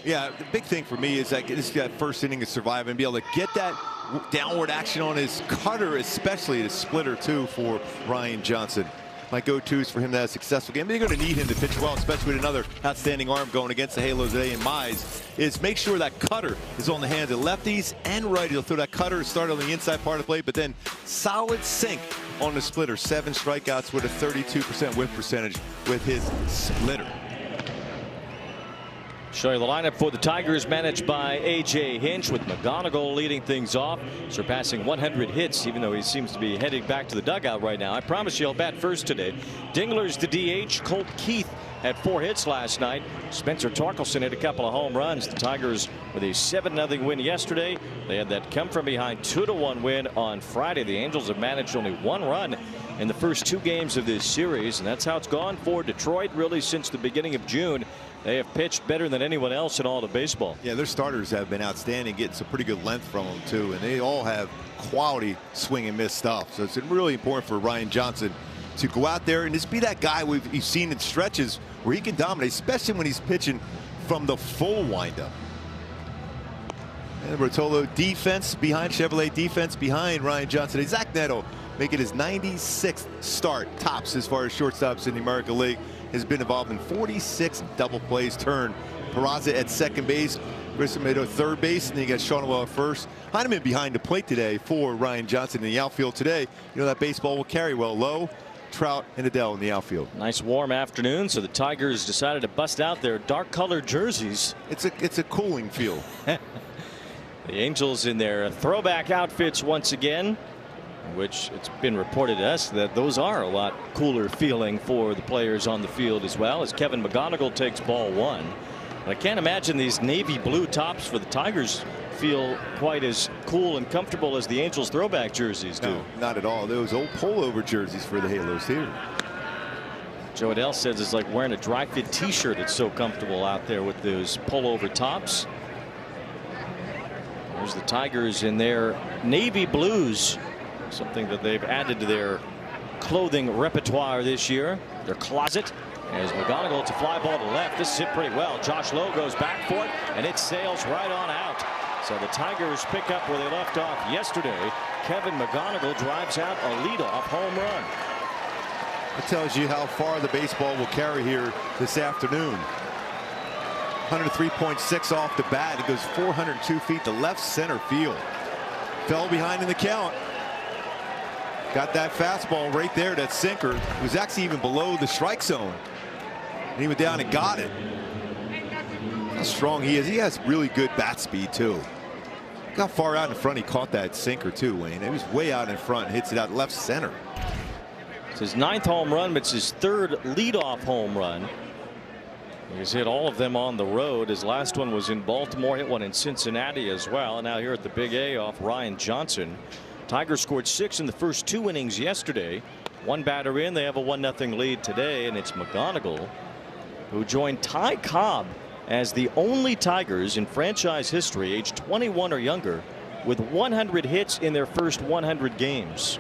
Yeah, the big thing for me is that first inning of survive and be able to get that downward action on his cutter, especially his splitter too, for Ryan Johnson. My go-tos for him to have a successful game. They're going to need him to pitch well, especially with another outstanding arm going against the Halos today in Mize, is make sure that cutter is on the hands of lefties and righties. He'll throw that cutter, start on the inside part of the plate, but then solid sink on the splitter. 7 strikeouts with a 32% whiff percentage with his splitter. Show you the lineup for the Tigers, managed by A.J. Hinch, with McGonigal leading things off, surpassing 100 hits, even though he seems to be heading back to the dugout right now. I promise you he'll bat first today. Dingler's the DH. Colt Keith had 4 hits last night. Spencer Torkelson hit a couple of home runs. The Tigers with a 7-0 win yesterday. They had that come from behind 2-1 win on Friday. The Angels have managed only 1 run in the first 2 games of this series, and that's how it's gone for Detroit really since the beginning of June. They have pitched better than anyone else in all of baseball. Yeah, their starters have been outstanding, getting some pretty good length from them too, and they all have quality swing and miss stuff. So it's really important for Ryan Johnson to go out there and just be that guy we've seen in stretches where he can dominate, especially when he's pitching from the full windup. And Rotolo defense behind Chevrolet defense behind Ryan Johnson. Zach Neto making his 96th start tops as far as shortstops in the American League. Has been involved in 46 double plays turned. Peraza at second base, Chris Mato third base, and then you got Shawneewell at first. Heineman behind the plate today for Ryan Johnson in the outfield today. You know that baseball will carry well. Lowe, Trout, and Adele in the outfield. Nice warm afternoon, so the Tigers decided to bust out their dark colored jerseys. It's a cooling field. The Angels in their throwback outfits once again, which it's been reported to us that those are a lot cooler feeling for the players on the field as well, as Kevin McGonigal takes ball 1. But I can't imagine these navy blue tops for the Tigers feel quite as cool and comfortable as the Angels throwback jerseys do. No, not at all. Those old pullover jerseys for the Halos here. Joe Adele says it's like wearing a dry fit t-shirt. It's so comfortable out there with those pullover tops. There's the Tigers in their navy blues, something that they've added to their clothing repertoire this year, their closet. As McGonigal to fly ball to left. This is hit pretty well. Josh Lowe goes back for it, and it sails right on out. So the Tigers pick up where they left off yesterday. Kevin McGonigal drives out a leadoff home run. It tells you how far the baseball will carry here this afternoon. 103.6 off the bat. It goes 402 feet to left center field. Fell behind in the count. Got that fastball right there, that sinker. It was actually even below the strike zone. And he went down and got it. How strong he is. He has really good bat speed too. Look how far out in front he caught that sinker too, Wayne. It was way out in front. Hits it out left center. It's his 9th home run, but it's his 3rd leadoff home run. He's hit all of them on the road. His last one was in Baltimore, hit one in Cincinnati as well. And now here at the Big A off Ryan Johnson. Tigers scored 6 in the first 2 innings yesterday. 1 batter in. They have a 1-0 lead today, and it's McGonigal who joined Ty Cobb as the only Tigers in franchise history, age 21 or younger, with 100 hits in their first 100 games.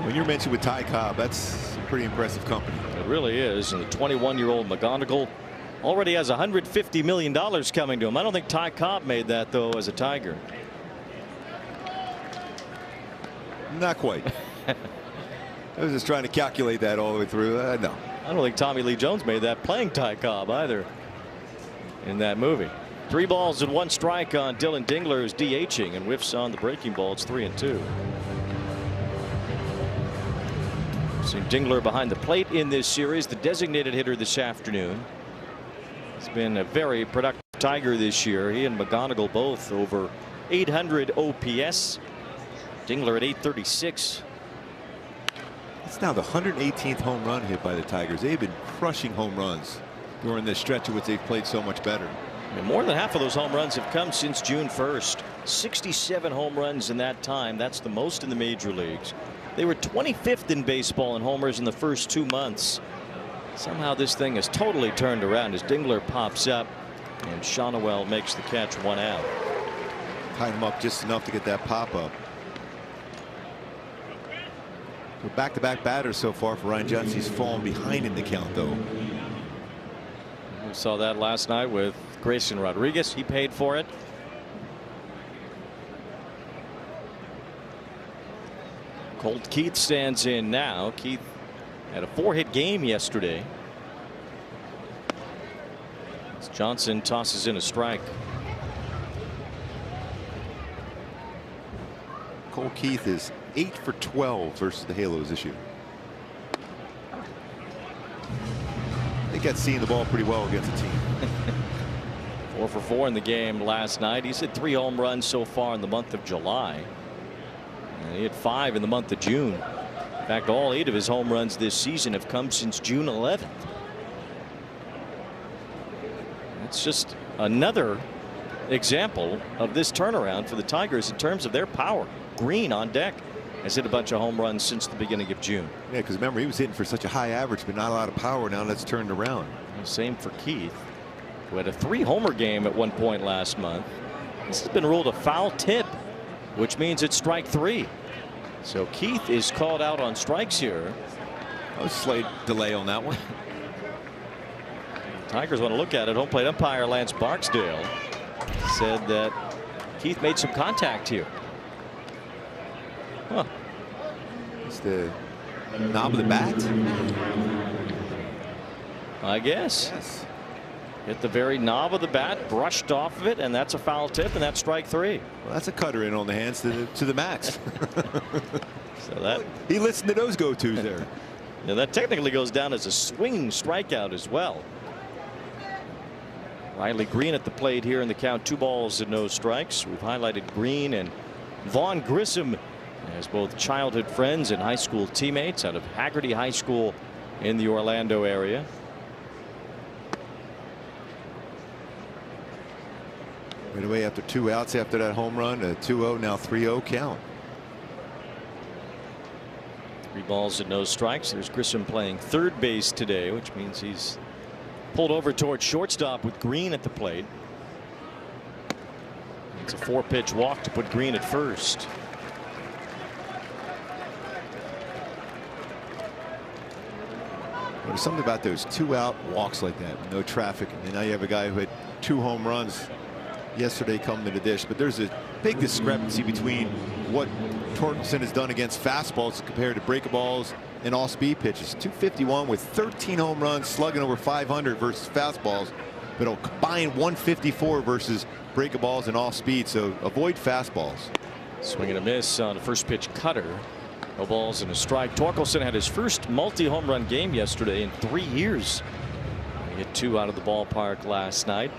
When you're mentioned with Ty Cobb, that's some pretty impressive company. It really is. And the 21-year-old McGonigal already has $150 million coming to him. I don't think Ty Cobb made that, though, as a Tiger. Not quite. I was just trying to calculate that all the way through. No. I don't think Tommy Lee Jones made that playing Ty Cobb either in that movie. 3 balls and 1 strike on Dylan Dingler, who's DHing, and whiffs on the breaking ball. It's 3-2. Seen Dingler behind the plate in this series, the designated hitter this afternoon. He's been a very productive Tiger this year. He and McGonigal both over 800 OPS. Dingler at 836. It's now the 118th home run hit by the Tigers. They've been crushing home runs during this stretch in which they've played so much better. And more than half of those home runs have come since June 1st. 67 home runs in that time. That's the most in the major leagues. They were 25th in baseball in homers in the first 2 months. Somehow this thing has totally turned around as Dingler pops up and Shawneewell makes the catch, 1 out. Tied him up just enough to get that pop up. So back-to-back batters so far for Ryan Johnson. He's fallen behind in the count, though. We saw that last night with Grayson Rodriguez. He paid for it. Colt Keith stands in now. Keith had a 4-hit game yesterday. As Johnson tosses in a strike. Colt Keith is 8 for 12 versus the Halos this year. They got seeing the ball pretty well against the team. 4 for 4 in the game last night. He's hit 3 home runs so far in the month of July. And he had 5 in the month of June. In fact, all 8 of his home runs this season have come since June 11th. That's just another example of this turnaround for the Tigers in terms of their power. Green on deck has hit a bunch of home runs since the beginning of June. Yeah, because remember, he was hitting for such a high average, but not a lot of power. Now that's turned around. Same for Keith, who had a 3-homer game at one point last month. This has been ruled a foul tip, which means it's strike 3. So Keith is called out on strikes here. A slight delay on that one. Tigers want to look at it. Home plate umpire Lance Barksdale said that Keith made some contact here. Huh. It's the knob of the bat, I guess. Yes. Hit the very knob of the bat, brushed off of it, and that's a foul tip, and that's strike 3. Well, that's a cutter in on the hands to the max. So that he listened to those go-tos there. Now that technically goes down as a swinging strikeout as well. Riley Green at the plate here in the count. 2 balls and no strikes. We've highlighted Green and Vaughn Grissom as both childhood friends and high school teammates out of Haggerty High School in the Orlando area. Right away after 2 outs after that home run, a 2-0, now 3-0 count. 3 balls and no strikes. There's Grissom playing third base today, which means he's pulled over towards shortstop with Green at the plate. It's a 4-pitch walk to put Green at first. There's something about those 2-out walks like that, no traffic, and now you have a guy who had 2 home runs yesterday coming to the dish. But there's a big discrepancy between what Torkelson has done against fastballs compared to breaking balls and all-speed pitches. 251 with 13 home runs, slugging over 500 versus fastballs, but a combined 154 versus breaking balls and off-speed. So avoid fastballs. Swing and a miss on the first pitch cutter. No balls and a strike. Torkelson had his first multi-home run game yesterday in 3 years. He hit 2 out of the ballpark last night.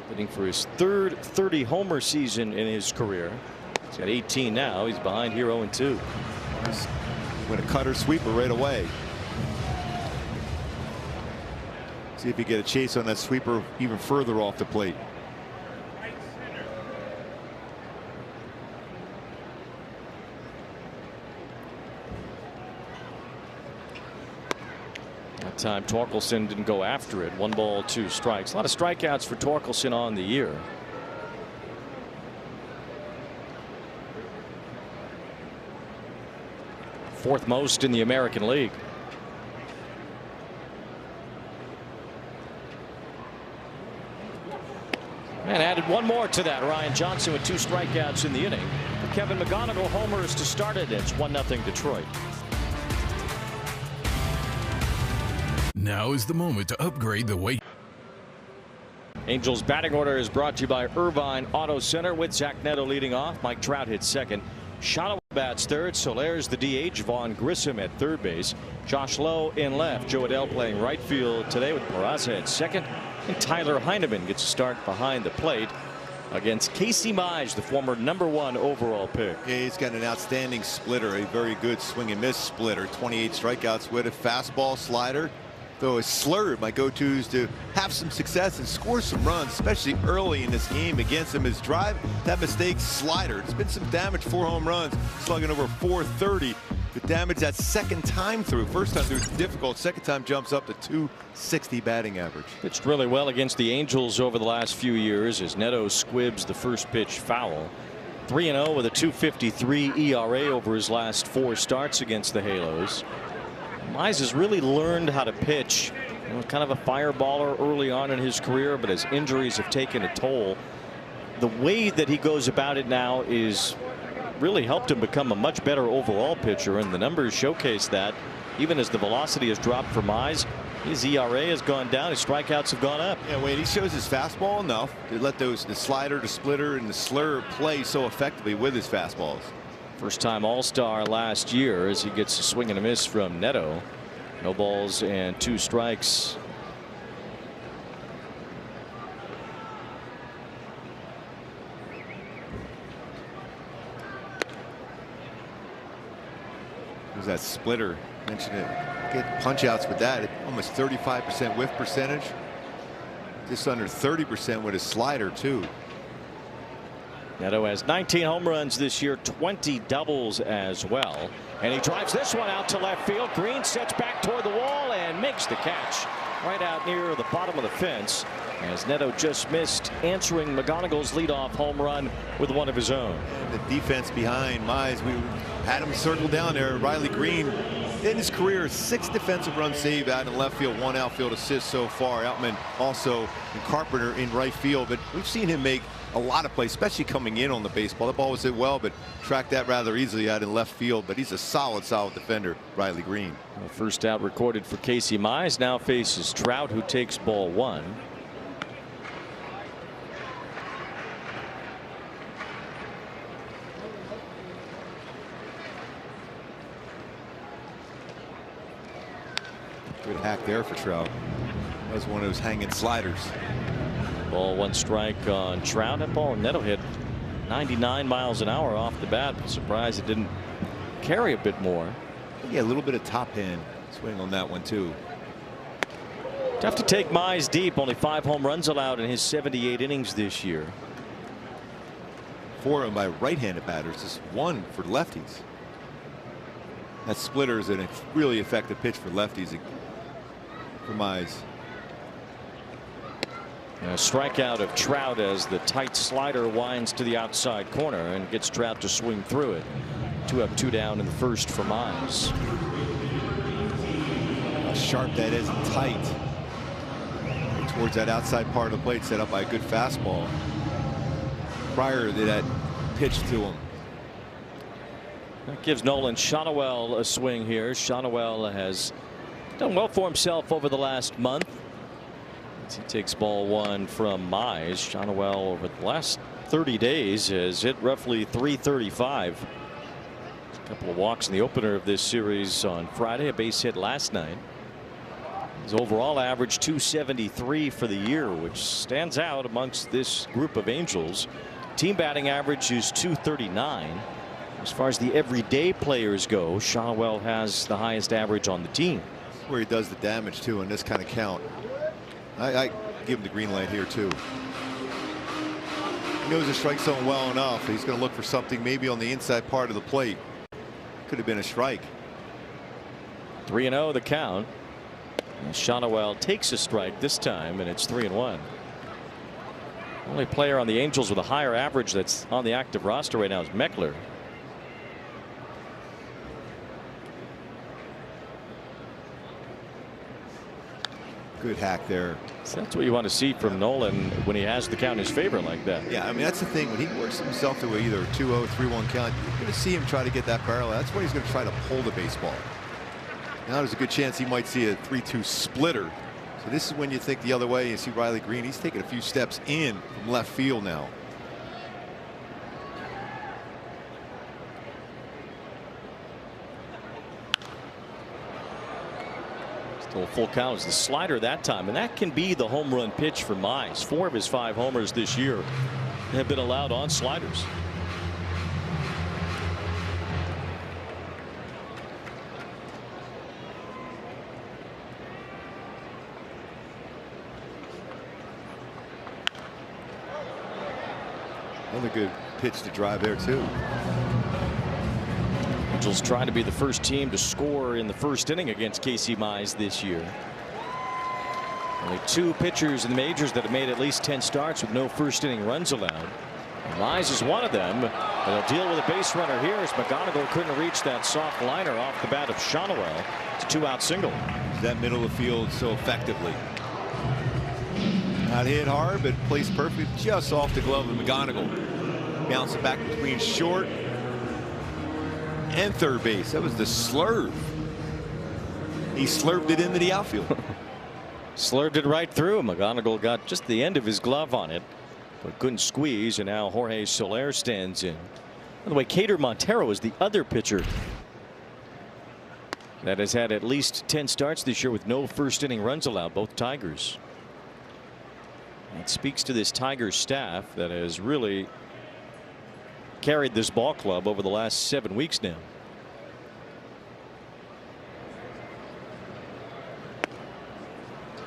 Hitting for his third 30-homer season in his career. He's got 18 now. He's behind here 0-2. Went a cutter sweeper right away. See if he get a chase on that sweeper even further off the plate. That time Torkelson didn't go after it. 1 ball 2 strikes. A lot of strikeouts for Torkelson on the year. Fourth most in the American League. And added 1 more to that. Ryan Johnson with 2 strikeouts in the inning. Kevin McGonigal homers to start it. It's 1-0 Detroit. Now is the moment to upgrade the way. Angels batting order is brought to you by Irvine Auto Center with Zach Neto leading off. Mike Trout hits second. Shotto bats third. Solaire's the DH. Vaughn Grissom at third base. Josh Lowe in left. Joe Adell playing right field today with Peraza at second. And Tyler Heineman gets a start behind the plate against Casey Mize, the former #1 overall pick. Yeah, he's got an outstanding splitter, a very good swing and miss splitter. 28 strikeouts with a fastball, slider. Though his slur, my go-to is to have some success and score some runs, especially early in this game against him. His drive, that mistake, slider. It's been some damage, 4 home runs, slugging over 430. The damage that second time through. First time through it's difficult. Second time jumps up to 260 batting average. Pitched really well against the Angels over the last few years as Neto squibs the first pitch foul. 3-0 with a 2.53 ERA over his last 4 starts against the Halos. Mize has really learned how to pitch kind of a fireballer early on in his career, but as injuries have taken a toll, the way that he goes about it now is really helped him become a much better overall pitcher, and the numbers showcase that. Even as the velocity has dropped for Mize, his ERA has gone down, his strikeouts have gone up. Yeah, Wade, he shows his fastball enough to let the slider, the splitter, and the slur play so effectively with his fastballs. First-time All-Star last year as he gets a swing and a miss from Neto. No balls and 2 strikes. There's that splitter. Mentioned it. Get punch outs with that. Almost 35% whiff percentage. Just under 30% with his slider too. Neto has 19 home runs this year, 20 doubles as well. And he drives this one out to left field. Green sets back toward the wall and makes the catch right out near the bottom of the fence, as Neto just missed answering McGonagall's leadoff home run with one of his own. And the defense behind Mize, we had him circled down there. Riley Green, in his career, 6 defensive runs saved out in left field, 1 outfield assist so far. Outman also, and Carpenter in right field, but we've seen him make a lot of plays, especially coming in on the baseball. The ball was hit well, but tracked that rather easily out in left field. But he's a solid defender, Riley Green. Well, first out recorded for Casey Mize. Now faces Trout, who takes ball 1. Good hack there for Trout. That was one of those hanging sliders. Ball 1 strike on Trout. That ball Neto hit 99 miles an hour off the bat. Surprised it didn't carry a bit more. Yeah, a little bit of top hand swing on that one too. Tough to take Mize deep. Only 5 home runs allowed in his 78 innings this year. 4 of them by right-handed batters, just 1 for lefties. That splitter is a really effective pitch for lefties for Mize. A strikeout of Trout as the tight slider winds to the outside corner and gets Trout to swing through it. 2 up, 2 down in the first for Mize. How sharp that is and tight. Towards that outside part of the plate, set up by a good fastball. Prior to that pitch to him. That gives Nolan Shotwell a swing here. Shotwell has done well for himself over the last month. He takes ball 1 from Mize. Shotwell over the last 30 days has hit roughly .335. A couple of walks in the opener of this series on Friday. A base hit last night. His overall average .273 for the year, which stands out amongst this group of Angels. Team batting average is .239. As far as the everyday players go, Shotwell has the highest average on the team. Where he does the damage too in this kind of count. I give him the green light here too. He knows the strike zone well enough. He's going to look for something maybe on the inside part of the plate. Could have been a strike. 3-0 the count. And Shotwell takes a strike this time, and it's 3-1. Only player on the Angels with a higher average that's on the active roster right now is Meckler. Good hack there. So that's what you want to see from Nolan when he has the count in his favor like that. Yeah, I mean, that's the thing. When he works himself to either a 2-0, 3-1 count, you're going to see him try to get that barrel. That's when he's going to try to pull the baseball. Now there's a good chance he might see a 3-2 splitter. So this is when you think the other way. You see Riley Green. He's taking a few steps in from left field now. Still full count as the slider that time, and that can be the home run pitch for Mize. 4 of his 5 homers this year have been allowed on sliders. Another good pitch to drive there too. Angels trying to be the first team to score in the first inning against Casey Mize this year. Only 2 pitchers in the majors that have made at least 10 starts with no first inning runs allowed. Mize is one of them. They'll deal with a base runner here as McGonigal couldn't reach that soft liner off the bat of Shonowell. It's a 2-out single. That middle of the field so effectively. Not hit hard, but placed perfect just off the glove of McGonigal. Bounce it back between short and third base. That was the slurve. He slurved it into the outfield. Slurved it right through. McGonigal got just the end of his glove on it, but couldn't squeeze, and now Jorge Soler stands in. By the way, Cater Montero is the other pitcher that has had at least 10 starts this year with no first inning runs allowed, both Tigers. It speaks to this Tigers staff that has really carried this ball club over the last 7 weeks now.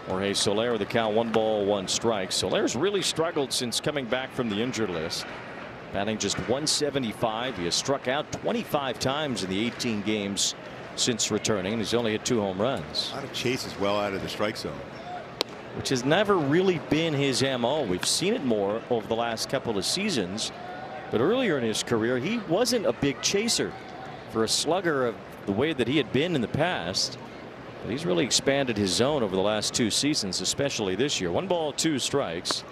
Jorge Soler, the count, 1 ball, 1 strike. Soler's really struggled since coming back from the injured list. Batting just .175. He has struck out 25 times in the 18 games since returning. He's only hit 2 home runs. A lot of chases well out of the strike zone, which has never really been his MO. We've seen it more over the last couple of seasons, but earlier in his career he wasn't a big chaser for a slugger of the way that he had been in the past. But he's really expanded his zone over the last 2 seasons, especially this year. 1 ball, 2 strikes.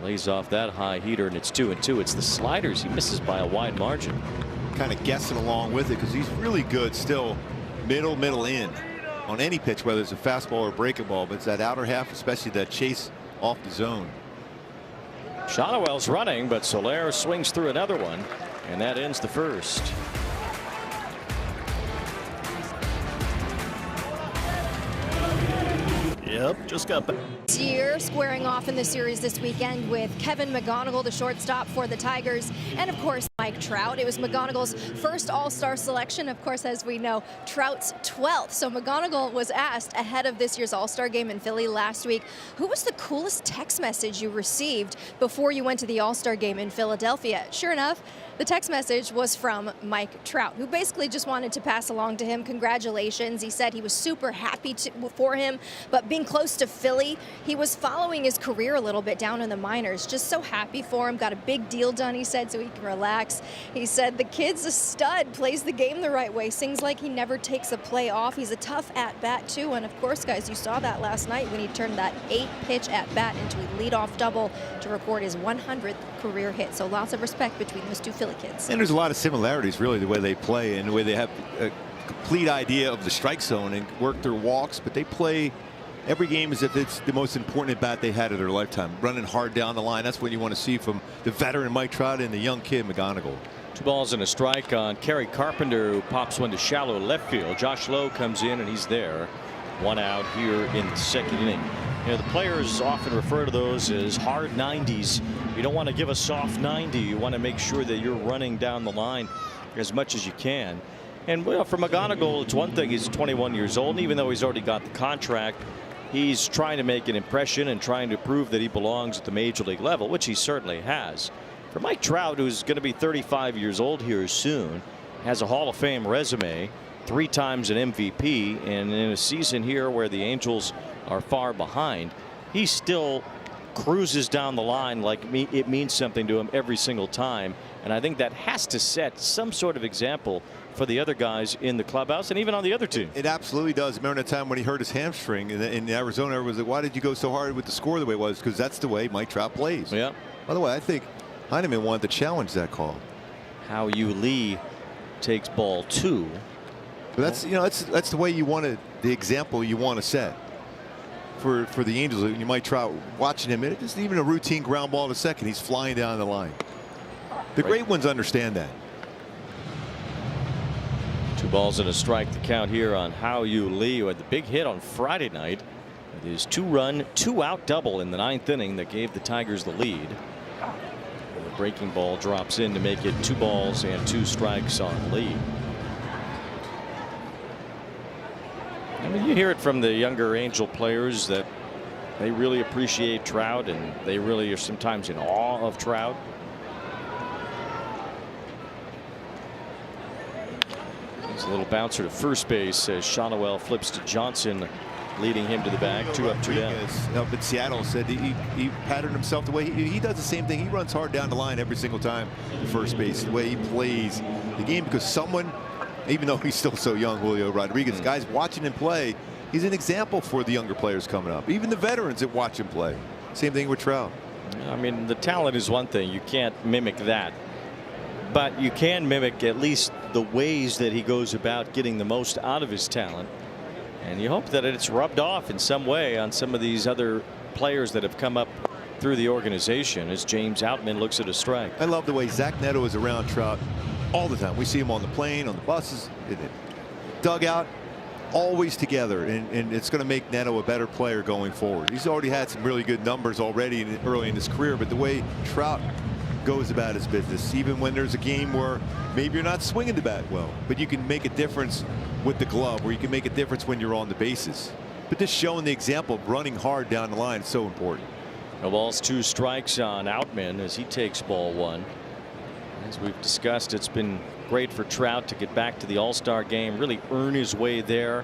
Lays off that high heater, and it's 2-2. It's the sliders he misses by a wide margin. kind of guessing along with it because he's really good still middle in on any pitch, whether it's a fastball or a breaking ball, but it's that outer half, especially that chase off the zone. Shonowell's running, but Soler swings through another one, and that ends the first. Yep, just got back. Year squaring off in the series this weekend with Kevin McGonigal, the shortstop for the Tigers, and of course Mike Trout. It was McGonigal's first All-Star selection, of course, as we know, Trout's 12th. So McGonigal was asked ahead of this year's All-Star game in Philly last week, who was the coolest text message you received before you went to the All-Star game in Philadelphia? Sure enough, the text message was from Mike Trout, who basically just wanted to pass along to him congratulations. He said he was super happy for him, but being close to Philly, he was following his career a little bit down in the minors. Just so happy for him. Got a big deal done, he said, so he can relax. He said the kid's a stud, plays the game the right way, sings like he never takes a play off. He's a tough at-bat, too. And, of course, guys, you saw that last night when he turned that 8-pitch at-bat into a leadoff double to record his 100th career hit. So lots of respect between those two Philly kids. And there's a lot of similarities, really, the way they play and the way they have a complete idea of the strike zone and work their walks, but they play every game as if it's the most important at bat they had of their lifetime, running hard down the line. That's what you want to see from the veteran Mike Trout and the young kid McGonigal. 2 balls and a strike on Kerry Carpenter, who pops one to shallow left field. Josh Lowe comes in and he's there. 1 out here in the 2nd inning. You know, the players often refer to those as hard 90s. You don't want to give a soft 90. You want to make sure that you're running down the line as much as you can. And well, for McGonigal, it's one thing, he's 21 years old, and even though he's already got the contract, he's trying to make an impression and trying to prove that he belongs at the major league level, which he certainly has. For Mike Trout, who's going to be 35 years old here soon, has a Hall of Fame resume, 3 times an MVP, and in a season here where the Angels are far behind, he still cruises down the line like it means something to him every single time. And I think that has to set some sort of example for the other guys in the clubhouse and even on the other team. It absolutely does. Remember the time when he hurt his hamstring in Arizona? Everyone was like, why did you go so hard with the score the way it was? Because that's the way Mike Trout plays. Yeah. By the way, I think Heineman wanted to challenge that call. How Yu Lee takes ball 2. But that's, you know, that's the way you want to, the example you want to set for the Angels. You might try watching him. It isn't even a routine ground ball to second. He's flying down the line. The great ones understand that. 2 balls and a strike to count here on How Yu Lee, who had the big hit on Friday night with his 2-run 2-out double in the 9th inning that gave the Tigers the lead. And the breaking ball drops in to make it 2 balls and 2 strikes on Lee. I mean, you hear it from the younger Angel players that they really appreciate Trout and they really are sometimes in awe of Trout. There's a little bouncer to first base as Shonowell flips to Johnson leading him to the bag. 2 up, 2 down. Up in Seattle said he patterned himself the way he does the same thing. He runs hard down the line every single time to first base. The way he plays the game, because someone, even though he's still so young, Julio Rodriguez, guys watching him play, he's an example for the younger players coming up. Even the veterans that watch him play. Same thing with Trout. I mean, the talent is one thing. You can't mimic that. But you can mimic at least the ways that he goes about getting the most out of his talent. And you hope that it's rubbed off in some way on some of these other players that have come up through the organization as James Outman looks at a strike. I love the way Zach Neto is around Trout all the time. We see him on the plane, on the buses, in the dugout, always together. And it's going to make Neto a better player going forward. He's already had some really good numbers already early in his career. But the way Trout goes about his business, even when there's a game where maybe you're not swinging the bat well, but you can make a difference with the glove, or you can make a difference when you're on the bases. But just showing the example of running hard down the line is so important. No balls, 2 strikes on Outman as he takes ball 1. As we've discussed, it's been great for Trout to get back to the All-Star game, really earn his way there,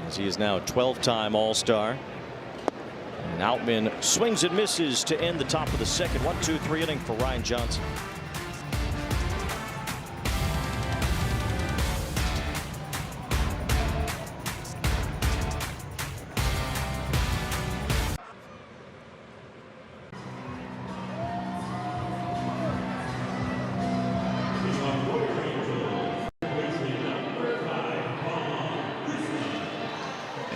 as he is now a 12-time All-Star. And Outman swings and misses to end the top of the second. 1-2-3 inning for Ryan Johnson.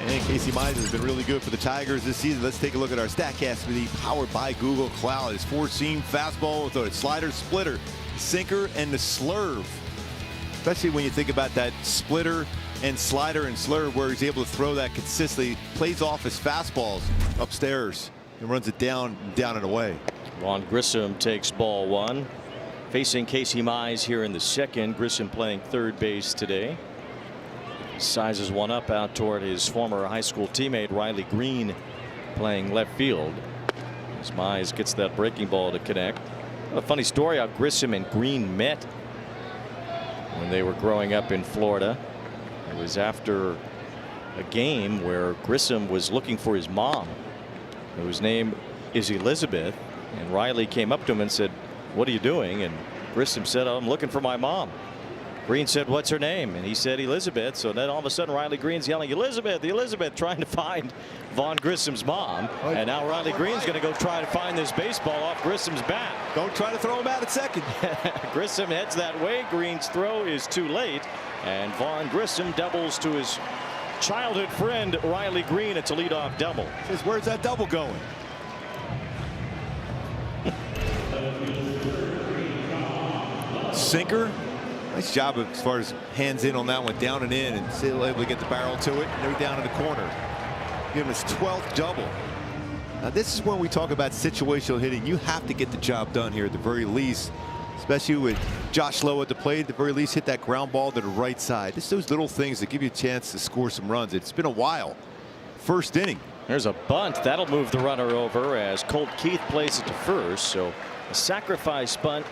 And Casey Mize has been really good for the Tigers this season. Let's take a look at our StatCast with the powered by Google Cloud. His 4-seam fastball with a slider, splitter, sinker, and the slurve. Especially when you think about that splitter and slider and slurve, where he's able to throw that consistently, plays off his fastballs upstairs and runs it down and away. Vaughn Grissom takes ball 1. Facing Casey Mize here in the second. Grissom playing third base today. Sizes one up out toward his former high school teammate Riley Green, playing left field. As Mize gets that breaking ball to connect. A funny story how Grissom and Green met when they were growing up in Florida. It was after a game where Grissom was looking for his mom, whose name is Elizabeth, and Riley came up to him and said, "What are you doing?" And Grissom said, "I'm looking for my mom." Green said, "What's her name?" And he said, "Elizabeth." So then all of a sudden Riley Green's yelling, "Elizabeth, Elizabeth," trying to find Vaughn Grissom's mom. And now Riley Green's going to go try to find this baseball off Grissom's bat. Don't try to throw him out at second. Grissom heads that way. Green's throw is too late. And Vaughn Grissom doubles to his childhood friend Riley Green. It's a leadoff double. Says, where's that double going? Sinker. Nice job as far as hands in on that one, down and in, and still able to get the barrel to it. And they're down in the corner. Give him his 12th double. Now this is when we talk about situational hitting. You have to get the job done here at the very least, especially with Josh Lowe at the plate. At the very least, hit that ground ball to the right side. It's those little things that give you a chance to score some runs. It's been a while. First inning. There's a bunt that'll move the runner over as Colt Keith plays it to first. So a sacrifice bunt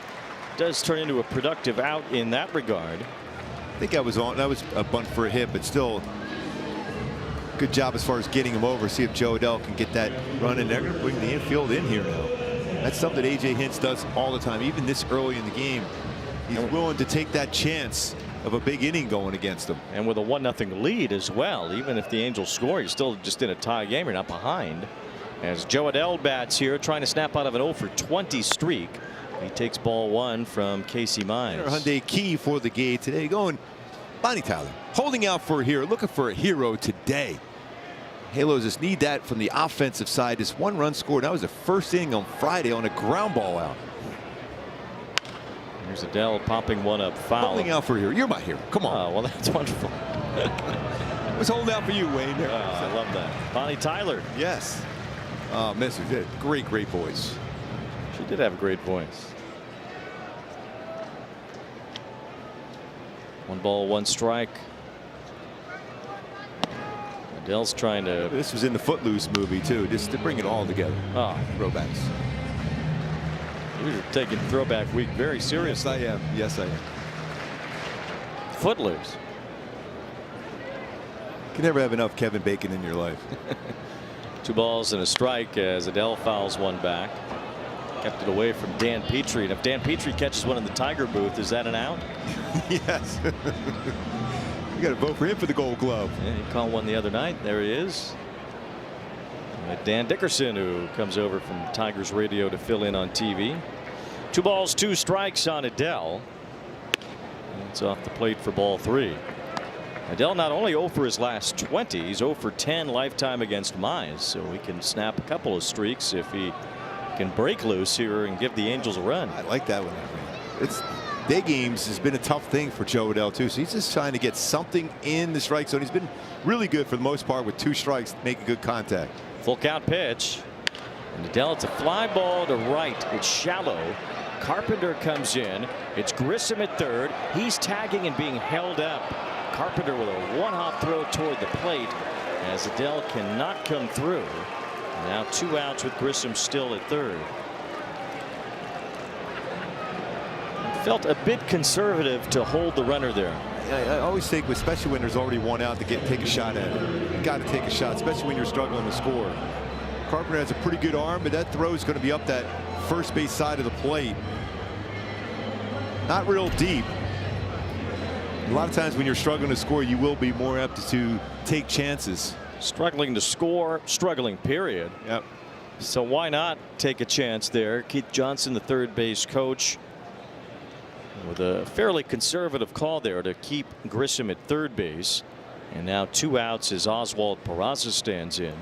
does turn into a productive out in that regard. I think that was a bunt for a hit, but still good job as far as getting him over. See if Joe Adell can get that run in there. Going to bring the infield in here now. That's something AJ Hinch does all the time, even this early in the game. He's willing to take that chance of a big inning going against him. And with a 1-0 lead as well, even if the Angels score, you're still just in a tie game. You're not behind. As Joe Adell bats here, trying to snap out of an 0-for-20 streak. He takes ball 1 from Casey Mize. Hyundai key for the game today. Going Bonnie Tyler holding out for a hero, looking for a hero today. Halos just need that from the offensive side. This 1-run score. That was the first inning on Friday on a ground ball out. Here's Adell popping one up foul. Holding out for a hero. You're my hero. Come on. Oh, well, that's wonderful. I was holding out for you, Wayne. I love that. Bonnie Tyler. Yes. Mister did. Great voice. She did have a great voice. 1 ball, 1 strike. Adell's trying to. This was in the Footloose movie too, just to bring it all together. Throwbacks. We were taking Throwback Week very seriously. Yes, I am. Yes, I am. Footloose. can never have enough Kevin Bacon in your life. 2 balls and a strike as Adele fouls one back. Kept it away from Dan Petrie. And if Dan Petrie catches one in the Tiger booth, is that an out? Yes. You got to vote for him for the Gold Glove. Yeah, he caught one the other night. There he is. Dan Dickerson, who comes over from Tigers radio to fill in on TV. 2 balls, 2 strikes on Adele. It's off the plate for ball 3. Adele not only 0 for his last 20, he's 0 for 10 lifetime against Mize, so he can snap a couple of streaks if he can break loose here and give the Angels a run. I like that one. It's day games has been a tough thing for Joe Adele too, so he's just trying to get something in the strike zone. He's been really good for the most part with 2 strikes, making good contact. Full count pitch, and Adele, it's a fly ball to right. It's shallow. Carpenter comes in. It's Grissom at third. He's tagging and being held up. Carpenter with a one-hop throw toward the plate as Adele cannot come through. Now 2 outs with Grissom still at third. Felt a bit conservative to hold the runner there. I always think, especially when there's already 1 out, to take a shot at it. You got to take a shot, especially when you're struggling to score. Carpenter has a pretty good arm, but that throw is going to be up that first base side of the plate. Not real deep. A lot of times when you're struggling to score, you will be more apt to take chances. Struggling to score, struggling period. Yep. So why not take a chance there? Keith Johnson, the third base coach, with a fairly conservative call there to keep Grissom at third base. And now 2 outs as Oswald Peraza stands in.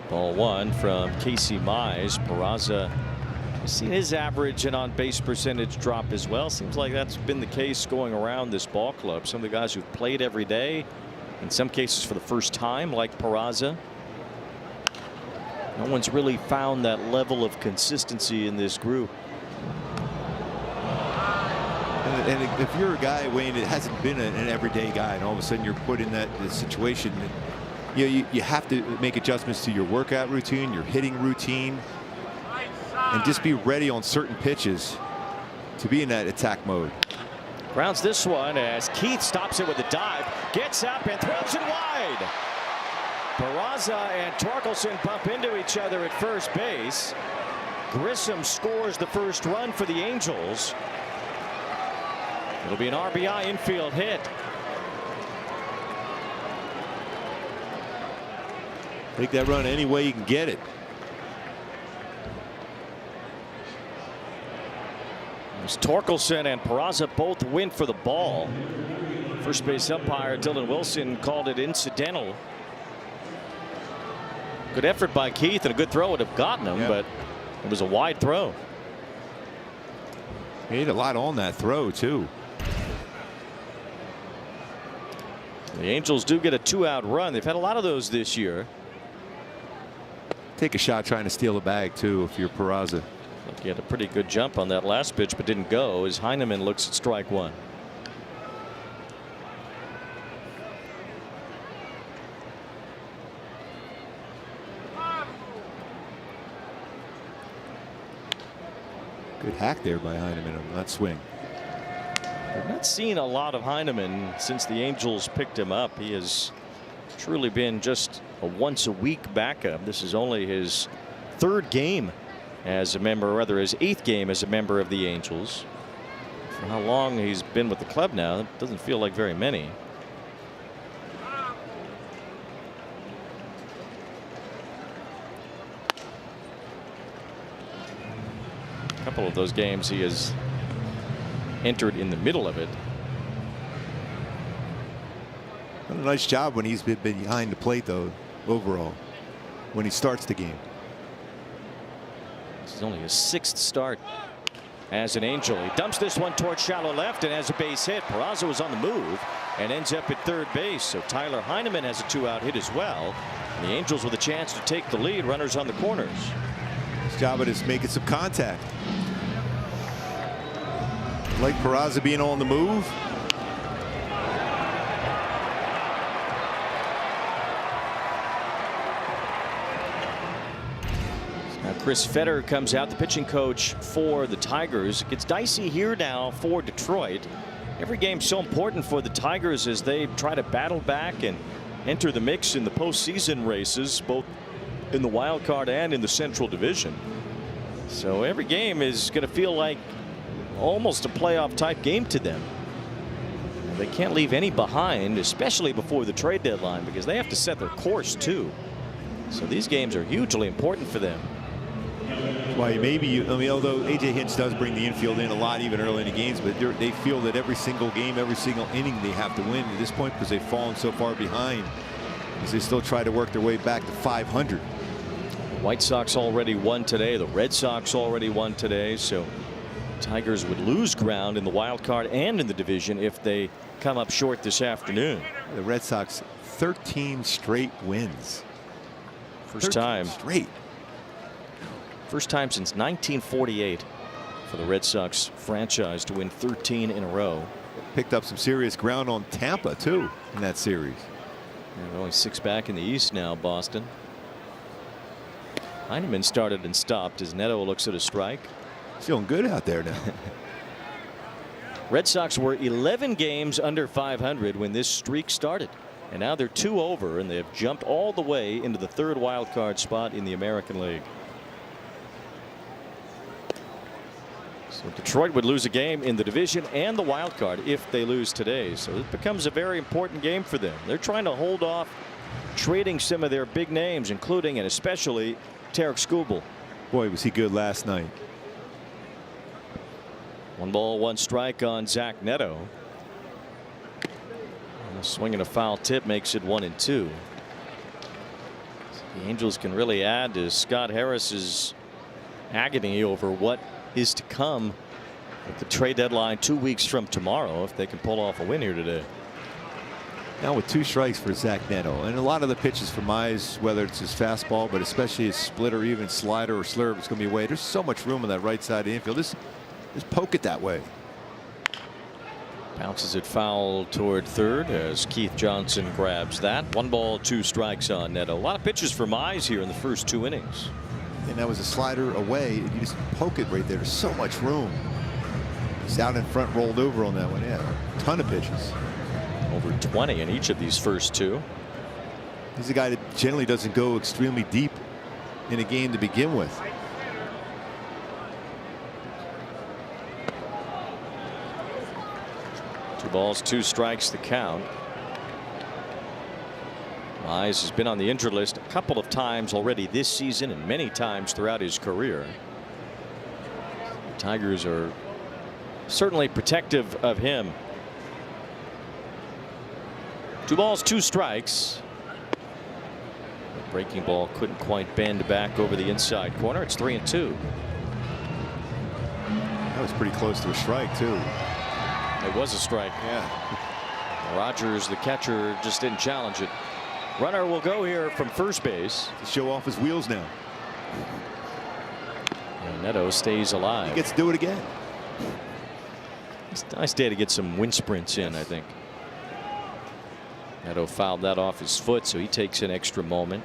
Ball 1 from Casey Mize. Peraza has seen his average and on base percentage drop as well. Seems like that's been the case going around this ball club. Some of the guys who've played every day, in some cases for the first time, like Peraza. No one's really found that level of consistency in this group. And if you're a guy, Wayne, that hasn't been an everyday guy, and all of a sudden you're put in that situation, you have to make adjustments to your workout routine, your hitting routine, and just be ready on certain pitches to be in that attack mode. Grounds this one as Keith stops it with a dive, gets up and throws it wide. Peraza and Torkelson bump into each other at first base. Grissom scores the first run for the Angels. It'll be an RBI infield hit. Take that run any way you can get it. As Torkelson and Peraza both went for the ball. First base umpire Dylan Wilson called it incidental. Good effort by Keith, and a good throw would have gotten him, but it was a wide throw. He had a lot on that throw too. The Angels do get a 2-out run. They've had a lot of those this year. Take a shot trying to steal a bag too if you're Peraza. Look, he had a pretty good jump on that last pitch, but didn't go as Heineman looks at strike 1. Good hack there by Heineman on that swing. I've not seen a lot of Heineman since the Angels picked him up. He has truly been just a once-a-week backup. This is only his 3rd game as a member, or rather his 8th game as a member of the Angels. For how long he's been with the club now, it doesn't feel like very many. A couple of those games he has entered in the middle of it. Done a nice job when he's been behind the plate though, overall, when he starts the game. This is only his 6th start as an Angel. He dumps this one towards shallow left and has a base hit. Peraza was on the move and ends up at third base. So Tyler Heineman has a 2-out hit as well. And the Angels with a chance to take the lead. Runners on the corners. His job is making some contact. Like Peraza being on the move. Chris Fetter comes out, the pitching coach for the Tigers. It gets dicey here now for Detroit. Every game's so important for the Tigers as they try to battle back and enter the mix in the postseason races, both in the wild card and in the Central Division. So every game is going to feel like almost a playoff type game to them. And they can't leave any behind, especially before the trade deadline, because they have to set their course too. So these games are hugely important for them. Why maybe I mean, although A.J. Hinch does bring the infield in a lot even early in the games, but they feel that every single game, every single inning they have to win at this point because they've fallen so far behind as they still try to work their way back to 500. The White Sox already won today. The Red Sox already won today. So Tigers would lose ground in the wild card and in the division if they come up short this afternoon. The Red Sox 13 straight wins. First time straight. First time since 1948 for the Red Sox franchise to win 13 in a row. Picked up some serious ground on Tampa too in that series. And only 6 back in the East now, Boston. Heineman started and stopped as Neto looks at a strike. Feeling good out there now. Red Sox were 11 games under 500 when this streak started. And now they're 2 over, and they have jumped all the way into the 3rd wild card spot in the American League. So Detroit would lose a game in the division and the wild card if they lose today. So it becomes a very important game for them. They're trying to hold off trading some of their big names, including and especially Tarek Skubal. Boy, was he good last night. 1 ball, 1 strike on Zach Neto. A swing and a foul tip makes it 1-2. So the Angels can really add to Scott Harris's agony over what is to come at the trade deadline 2 weeks from tomorrow if they can pull off a win here today. Now with 2 strikes for Zach Neto, and a lot of the pitches for Mize, whether it's his fastball, but especially his split or even slider or slurve, it's going to be away. There's so much room on that right side of the infield. Just poke it that way. Bounces it foul toward third as Keith Johnson grabs that. 1 ball, 2 strikes on Neto. A lot of pitches for Mize here in the first 2 innings. And that was a slider away. You just poke it right there. There's so much room. He's out in front, rolled over on that one. Yeah, a ton of pitches. Over 20 in each of these first 2. He's a guy that generally doesn't go extremely deep in a game to begin with. Two balls, 2 strikes the count. Mize has been on the injured list a couple of times already this season and many times throughout his career. The Tigers are certainly protective of him. 2 balls, 2 strikes. The breaking ball couldn't quite bend back over the inside corner. It's 3-2. That was pretty close to a strike too. It was a strike. Yeah. Rogers, the catcher, just didn't challenge it. Runner will go here from first base to show off his wheels now. And Neto stays alive. He gets to do it again. It's a nice day to get some wind sprints in, I think. Neto fouled that off his foot, so he takes an extra moment.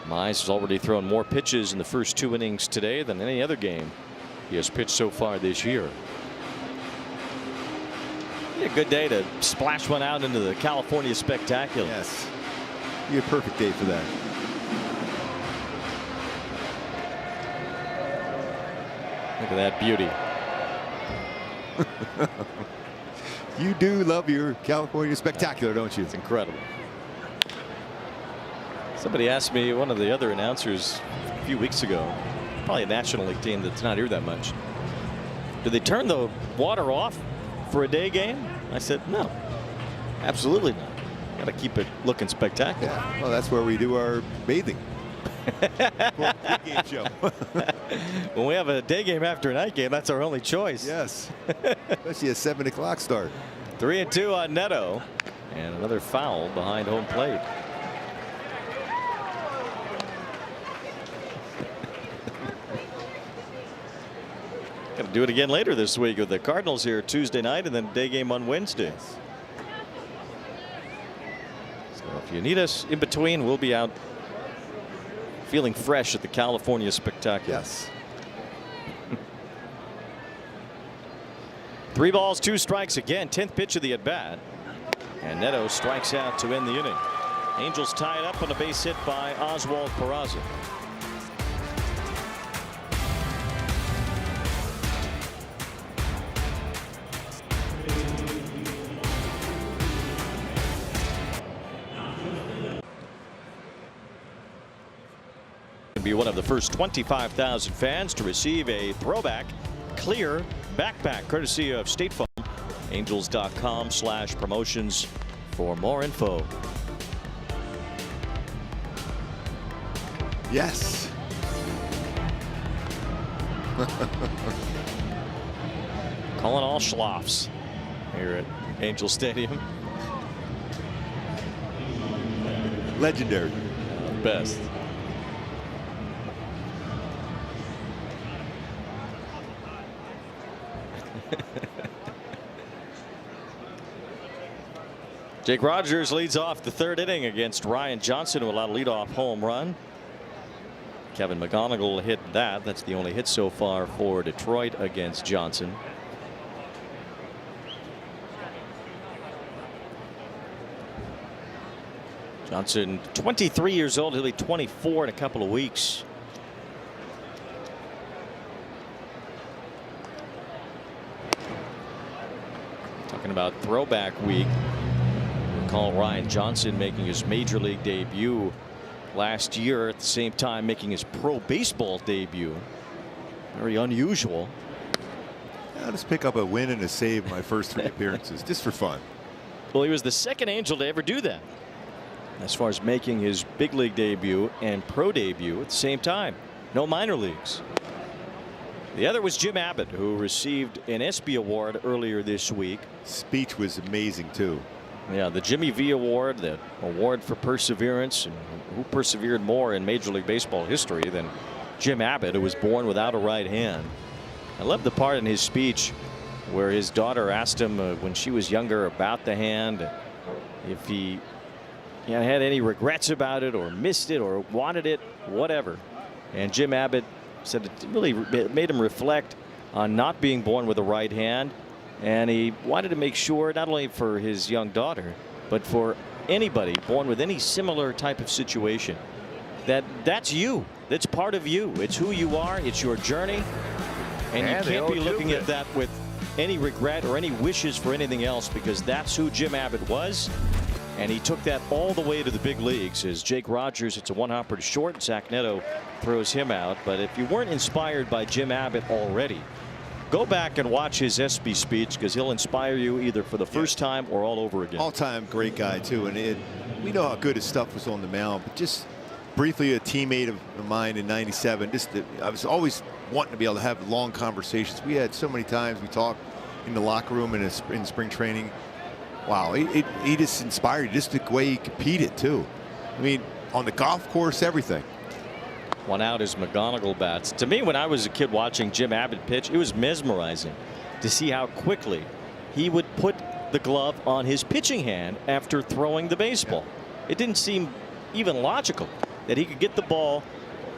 Mize has already thrown more pitches in the first 2 innings today than any other game he has pitched so far this year. A good day to splash one out into the California Spectacular. Yes. Be a perfect day for that. Look at that beauty. You do love your California Spectacular, don't you? It's incredible. Somebody asked me, one of the other announcers a few weeks ago, probably a National League team that's not here that much, do they turn the water off for a day game? I said no, absolutely not. Got to keep it looking spectacular. Yeah, well, that's where we do our bathing. Game show. When we have a day game after a night game, that's our only choice. Yes, especially a 7 o'clock start. 3-2 on Neto, and another foul behind home plate. Got to do it again later this week with the Cardinals here Tuesday night and then day game on Wednesday. So if you need us in between, we'll be out feeling fresh at the California Spectacular. Yes. 3 balls, 2 strikes again. 10th pitch of the at bat. And Neto strikes out to end the inning. Angels tie it up on a base hit by Oswald Peraza. Be one of the first 25,000 fans to receive a throwback clear backpack courtesy of State Farm. Angels.com/promotions for more info. Yes. Calling all schlofs here at Angel Stadium. Legendary. Best. Jake Rogers leads off the 3rd inning against Ryan Johnson, who allowed a leadoff home run. Kevin McGonigal hit that. That's the only hit so far for Detroit against Johnson. Johnson, 23 years old. He'll be 24 in a couple of weeks. Talking about throwback week. Recall Ryan Johnson making his major league debut last year, at the same time making his pro baseball debut. Very unusual. I'll just pick up a win and a save in my first 3 appearances, just for fun. Well, he was the 2nd Angel to ever do that, as far as making his big league debut and pro debut at the same time. No minor leagues. The other was Jim Abbott, who received an ESPY award earlier this week. Speech was amazing too. Yeah, the Jimmy V award, the award for perseverance. And who persevered more in Major League Baseball history than Jim Abbott, who was born without a right hand. I love the part in his speech where his daughter asked him when she was younger about the hand, if he had any regrets about it or missed it or wanted it, whatever. And Jim Abbott said it really made him reflect on not being born with a right hand. And he wanted to make sure, not only for his young daughter, but for anybody born with any similar type of situation, that's you. That's part of you. It's who you are. It's your journey. And you can't be looking at that with any regret or any wishes for anything else, because that's who Jim Abbott was. And he took that all the way to the big leagues. As Jake Rogers, it's a one-hopper to short. Zach Neto throws him out. But if you weren't inspired by Jim Abbott already, go back and watch his ESPY speech, because he'll inspire you either for the first time or all over again. All-time great guy too, and we know how good his stuff was on the mound. But just briefly, a teammate of mine in '97. I was always wanting to be able to have long conversations. We had so many times we talked in the locker room and in spring training. Wow, he just inspired you, just the way he competed too. I mean, on the golf course, everything. One out as McGonigal bats. To me, when I was a kid watching Jim Abbott pitch, it was mesmerizing to see how quickly he would put the glove on his pitching hand after throwing the baseball. It didn't seem even logical that he could get the ball,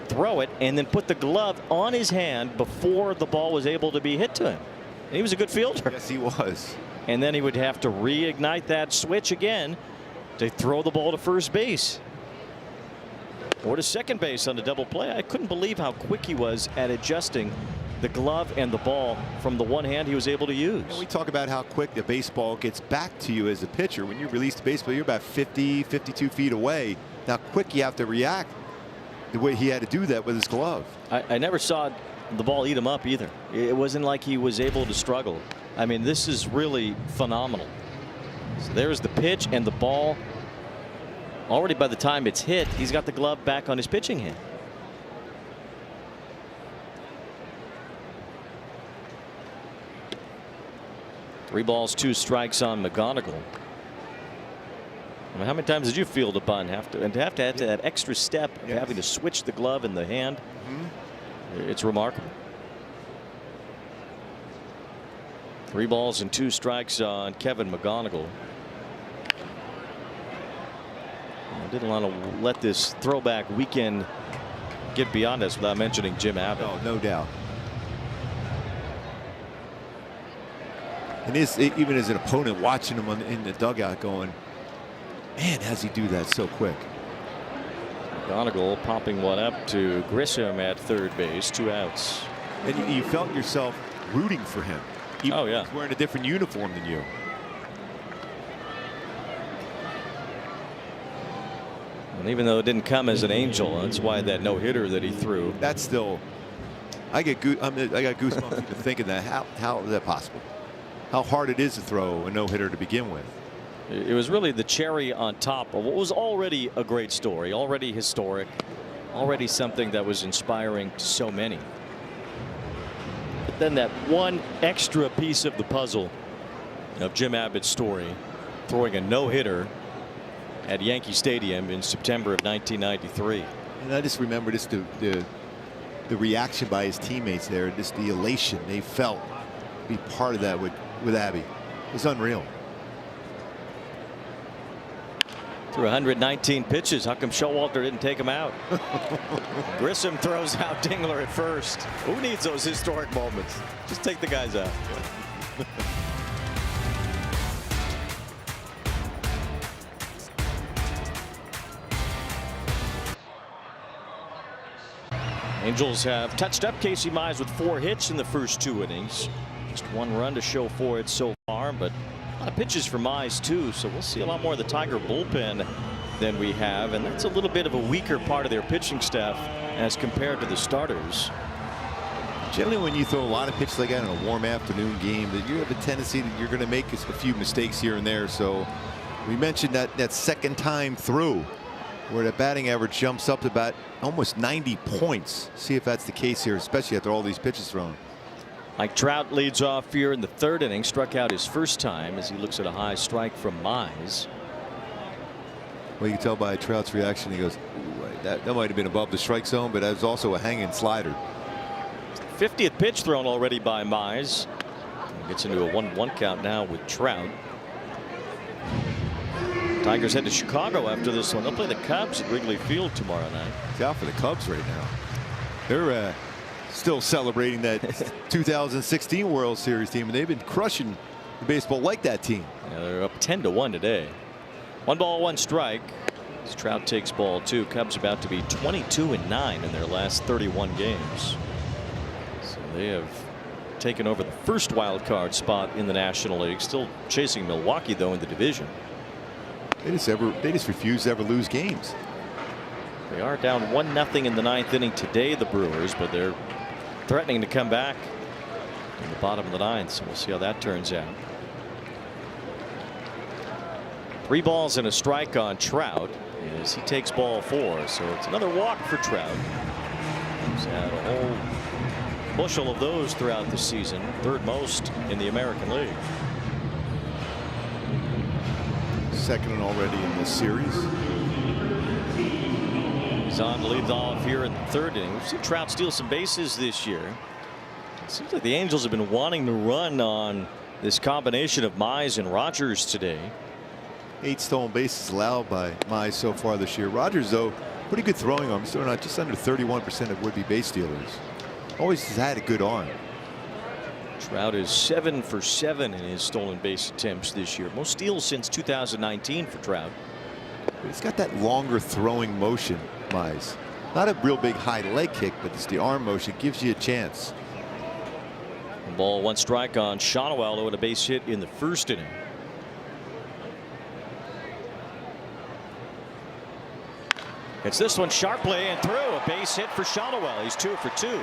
throw it, and then put the glove on his hand before the ball was able to be hit to him. And he was a good fielder. Yes, he was. And then he would have to reignite that switch again to throw the ball to first base or to second base on a double play. I couldn't believe how quick he was at adjusting the glove and the ball from the one hand he was able to use. And we talk about how quick the baseball gets back to you as a pitcher. When you release the baseball, you're about 50, 52 feet away. How quick you have to react, the way he had to do that with his glove. I never saw the ball eat him up either. It wasn't like he was able to struggle. I mean, this is really phenomenal. So there's the pitch, and the ball, already by the time it's hit, he's got the glove back on his pitching hand. Three balls, 2 strikes on McGonigal. I mean, how many times did you field a bunt? Have to add to that extra step of having to switch the glove in the hand. It's remarkable. 3 balls and 2 strikes on Kevin McGonigal. I didn't want to let this throwback weekend get beyond us without mentioning Jim Abbott. Oh, no doubt. And even as an opponent watching him in the dugout going, man, how's he do that so quick? McGonigal popping one up to Grissom at third base, 2 outs. And you felt yourself rooting for him. Even oh, yeah. He's wearing a different uniform than you. And even though it didn't come as an angel, that's why that no-hitter that he threw. That's still, I got goosebumps even thinking that. How is that possible? How hard it is to throw a no-hitter to begin with. It was really the cherry on top of what was already a great story, already historic, already something that was inspiring to so many. But then that one extra piece of the puzzle of Jim Abbott's story, throwing a no-hitter at Yankee Stadium in September of 1993. And I just remember just the reaction by his teammates there, just the elation they felt to be part of that with Abby. It was unreal. Through 119 pitches. How come Showalter didn't take him out? Grissom throws out Dingler at first. Who needs those historic moments? Just take the guys out. Angels have touched up Casey Mize with 4 hits in the first 2 innings. Just 1 run to show for it so far, but a lot of pitches for Mize too, so we'll see a lot more of the Tiger bullpen than we have, and that's a little bit of a weaker part of their pitching staff as compared to the starters. Generally, when you throw a lot of pitches like that in a warm afternoon game, that you have a tendency that you're going to make a few mistakes here and there. So we mentioned that second time through where the batting average jumps up to about almost 90 points. See if that's the case here, especially after all these pitches thrown. Mike Trout leads off here in the 3rd inning, struck out his first time as he looks at a high strike from Mize. Well, you can tell by Trout's reaction, he goes, that might have been above the strike zone, but that was also a hanging slider. 50th pitch thrown already by Mize. Gets into a 1-1 count now with Trout. Tigers head to Chicago after this one. They'll play the Cubs at Wrigley Field tomorrow night. It's out for the Cubs right now. They're still celebrating that 2016 World Series team, and they've been crushing the baseball like that team. Yeah, they're up 10-1 today. 1 ball, 1 strike. As Trout takes ball 2. Cubs about to be 22-9 in their last 31 games. So they have taken over the first wild card spot in the National League. Still chasing Milwaukee though in the division. They just refuse to ever lose games. They are down 1-0 in the 9th inning today, the Brewers, but they're threatening to come back in the bottom of the 9th, so we'll see how that turns out. 3 balls and a strike on Trout as he takes ball 4, so it's another walk for Trout. He's had a whole bushel of those throughout the season, 3rd most in the American League. 2nd already in this series. He's on to lead off here in the 3rd inning. We've seen Trout steal some bases this year. It seems like the Angels have been wanting to run on this combination of Mize and Rogers today. 8 stolen bases allowed by Mize so far this year. Rogers, though, pretty good throwing arm. He's throwing out just under 31% of would-be base stealers. Always has had a good arm. Trout is 7 for 7 in his stolen base attempts this year. Most steals since 2019 for Trout. He's got that longer throwing motion, Mize. Not a real big high leg kick, but it's the arm motion. Gives you a chance. 1 ball, 1 strike on Shawnow, who had a base hit in the 1st inning. It's this one sharply and through. A base hit for Shawnow. He's 2 for 2.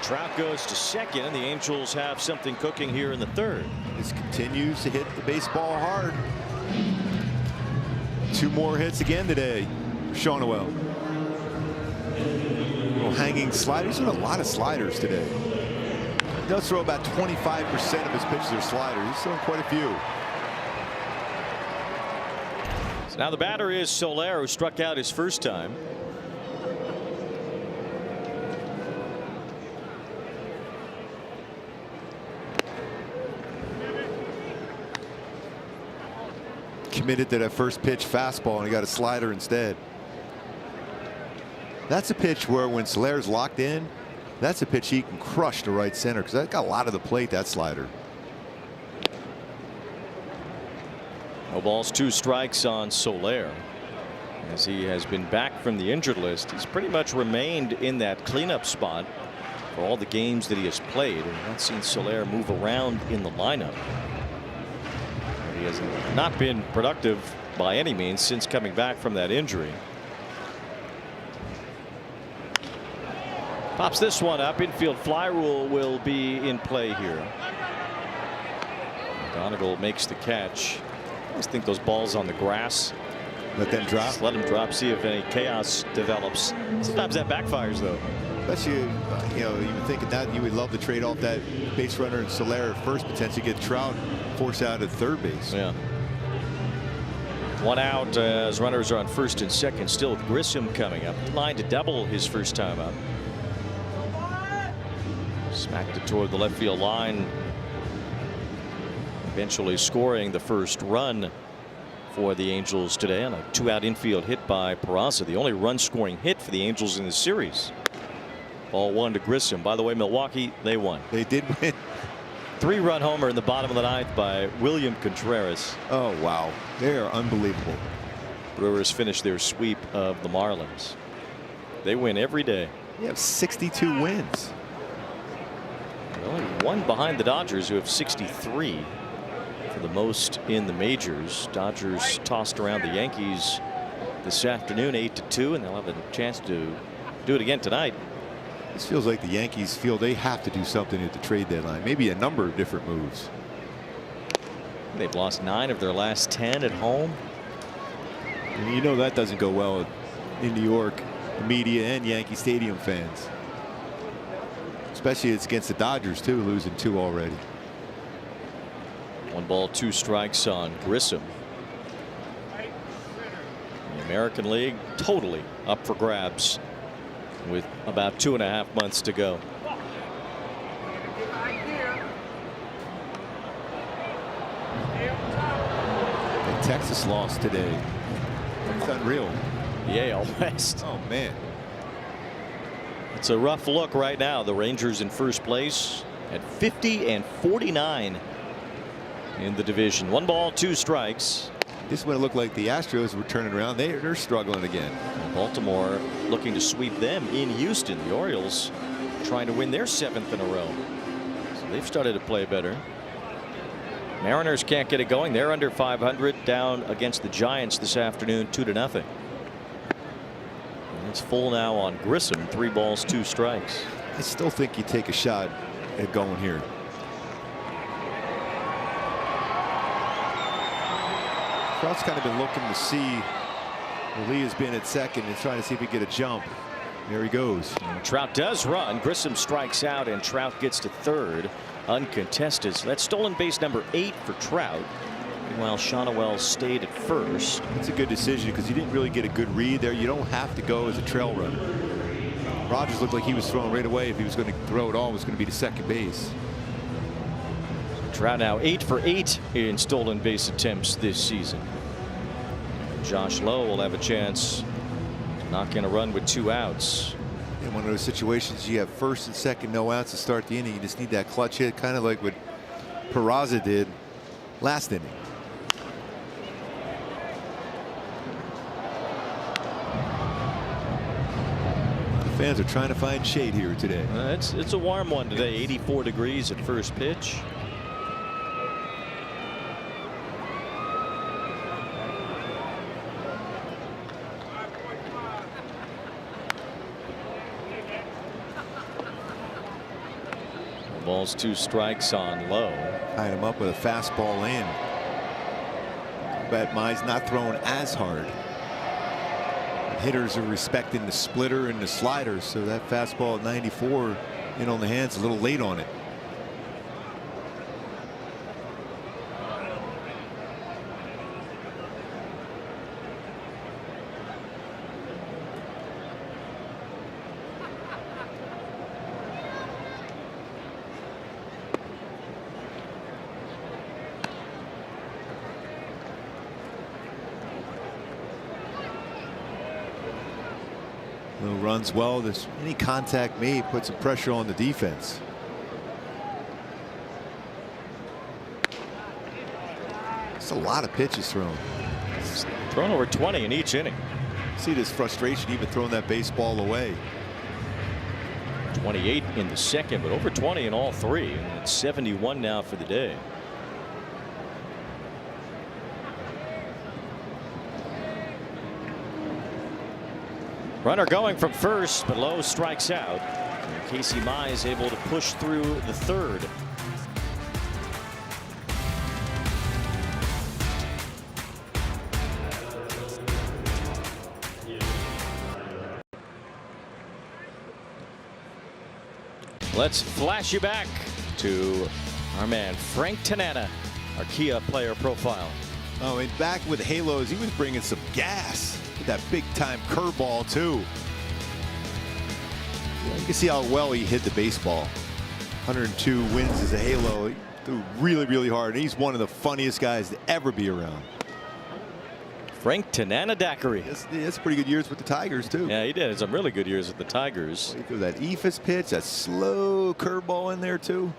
Trout goes to 2nd, and the Angels have something cooking here in the 3rd. This continues to hit the baseball hard. 2 more hits again today for Shawnow. Little hanging sliders. He's doing a lot of sliders today. He does throw about 25% of his pitches are sliders. He's throwing quite a few. So now the batter is Soler, who struck out his first time. Committed to that first pitch fastball, and he got a slider instead. That's a pitch where when Soler's locked in, that's a pitch he can crush to right center because that got a lot of the plate, that slider. No balls, 2 strikes on Soler. As he has been back from the injured list, he's pretty much remained in that cleanup spot for all the games that he has played. And not seen Soler move around in the lineup. He has not been productive by any means since coming back from that injury. Pops this one up. Infield fly rule will be in play here. McGonigal makes the catch. I always think those balls on the grass, let them drop. Just let them drop, see if any chaos develops. Sometimes that backfires, though. Especially, you know, you would think that you would love to trade off that base runner and Soler at first, potentially get Trout force out at third base. Yeah. 1 out as runners are on first and second. Still with Grissom coming up. Line to double his first time up. Smacked it toward the left field line. Eventually scoring the first run for the Angels today on a 2-out infield hit by Peraza. The only run scoring hit for the Angels in the series. Ball 1 to Grissom. By the way, Milwaukee, they won. They did win. 3-run homer in the bottom of the 9th by William Contreras. Oh, wow. They are unbelievable. Brewers finished their sweep of the Marlins. They win every day. They have 62 wins. They're only 1 behind the Dodgers, who have 63 for the most in the majors. Dodgers tossed around the Yankees this afternoon 8-2, and they'll have a chance to do it again tonight. This feels like the Yankees feel they have to do something at the trade deadline. Maybe a number of different moves. They've lost 9 of their last 10 at home. And you know that doesn't go well in New York, the media and Yankee Stadium fans. Especially it's against the Dodgers too, losing 2 already. 1 ball, 2 strikes on Grissom. The American League totally up for grabs with about 2.5 months to go. And Texas lost today. It's unreal. The AL West. Oh man. It's a rough look right now. The Rangers in first place at 50-49 in the division. 1 ball, 2 strikes. This is when it looked like the Astros were turning around. They're struggling again. Baltimore looking to sweep them in Houston. The Orioles trying to win their 7th in a row. So they've started to play better. Mariners can't get it going. They're under 500, down against the Giants this afternoon 2-0. And it's full now on Grissom. 3 balls, 2 strikes. I still think you take a shot at going here. Trout's kind of been looking to see where Lee has been at second and trying to see if he can get a jump. There he goes. And Trout does run. Grissom strikes out and Trout gets to third uncontested. So that's stolen base number 8 for Trout. Meanwhile, Shonowell stayed at first. It's a good decision because you didn't really get a good read there. You don't have to go as a trail runner. Rogers looked like he was throwing right away. If he was going to throw it all, it was going to be to second base. Trout now 8 for 8 in stolen base attempts this season. Josh Lowe will have a chance to knock in a run with 2 outs. In one of those situations, you have first and second, no outs to start the inning. You just need that clutch hit, kind of like what Peraza did last inning. The fans are trying to find shade here today. It's a warm one today. 84 degrees at first pitch. Balls, 2 strikes on Lowe. Tied him up with a fastball in. But Mize not throwing as hard. The hitters are respecting the splitter and the slider, so that fastball at 94 in on the hands a little late on it. Who runs well. There's any contact made, put some pressure on the defense. It's a lot of pitches thrown. He's thrown over 20 in each inning. See this frustration, even throwing that baseball away. 28 in the second, but over 20 in all three. And it's 71 now for the day. Runner going from first, but Lowe strikes out. And Casey Mize able to push through the third. Let's flash you back to our man Frank Tanana, our Kia player profile. Oh, and back with Halos, he was bringing some gas with that big time curveball too. Yeah, you can see how well he hit the baseball. 102 wins as a Halo. He threw really hard. He's one of the funniest guys to ever be around. Frank Tanana Daiquiri. He has pretty good years with the Tigers too. Yeah, he did. Had some really good years with the Tigers. He threw that eephus pitch, that slow curveball in there too.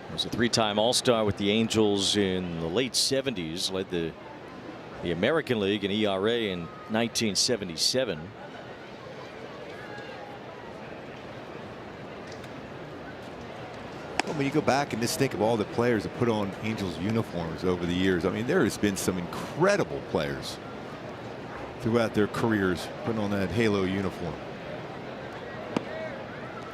He was a three-time All-Star with the Angels in the late 70s. Led the American League in ERA in 1977. Well, when you go back and just think of all the players that put on Angels uniforms over the years, I mean, there has been some incredible players throughout their careers putting on that Halo uniform.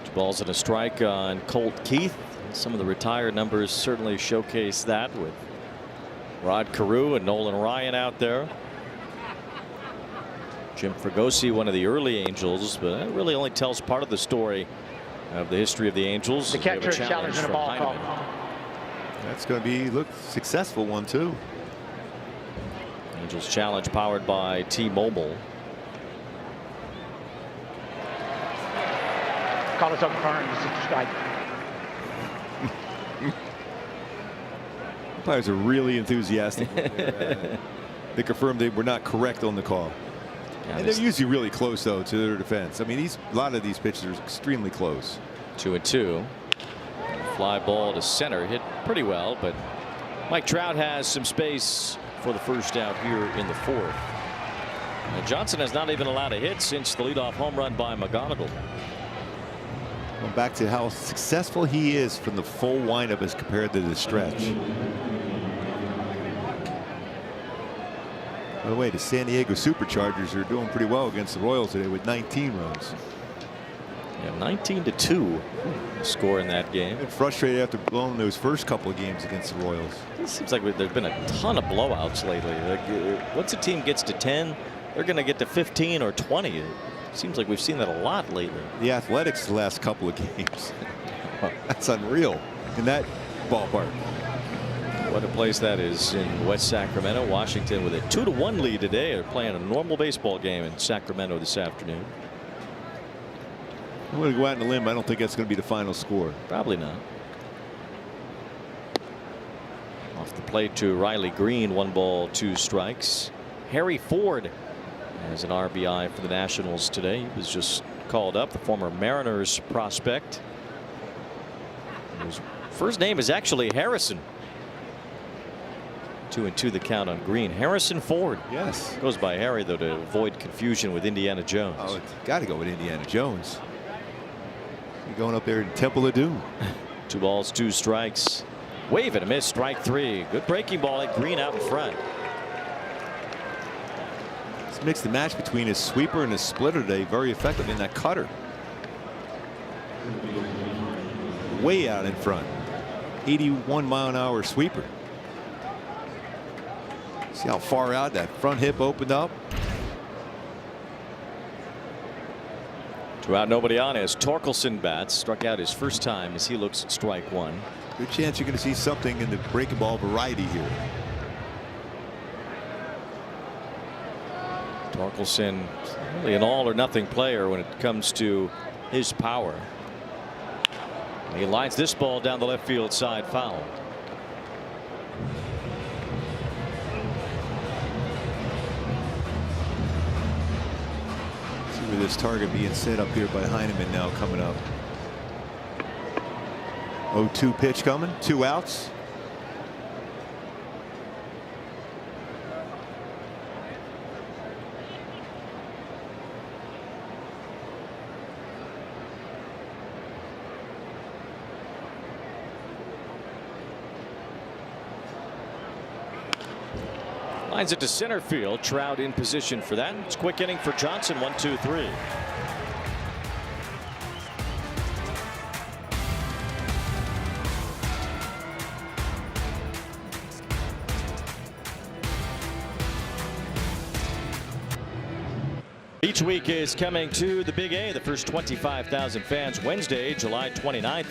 2 balls and a strike on Colt Keith. Some of the retired numbers certainly showcase that, with Rod Carew and Nolan Ryan out there. Jim Fregosi, one of the early Angels, but that really only tells part of the story of the history of the Angels. The catcher challenging a ball call. That's going to be successful one too. Angels challenge powered by T-Mobile. Call us up front. This is a strike. Players are really enthusiastic. They confirmed they were not correct on the call. Yeah, and they're usually really close though to their defense. I mean, a lot of these pitches are extremely close. 2-2. Fly ball to center, hit pretty well, but Mike Trout has some space for the first out here in the fourth. And Johnson has not even allowed a hit since the leadoff home run by McGonigal. Going back to how successful he is from the full windup as compared to the stretch. By the way, the San Diego Superchargers are doing pretty well against the Royals today with 19 runs. Yeah, 19-2 score in that game. Been frustrated after blowing those first couple of games against the Royals. It seems like there's been a ton of blowouts lately. Like, once a team gets to 10, they're going to get to 15 or 20. It seems like we've seen that a lot lately. The Athletics the last couple of games. That's unreal in that ballpark. What a place that is in West Sacramento. Washington with a 2-1 lead today. They're playing a normal baseball game in Sacramento this afternoon. I'm going to go out on a limb. I don't think that's going to be the final score. Probably not. Off the plate to Riley Green. 1 ball, 2 strikes. Harry Ford has an RBI for the Nationals today. He was just called up, the former Mariners prospect. His first name is actually Harrison. 2-2 the count on Green. Harrison Ford. Yes. Goes by Harry, though, to avoid confusion with Indiana Jones. Oh, it's got to go with Indiana Jones. You're going up there in Temple of Doom. 2 balls, 2 strikes. Wave and a miss. Strike 3. Good breaking ball at Green out in front. It's mixed the match between his sweeper and his splitter today. Very effective in that cutter. Way out in front. 81-mile-an-hour sweeper. See how far out that front hip opened up. 2 out, nobody on as Torkelson bats. Struck out his first time as he looks at strike 1. Good chance you're going to see something in the breaking ball variety here. Torkelson really an all or nothing player when it comes to his power. He lines this ball down the left field side, foul. with this target being set up here by Heineman now coming up. 0-2 pitch coming, 2 outs. Lines it to center field. Trout in position for that. It's a quick inning for Johnson. 1-2-3. Each week is coming to the Big A. The first 25,000 fans Wednesday, July 29th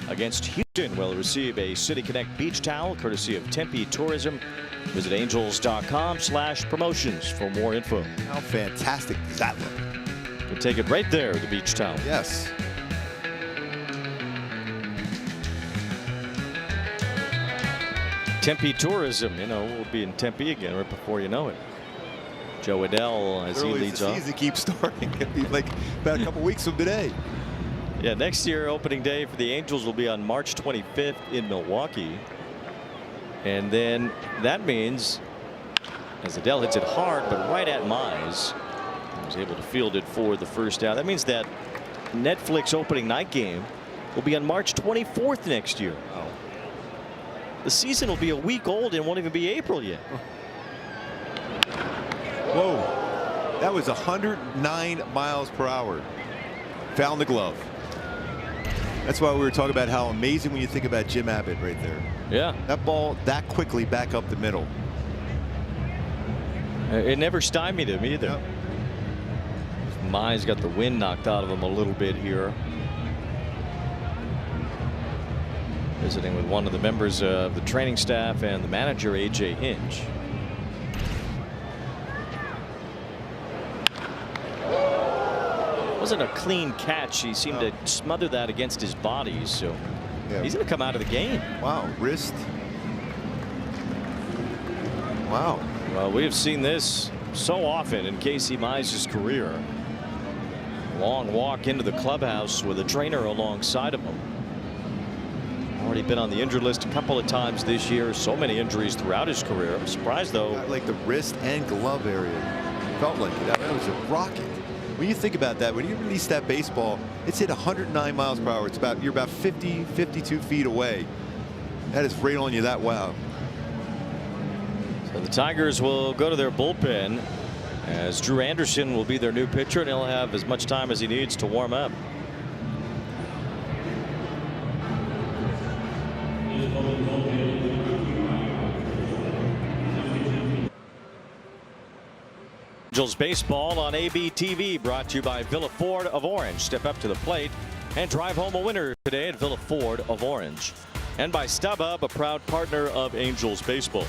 against Houston will receive a City Connect beach towel courtesy of Tempe Tourism. Visit angels.com/promotions for more info. How fantastic does that look? You can take it right there, the beach towel. Yes. Tempe Tourism, you know, we'll be in Tempe again right before you know it. Joe Adell as he leads the off. season keeps starting. It'll be like about a couple weeks from today. Yeah, next year opening day for the Angels will be on March 25th in Milwaukee. And then that means as Adell hits it hard but right at Mize, he was able to field it for the first out. That means that Netflix opening night game will be on March 24th next year. Wow. The season will be a week old and won't even be April yet. Whoa, that was 109 miles per hour. Found the glove. That's why we were talking about how amazing when you think about Jim Abbott right there. Yeah. That ball that quickly back up the middle. It never stymied him either. Yep. Mize got the wind knocked out of him a little bit here. Visiting with one of the members of the training staff and the manager, A.J. Hinch. Wasn't a clean catch. He seemed to smother that against his body, so he's going to come out of the game. Wow, wrist. Wow. Well, we have seen this so often in Casey Mize's career. Long walk into the clubhouse with a trainer alongside of him. Already been on the injured list a couple of times this year. So many injuries throughout his career. I'm surprised though. Like the wrist and glove area. Felt like it. That was a rocket. When you think about that, when you release that baseball, it's hit 109 miles per hour. It's about, you're about 50, 52 feet away. That is right on you that wow. So the Tigers will go to their bullpen as Drew Anderson will be their new pitcher, and he'll have as much time as he needs to warm up. Angels baseball on ABTV, brought to you by Villa Ford of Orange. Step up to the plate and drive home a winner today at Villa Ford of Orange. And by StubHub, a proud partner of Angels baseball.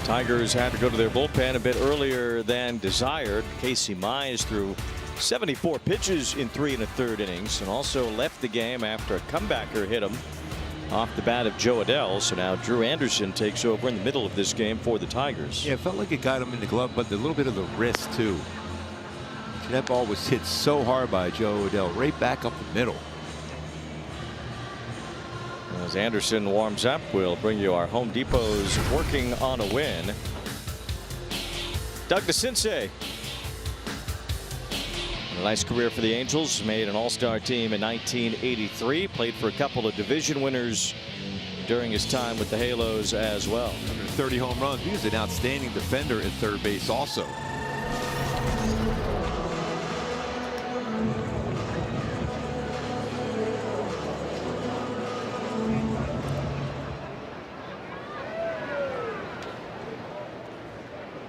Tigers had to go to their bullpen a bit earlier than desired. Casey Mize threw 74 pitches in 3 1/3 innings and also left the game after a comebacker hit him off the bat of Joe Adell. So now Drew Anderson takes over in the middle of this game for the Tigers. Yeah, it felt like it got him in the glove, but a little bit of the wrist too. That ball was hit so hard by Joe Adell, right back up the middle. As Anderson warms up, we'll bring you our Home Depot's working on a win. Doug DeCinces. A nice career for the Angels. Made an all-star team in 1983. Played for a couple of division winners during his time with the Halos as well. 130 home runs. He was an outstanding defender at third base also.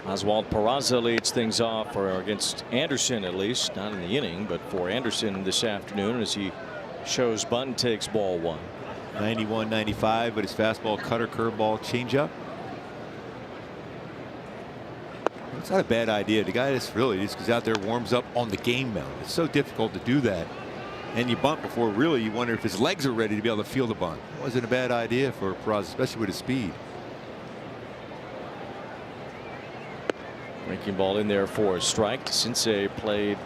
Oswald Peraza leads things off, or against Anderson at least, not in the inning, but for Anderson this afternoon as he shows bunt, takes ball 1. 91-95, but his fastball, cutter, curveball, changeup. It's not a bad idea. The guy just really just goes out there, warms up on the game mound. It's so difficult to do that. And you bunt before really you wonder if his legs are ready to be able to field a bunt. It wasn't a bad idea for Peraza, especially with his speed. Breaking ball in there for a strike. Sensei played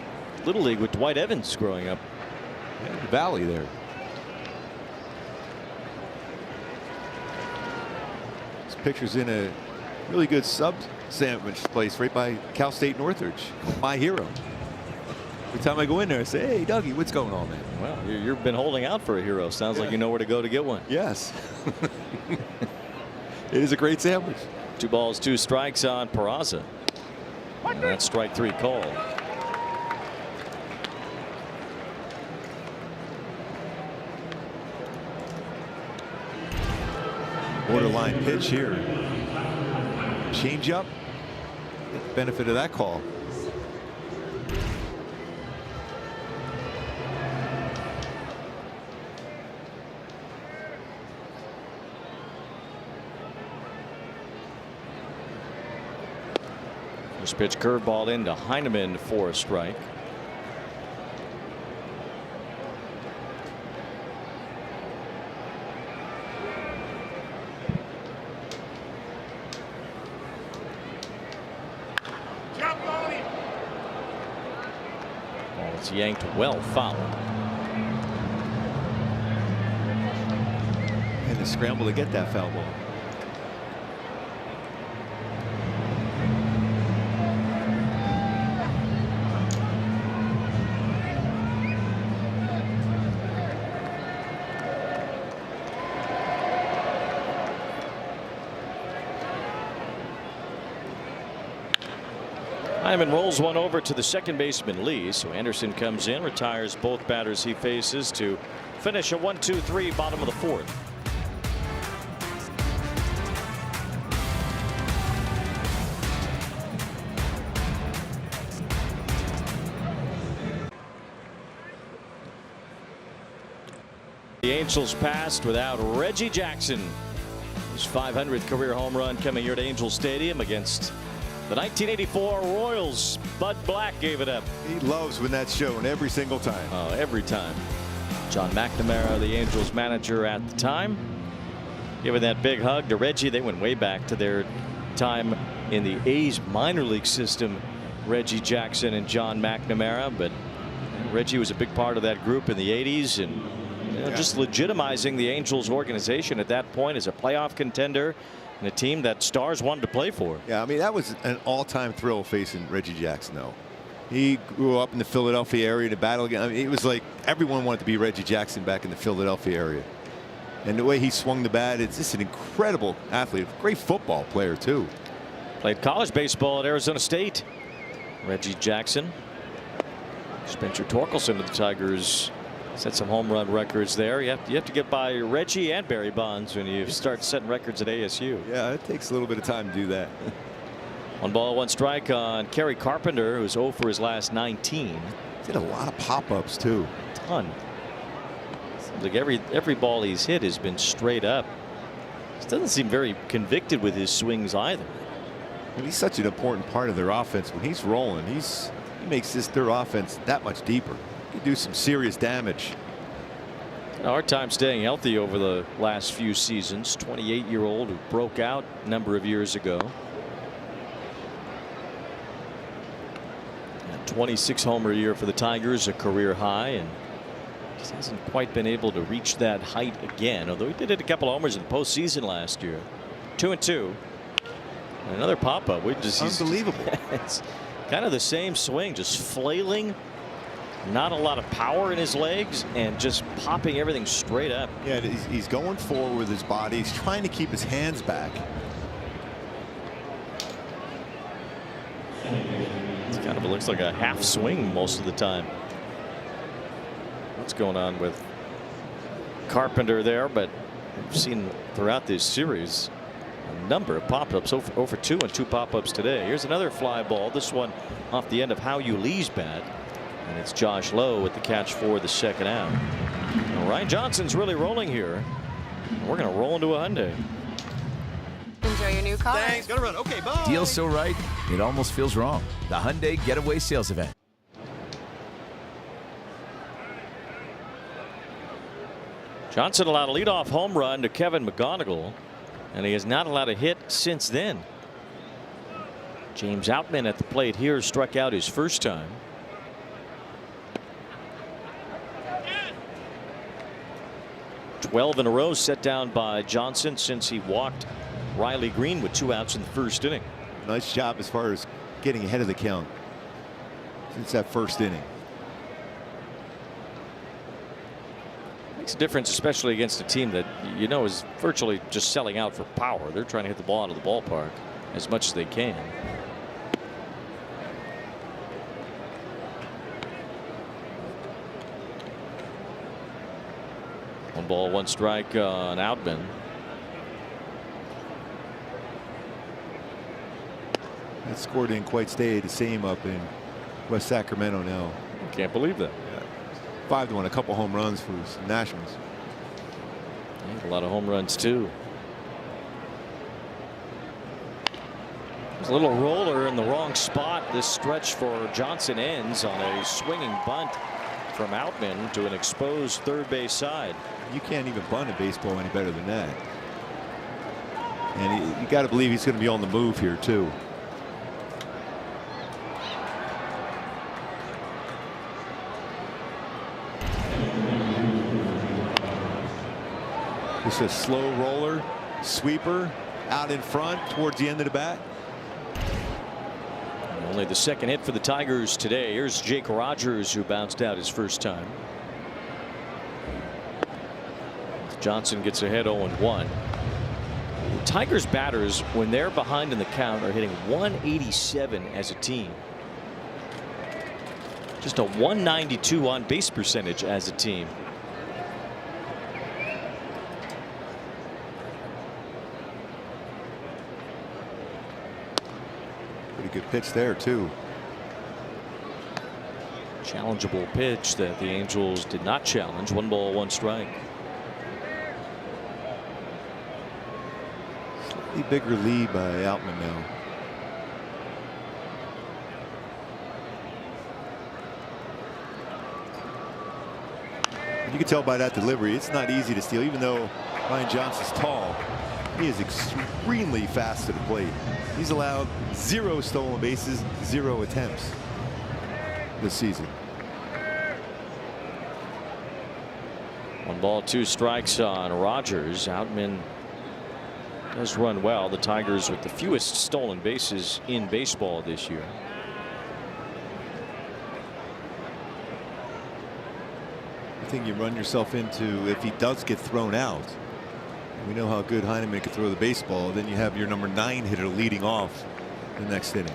Little League with Dwight Evans growing up. In the valley there. This picture's in a really good sub sandwich place right by Cal State Northridge. My hero. Every time I go in there, I say, "Hey, Dougie, what's going on, man?" Well, you've been holding out for a hero. Sounds like you know where to go to get one. Yes. It is a great sandwich. 2 balls, 2 strikes on Peraza. And that's strike 3 call. Borderline pitch here. Change up. Get the benefit of that call. First pitch curveball into Heineman for a strike. Ball is yanked well foul. And the scramble to get that foul ball. Hyman rolls one over to the second baseman Lee. So Anderson comes in, retires both batters he faces to finish a 1-2-3 bottom of the 4th. The Angels passed without Reggie Jackson. His 500th career home run coming here to Angel Stadium against the 1984 Royals. Bud Black gave it up. He loves when that's shown every single time. Oh, every time. John McNamara, the Angels manager at the time, giving that big hug to Reggie. They went way back to their time in the A's minor league system. Reggie Jackson and John McNamara, but Reggie was a big part of that group in the 80s, and just legitimizing the Angels organization at that point as a playoff contender and a team that stars wanted to play for. Yeah, I mean, that was an all-time thrill facing Reggie Jackson, though. He grew up in the Philadelphia area to battle again. I mean, it was like everyone wanted to be Reggie Jackson back in the Philadelphia area. And the way he swung the bat, it's just an incredible athlete, a great football player, too. Played college baseball at Arizona State. Reggie Jackson. Spencer Torkelson of the Tigers set some home run records there. You have to get by Reggie and Barry Bonds when you start setting records at ASU. Yeah, it takes a little bit of time to do that. 1 ball, 1 strike on Kerry Carpenter, who's 0 for his last 19. Did a lot of pop-ups too. A ton. Seems like every ball he's hit has been straight up. He doesn't seem very convicted with his swings either. And he's such an important part of their offense. When he's rolling, he makes their offense that much deeper. He can do some serious damage. A hard time staying healthy over the last few seasons. 28-year-old who broke out a number of years ago. 26 homer year for the Tigers, a career high, and just hasn't quite been able to reach that height again, although he did hit a couple homers in the postseason last year. 2-2. And another pop-up. He's unbelievable. It's kind of the same swing, just flailing. Not a lot of power in his legs and just popping everything straight up. Yeah, he's going forward with his body. He's trying to keep his hands back. It kind of looks like a half swing most of the time. What's going on with Carpenter there? But we've seen throughout this series a number of pop-ups. Over 2 and 2 pop-ups today. Here's another fly ball. This one off the end of Howie Lee's bat. And it's Josh Lowe with the catch for the second out. Well, Ryan Johnson's really rolling here. We're going to roll into a Hyundai. Enjoy your new car. Thanks. Gotta run. Okay, bye. Deal so right, it almost feels wrong. The Hyundai Getaway Sales Event. Johnson allowed a leadoff home run to Kevin McGonigal, and he has not allowed a hit since then. James Outman at the plate here, struck out his first time. .12 in a row set down by Johnson since he walked Riley Green with 2 outs in the first inning. Nice job as far as getting ahead of the count since that first inning. Makes a difference, especially against a team that is virtually just selling out for power. They're trying to hit the ball out of the ballpark as much as they can. One ball, one strike on Outman. That score didn't quite stay the same up in West Sacramento now. Can't believe that. 5-1, a couple home runs for some Nationals. A lot of home runs too. There's a little roller in the wrong spot. This stretch for Johnson ends on a swinging bunt from Outman to an exposed third base side. You can't even bunt a baseball any better than that. And you got to believe he's going to be on the move here too. Just a slow roller, sweeper out in front towards the end of the bat. Only the second hit for the Tigers today. Here's Jake Rogers, who bounced out his first time. Johnson gets ahead 0-1. The Tigers batters, when they're behind in the count, are hitting 187 as a team. Just a 192 on base percentage as a team. Pretty good pitch there too. Challengeable pitch that the Angels did not challenge. 1 ball, 1 strike. Slightly bigger lead by Outman now. You can tell by that delivery, it's not easy to steal. Even though Ryan Johnson's tall, he is extremely fast to the plate. He's allowed 0 stolen bases, 0 attempts this season. 1 ball, 2 strikes on Rogers. Outman does run well. The Tigers with the fewest stolen bases in baseball this year. I think you run yourself into, if he does get thrown out, we know how good Heineman can throw the baseball, then you have your number 9 hitter leading off the next inning.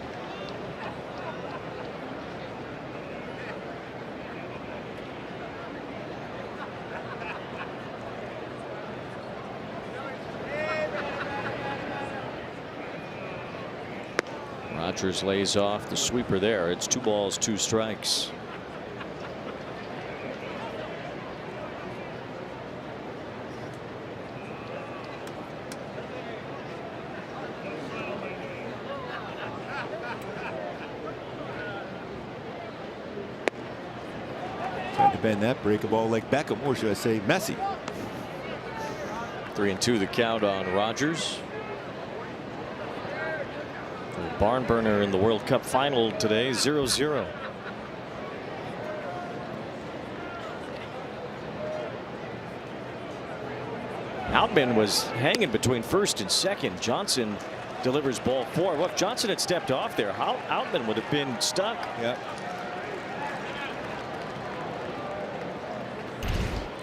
Rogers lays off the sweeper there. It's 2 balls, 2 strikes. Tried to bend that break a ball like Beckham, or should I say Messi. 3-2 the count on Rogers. The barn burner in the World Cup final today, 0-0. Outman was hanging between first and second. Johnson delivers ball 4. Well, if Johnson had stepped off there, Outman would have been stuck. Yeah.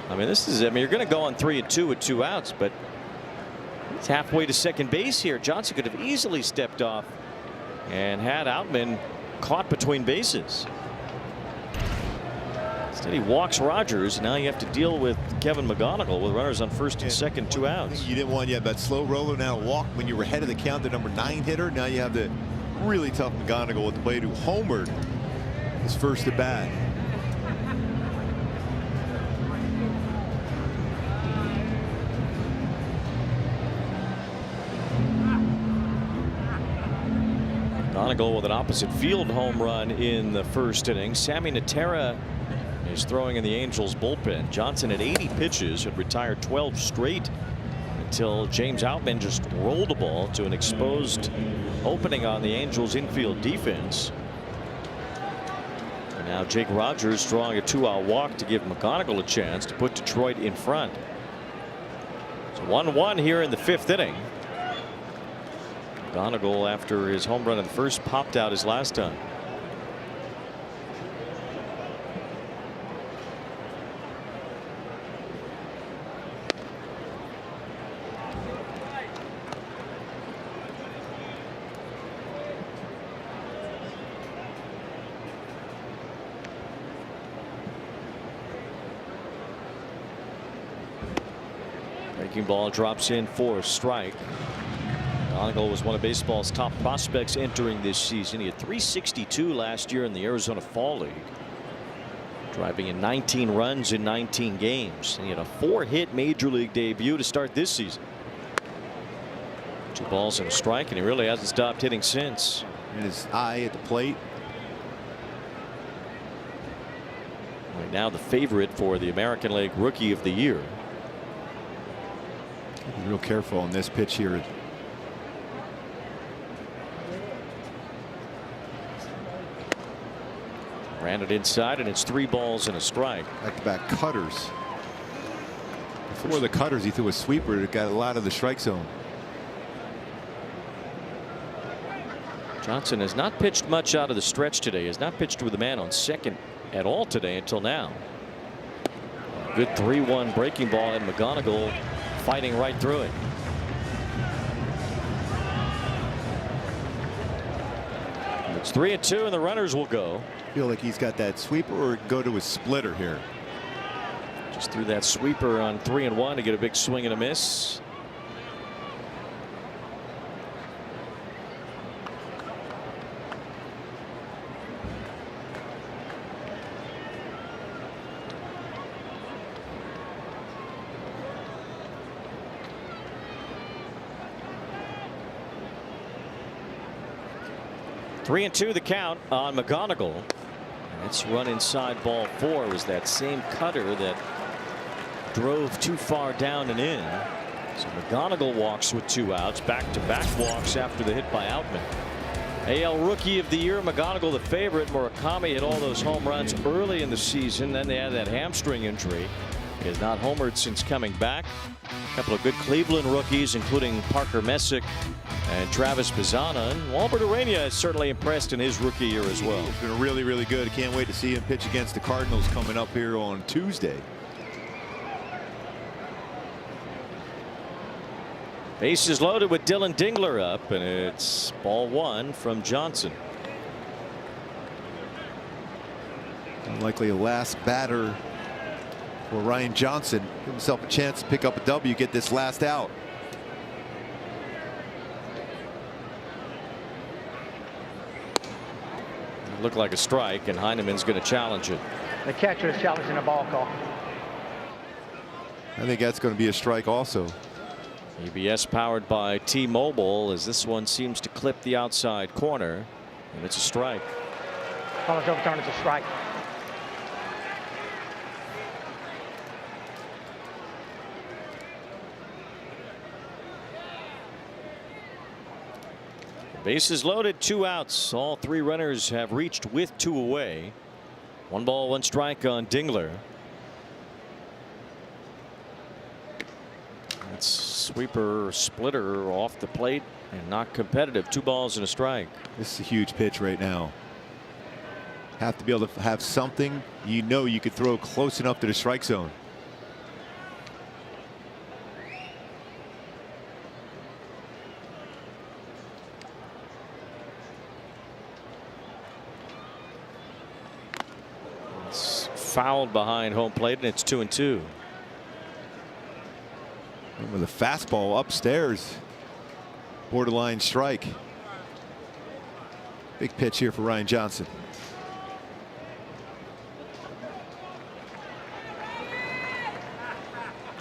I mean, you're going to go on 3-2 with 2 outs, but it's halfway to second base here. Johnson could have easily stepped off and had Outman caught between bases. Instead, he walks Rogers. Now you have to deal with Kevin McGonigal with runners on first and second, 2 outs. You didn't want that slow roller, now walk when you were ahead of the count, the number 9 hitter. Now you have the really tough McGonigal at the plate, who homered his first at bat. McGonigal with an opposite field home run in the first inning. Sammy Natera is throwing in the Angels bullpen. Johnson at 80 pitches had retired 12 straight. until James Outman just rolled the ball to an exposed opening on the Angels infield defense. And now Jake Rogers drawing a 2-out walk to give McGonigal a chance to put Detroit in front. It's 1-1 here in the 5th inning. McGonigal, after his home run in the first, popped out his last time. Breaking ball drops in for a strike. McGonigal was one of baseball's top prospects entering this season. He had 362 last year in the Arizona Fall League, driving in 19 runs in 19 games. And he had a 4-hit major league debut to start this season. 2 balls and a strike, and he really hasn't stopped hitting since. And his eye at the plate. Right now the favorite for the American League Rookie of the Year. Be real careful on this pitch here. Ran it inside, and it's 3 balls and a strike. Back-to-back cutters. Before the cutters, he threw a sweeper that got a lot of the strike zone. Johnson has not pitched much out of the stretch today. Has not pitched with a man on second at all today until now. Good 3-1 breaking ball, and McGonigal fighting right through it. It's 3-2, and the runners will go. Feel like he's got that sweeper or go to his splitter here. Just threw that sweeper on 3-1 to get a big swing and a miss. Three and 2 the count on McGonigal. It's run inside ball 4. Was that same cutter that drove too far down and in. So McGonigal walks with 2 outs. Back-to-back walks after the hit by Outman. AL Rookie of the Year, McGonigal the favorite. Murakami hit all those home runs early in the season. Then they had that hamstring injury. He has not homered since coming back. A couple of good Cleveland rookies, including Parker Messick and Travis Bazzana. And Albert Urania has certainly impressed in his rookie year as well. He's been really, really good. Can't wait to see him pitch against the Cardinals coming up here on Tuesday. Bases loaded with Dylan Dingler up, and it's ball 1 from Johnson. Likely a last batter for Ryan Johnson. Give himself a chance to pick up a W, get this last out. It looked like a strike, and Heineman's going to challenge it. The catcher is challenging the ball call. I think that's going to be a strike also. EBS powered by T-Mobile, as this one seems to clip the outside corner, and it's a strike. Ball is overturned. It's a strike. Bases loaded, 2 outs. All 3 runners have reached with 2 away. 1 ball, 1 strike on Dingler. That's sweeper splitter off the plate and not competitive. 2 balls and a strike. This is a huge pitch right now. Have to be able to have something you know you could throw close enough to the strike zone. It's fouled behind home plate, and it's 2-2. And with a fastball upstairs, borderline strike. Big pitch here for Ryan Johnson.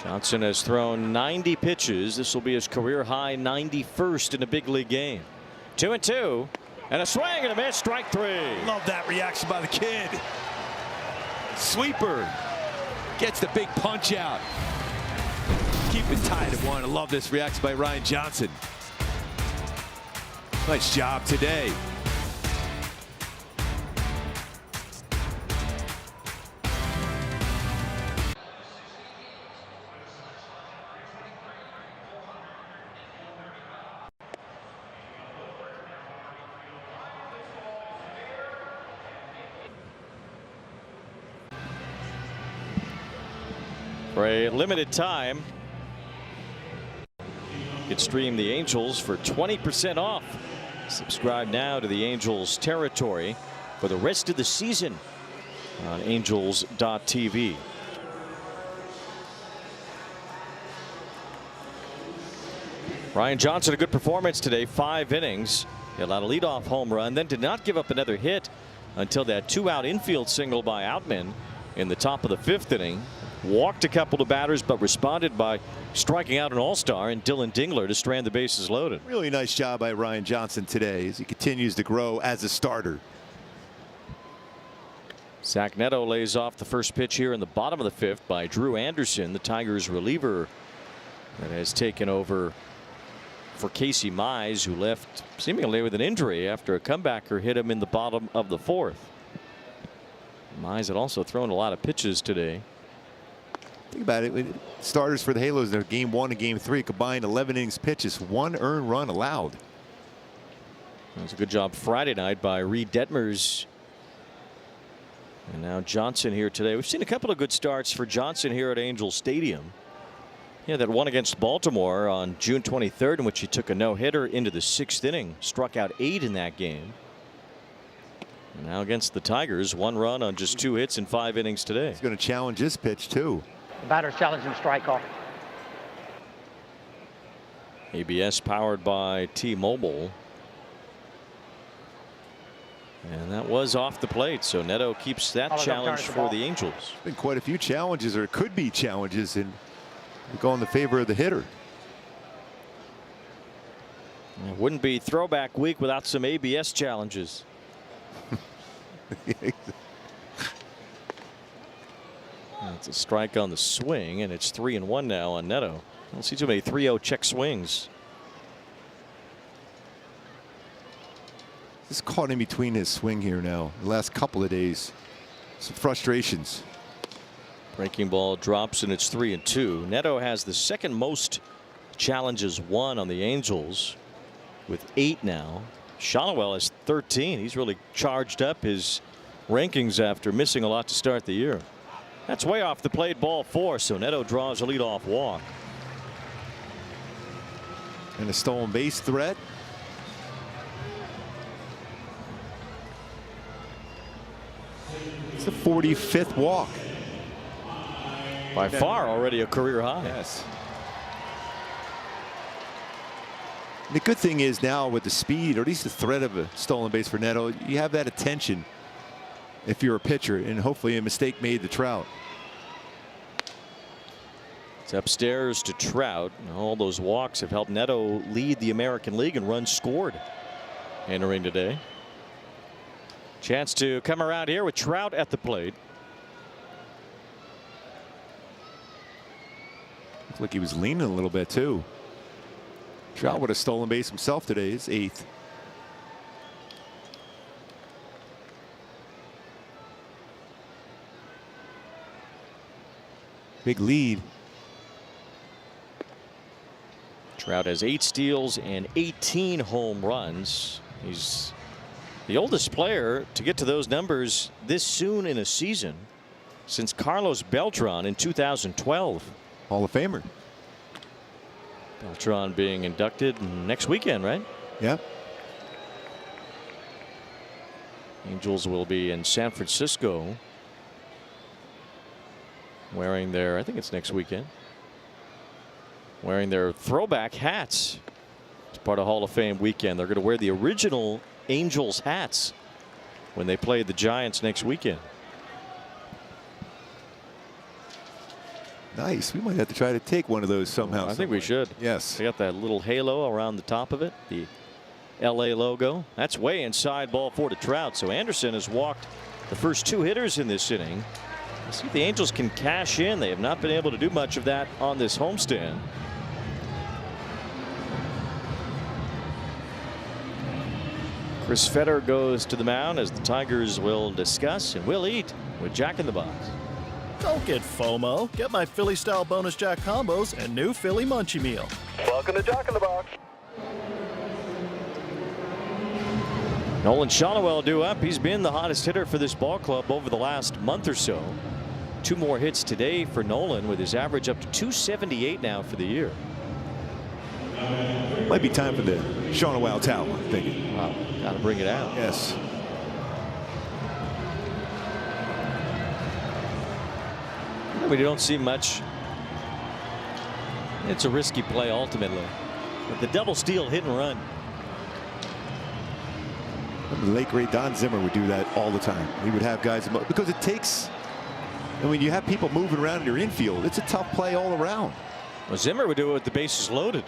Johnson has thrown 90 pitches. This will be his career high 91st in a big league game. 2-2, and a swing and a miss. Strike 3. Love that reaction by the kid. Sweeper gets the big punch out. keep it tied at 1. I love this reaction by Ryan Johnson. Nice job today. For a limited time, you can stream the Angels for 20% off. Subscribe now to the Angels territory for the rest of the season on angels.tv. Ryan Johnson, a good performance today, 5 innings. He allowed a leadoff home run, then did not give up another hit until that 2-out infield single by Outman in the top of the 5th inning. Walked a couple of batters, but responded by striking out an all-star and Dylan Dingler to strand the bases loaded. Really nice job by Ryan Johnson today as he continues to grow as a starter. Zach Neto lays off the first pitch here in the bottom of the 5th by Drew Anderson, the Tigers reliever that has taken over for Casey Mize, who left seemingly with an injury after a comebacker hit him in the bottom of the 4th. Mize had also thrown a lot of pitches today. Think about it. Starters for the Halos in game 1 and game 3 combined 11 innings pitches, 1 earned run allowed. That was a good job Friday night by Reed Detmers. And now Johnson here today. We've seen a couple of good starts for Johnson here at Angel Stadium. Yeah, that one against Baltimore on June 23rd, in which he took a no-hitter into the 6th inning, struck out 8 in that game. And now against the Tigers, 1 run on just 2 hits in 5 innings today. He's going to challenge this pitch too. The batter's challenging the strike call. ABS powered by T-Mobile. And that was off the plate, so Neto keeps that challenge for the Angels. Been quite a few challenges, or could be challenges, and go in the favor of the hitter. It wouldn't be throwback week without some ABS challenges. It's a strike on the swing, and it's 3-1 now on Neto. I don't see too many 3-0 check swings. Just caught in between his swing here now. The last couple of days, some frustrations. Breaking ball drops, and it's 3-2. Neto has the second most challenges won on the Angels with 8 now. Shallowell has 13. He's really charged up his rankings after missing a lot to start the year. That's way off the plate, ball 4, so Neto draws a leadoff walk. And a stolen base threat. It's the 45th walk. By far already a career high. Yes. The good thing is now with the speed, or at least the threat of a stolen base for Neto, you have that attention if you're a pitcher, and hopefully a mistake made to Trout. It's upstairs to Trout. All those walks have helped Neto lead the American League in runs scored entering today. Chance to come around here with Trout at the plate. Looks like he was leaning a little bit too. Trout would have stolen base himself today, his 8th. Big lead. Trout has 8 steals and 18 home runs. He's the oldest player to get to those numbers this soon in a season since Carlos Beltran in 2012. Hall of Famer. Beltran being inducted next weekend, right? Yeah. Angels will be in San Francisco wearing their, I think it's next weekend, wearing their throwback hats. It's part of Hall of Fame weekend. They're going to wear the original Angels hats when they play the Giants next weekend. Nice. We might have to try to take one of those somehow. I think we should. Yes. They got that little halo around the top of it, the LA logo. That's way inside, ball 4 to Trout. So Anderson has walked the first 2 hitters in this inning See if the Angels can cash in. They have not been able to do much of that on this homestand. Chris Fetter goes to the mound as the Tigers will discuss and will eat with Jack in the Box. Don't get FOMO. Get my Philly style bonus Jack combos and new Philly Munchie Meal. Welcome to Jack in the Box. Nolan Shonowell due up. He's been the hottest hitter for this ball club over the last month or so. 2 more hits today for Nolan, with his average up to 278 now for the year. Might be time for the Shonowell towel, I'm thinking. Wow, got to bring it out. Yes. We don't see much. It's a risky play ultimately. But the double steal hit and run. The late great Don Zimmer would do that all the time. He would have guys, because it takes, and when you have people moving around in your infield, it's a tough play all around. Well, Zimmer would do it with the bases loaded.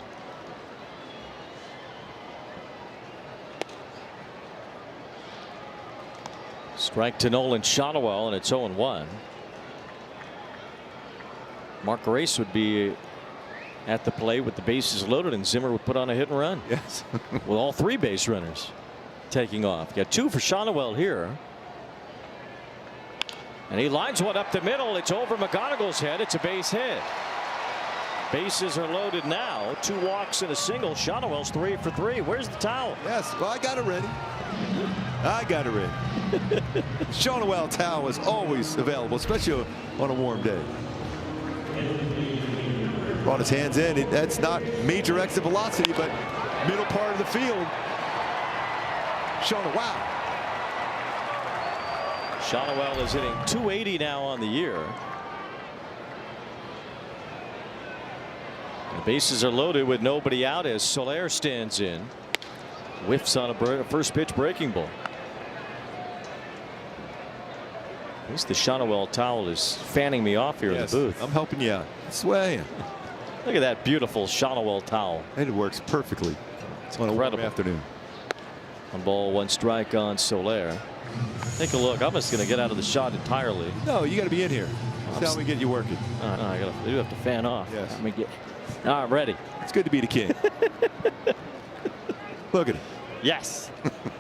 Strike to Nolan Shonowell, and it's 0-1. Mark Grace would be at the plate with the bases loaded, and Zimmer would put on a hit and run. Yes. With all 3 base runners taking off. Got 2 for Shonowell here. And he lines one up the middle. It's over McGonagall's head. It's a base hit. Bases are loaded now. 2 walks and a single. Shonowell's 3 for 3. Where's the towel? Yes. Well, I got it ready. I got it ready. Shonowell towel is always available, especially on a warm day. Brought his hands in. That's not major exit velocity, but middle part of the field. Shonowell. Shonowell is hitting 280 now on the year. The bases are loaded with nobody out as Soler stands in. Whiffs on a first pitch breaking ball. At least the Shonowell towel is fanning me off here in the booth. I'm helping you out. Sway. Look at that beautiful Shonowell towel. And it works perfectly. It's on a warm afternoon. 1 ball, 1 strike on Soler. Take a look. I'm just going to get out of the shot entirely. No, you got to be in here. That's how we get you working. No, I do have to fan off. Yes. Let me get. I'm ready. It's good to be the king. Look at it. Yes.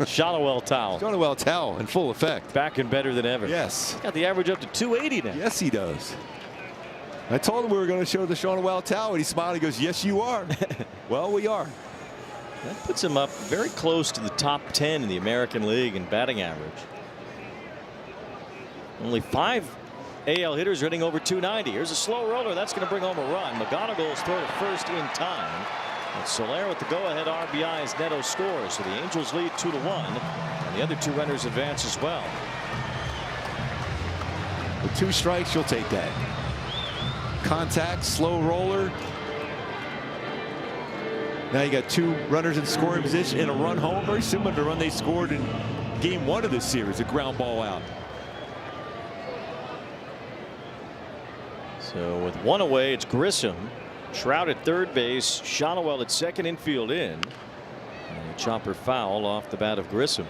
Shonowell towel. Shonowell towel in full effect. Back and better than ever. Yes. Got the average up to 280 now. Yes, he does. I told him we were going to show the Shonowell towel, and he smiled. He goes, "Yes, you are." Well, we are. That puts him up very close to the top 10 in the American League in batting average. Only 5 AL hitters are hitting over 290. Here's a slow roller. That's going to bring home a run. McGonagall's throw to first in time. And Soler with the go-ahead RBI as Neto scores. So the Angels lead 2-1. And the other 2 runners advance as well. With 2 strikes, you'll take that. Contact, slow roller. Now you got 2 runners in scoring position and a run home. Very similar to the run they scored in game 1 of this series, a ground ball out. So with 1 away, it's Grissom. Trout at third base, Shonowell at second, infield in. And a chopper foul off the bat of Grissom.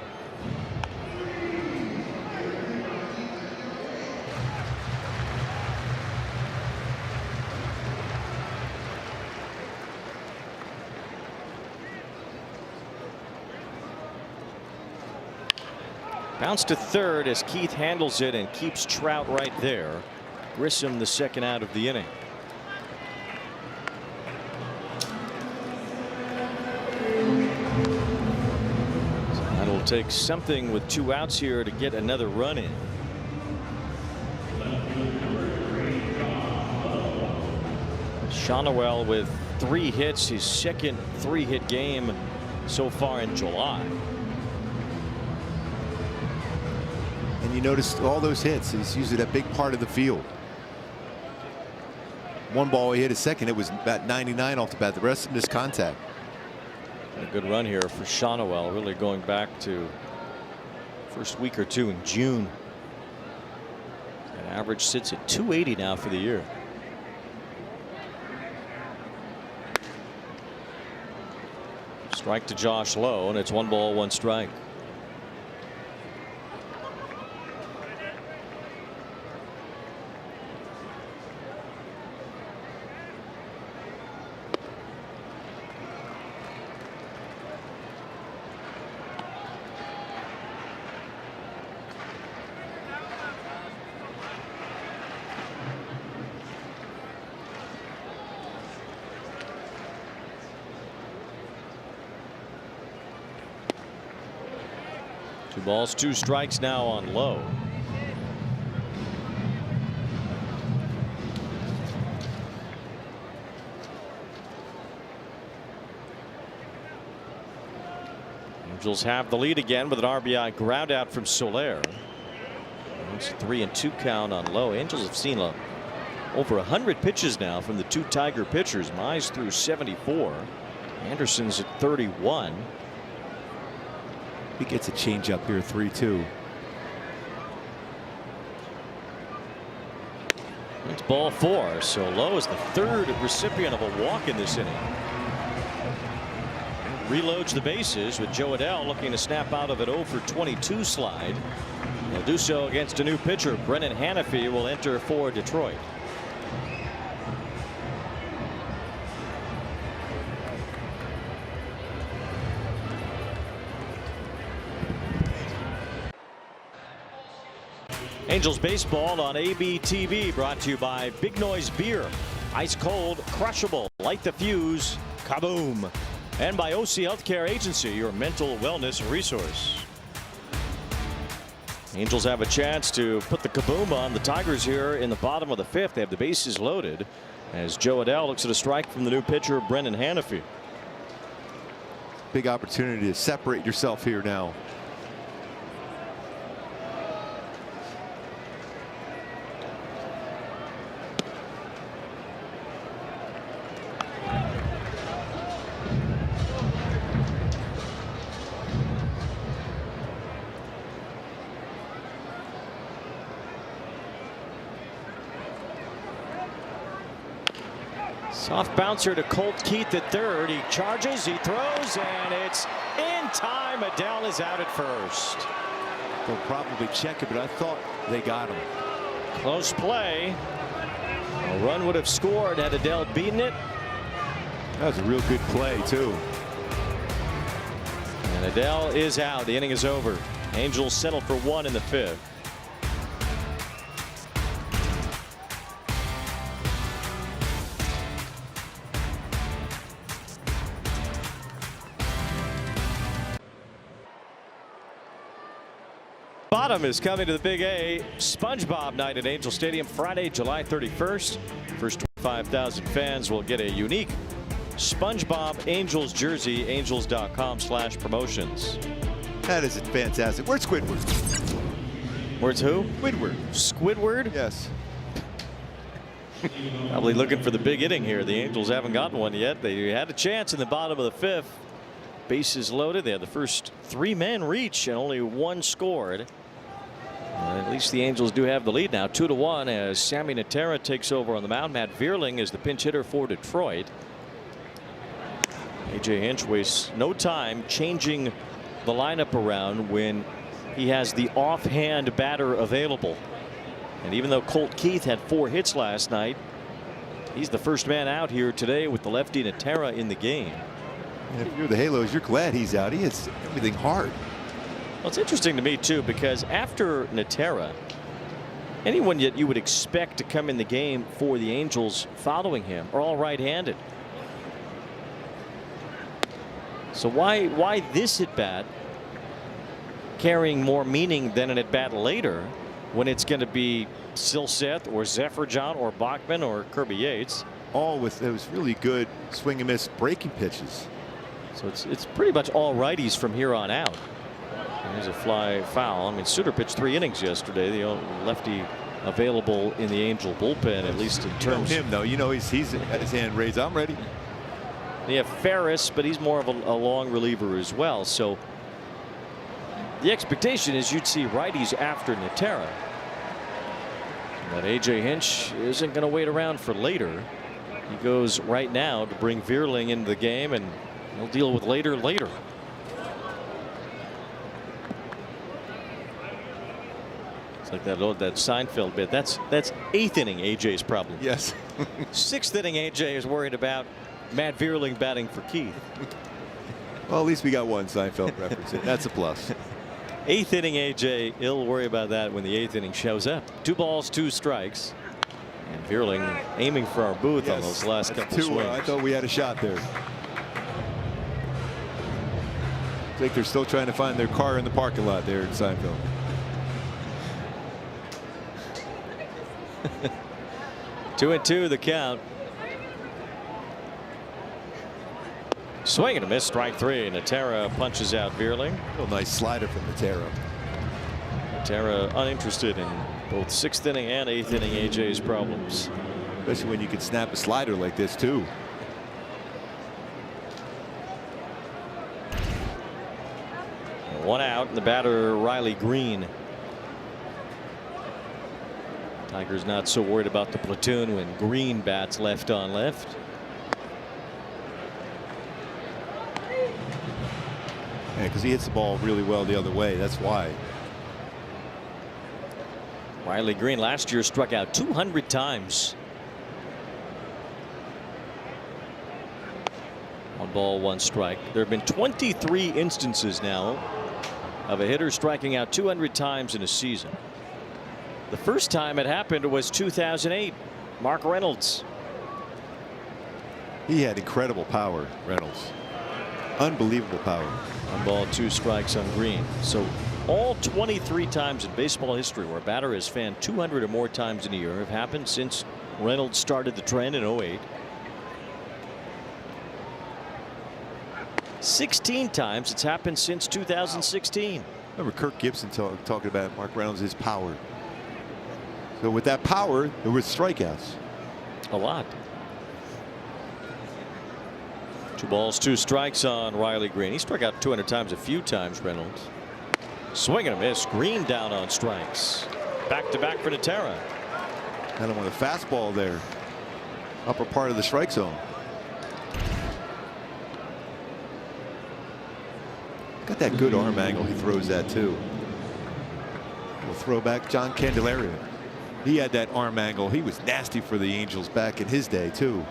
Bounce to third as Keith handles it and keeps Trout right there. Grissom the second out of the inning. So that'll take something with 2 outs here to get another run in. Shonowell with 3 hits, his second 3-hit game so far in July. And you notice all those hits, he's usually that big part of the field. 1 ball he hit a second, it was about 99 off the bat. The rest of this contact. A good run here for Shonowell, really going back to first week or 2 in June. That average sits at 280 now for the year. Strike to Josh Lowe, and it's 1 ball, 1 strike. 2 balls, 2 strikes now on Lowe. Angels have the lead again with an RBI ground out from Soler. It's a 3-2 count on Lowe. Angels have seen over 100 pitches now from the 2 Tiger pitchers. Mize through 74. Anderson's at 31. He gets a changeup here, 3-2. It's ball 4. So Lowe is the 3rd recipient of a walk in this inning. Reloads the bases with Joe Adell looking to snap out of an 0 for 22 slide. He'll do so against a new pitcher. Brennan Hanafy will enter for Detroit. Angels baseball on ABTV, brought to you by Big Noise Beer. Ice cold, crushable, light the fuse, kaboom. And by OC Healthcare Agency, your mental wellness resource. Angels have a chance to put the kaboom on the Tigers here in the bottom of the 5th. They have the bases loaded as Joe Adell looks at a strike from the new pitcher, Brennan Hanafy. Big opportunity to separate yourself here now. Soft bouncer to Colt Keith at 3rd. He charges, he throws, and it's in time. Adell is out at 1st. They'll probably check it, but I thought they got him. Close play. A run would have scored had Adell beaten it. That was a real good play, too. And Adell is out. The inning is over. Angels settle for 1 in the 5th. Bottom is coming to the Big A SpongeBob night at Angel Stadium Friday, July 31st. First 25,000 fans will get a unique SpongeBob Angels jersey. Angels.com/promotions. That is fantastic. Where's Squidward? Where's who? Squidward. Squidward? Yes. Probably looking for the big inning here. The Angels haven't gotten one yet. They had a chance in the bottom of the 5th. Bases loaded. They had the first 3 men reach and only 1 scored. At least the Angels do have the lead now, 2-1, as Sammy Natera takes over on the mound. Matt Vierling is the pinch hitter for Detroit. A.J. Hinch wastes no time changing the lineup around when he has the offhand batter available. And even though Colt Keith had 4 hits last night, he's the first man out here today with the lefty Natera in the game. And if you're the Halos, you're glad he's out. He hits everything hard. Well, it's interesting to me, too, because after Natera, anyone that you would expect to come in the game for the Angels following him are all right-handed. So why this at-bat carrying more meaning than an at-bat later when it's going to be Silseth or Zephyrjohn or Bachman or Kirby Yates? All with those really good swing and miss breaking pitches. So it's pretty much all righties from here on out. There's a fly foul. I mean, Suter pitched 3 innings yesterday. The only lefty available in the Angel bullpen, at least in terms. You know him, though. You know he's got his hand raised. I'm ready. They have Ferris, but he's more of a long reliever as well. So the expectation is you'd see righties after Natera. But A.J. Hinch isn't going to wait around for later. He goes right now to bring Vierling into the game, and he'll deal with later. Like that Seinfeld bit. That's 8th inning AJ's problem. Yes. 6th inning AJ is worried about Matt Vierling batting for Keith. Well, at least we got one Seinfeld reference. That's a plus. 8th inning AJ, he'll worry about that when the 8th inning shows up. 2 balls, 2 strikes. And Vierling aiming for our booth on those last couple swings. I thought we had a shot there. think they're still trying to find their car in the parking lot there in Seinfeld. Two and two the count. Swing and a miss, strike three. Natera punches out Veerling. Real nice slider from Natera. Natera uninterested in both 6th inning and 8th inning AJ's problems. Especially when you can snap a slider like this too. One out, and the batter Riley Green. Tigers not so worried about the platoon when Green bats left on left. Yeah, because he hits the ball really well the other way. That's why. Riley Green last year struck out 200 times. 1 ball, 1 strike. There have been 23 instances now of a hitter striking out 200 times in a season. The first time it happened was 2008. Mark Reynolds. He had incredible power, Reynolds. Unbelievable power. 1 ball, 2 strikes on Green. So all 23 times in baseball history where a batter has fanned 200 or more times in a year have happened since Reynolds started the trend in 08. 16 times it's happened since 2016. Remember Kirk Gibson talking about Mark Reynolds, his power. So with that power, there was strikeouts. A lot. 2 balls, 2 strikes on Riley Green. He struck out 200 times a few times, Reynolds. Swing and a miss. Green down on strikes. Back to back for Natera. Had him with a fastball there. Upper part of the strike zone. Got that good arm angle he throws that too. We'll throw back John Candelaria. He had that arm angle. He was nasty for the Angels back in his day too.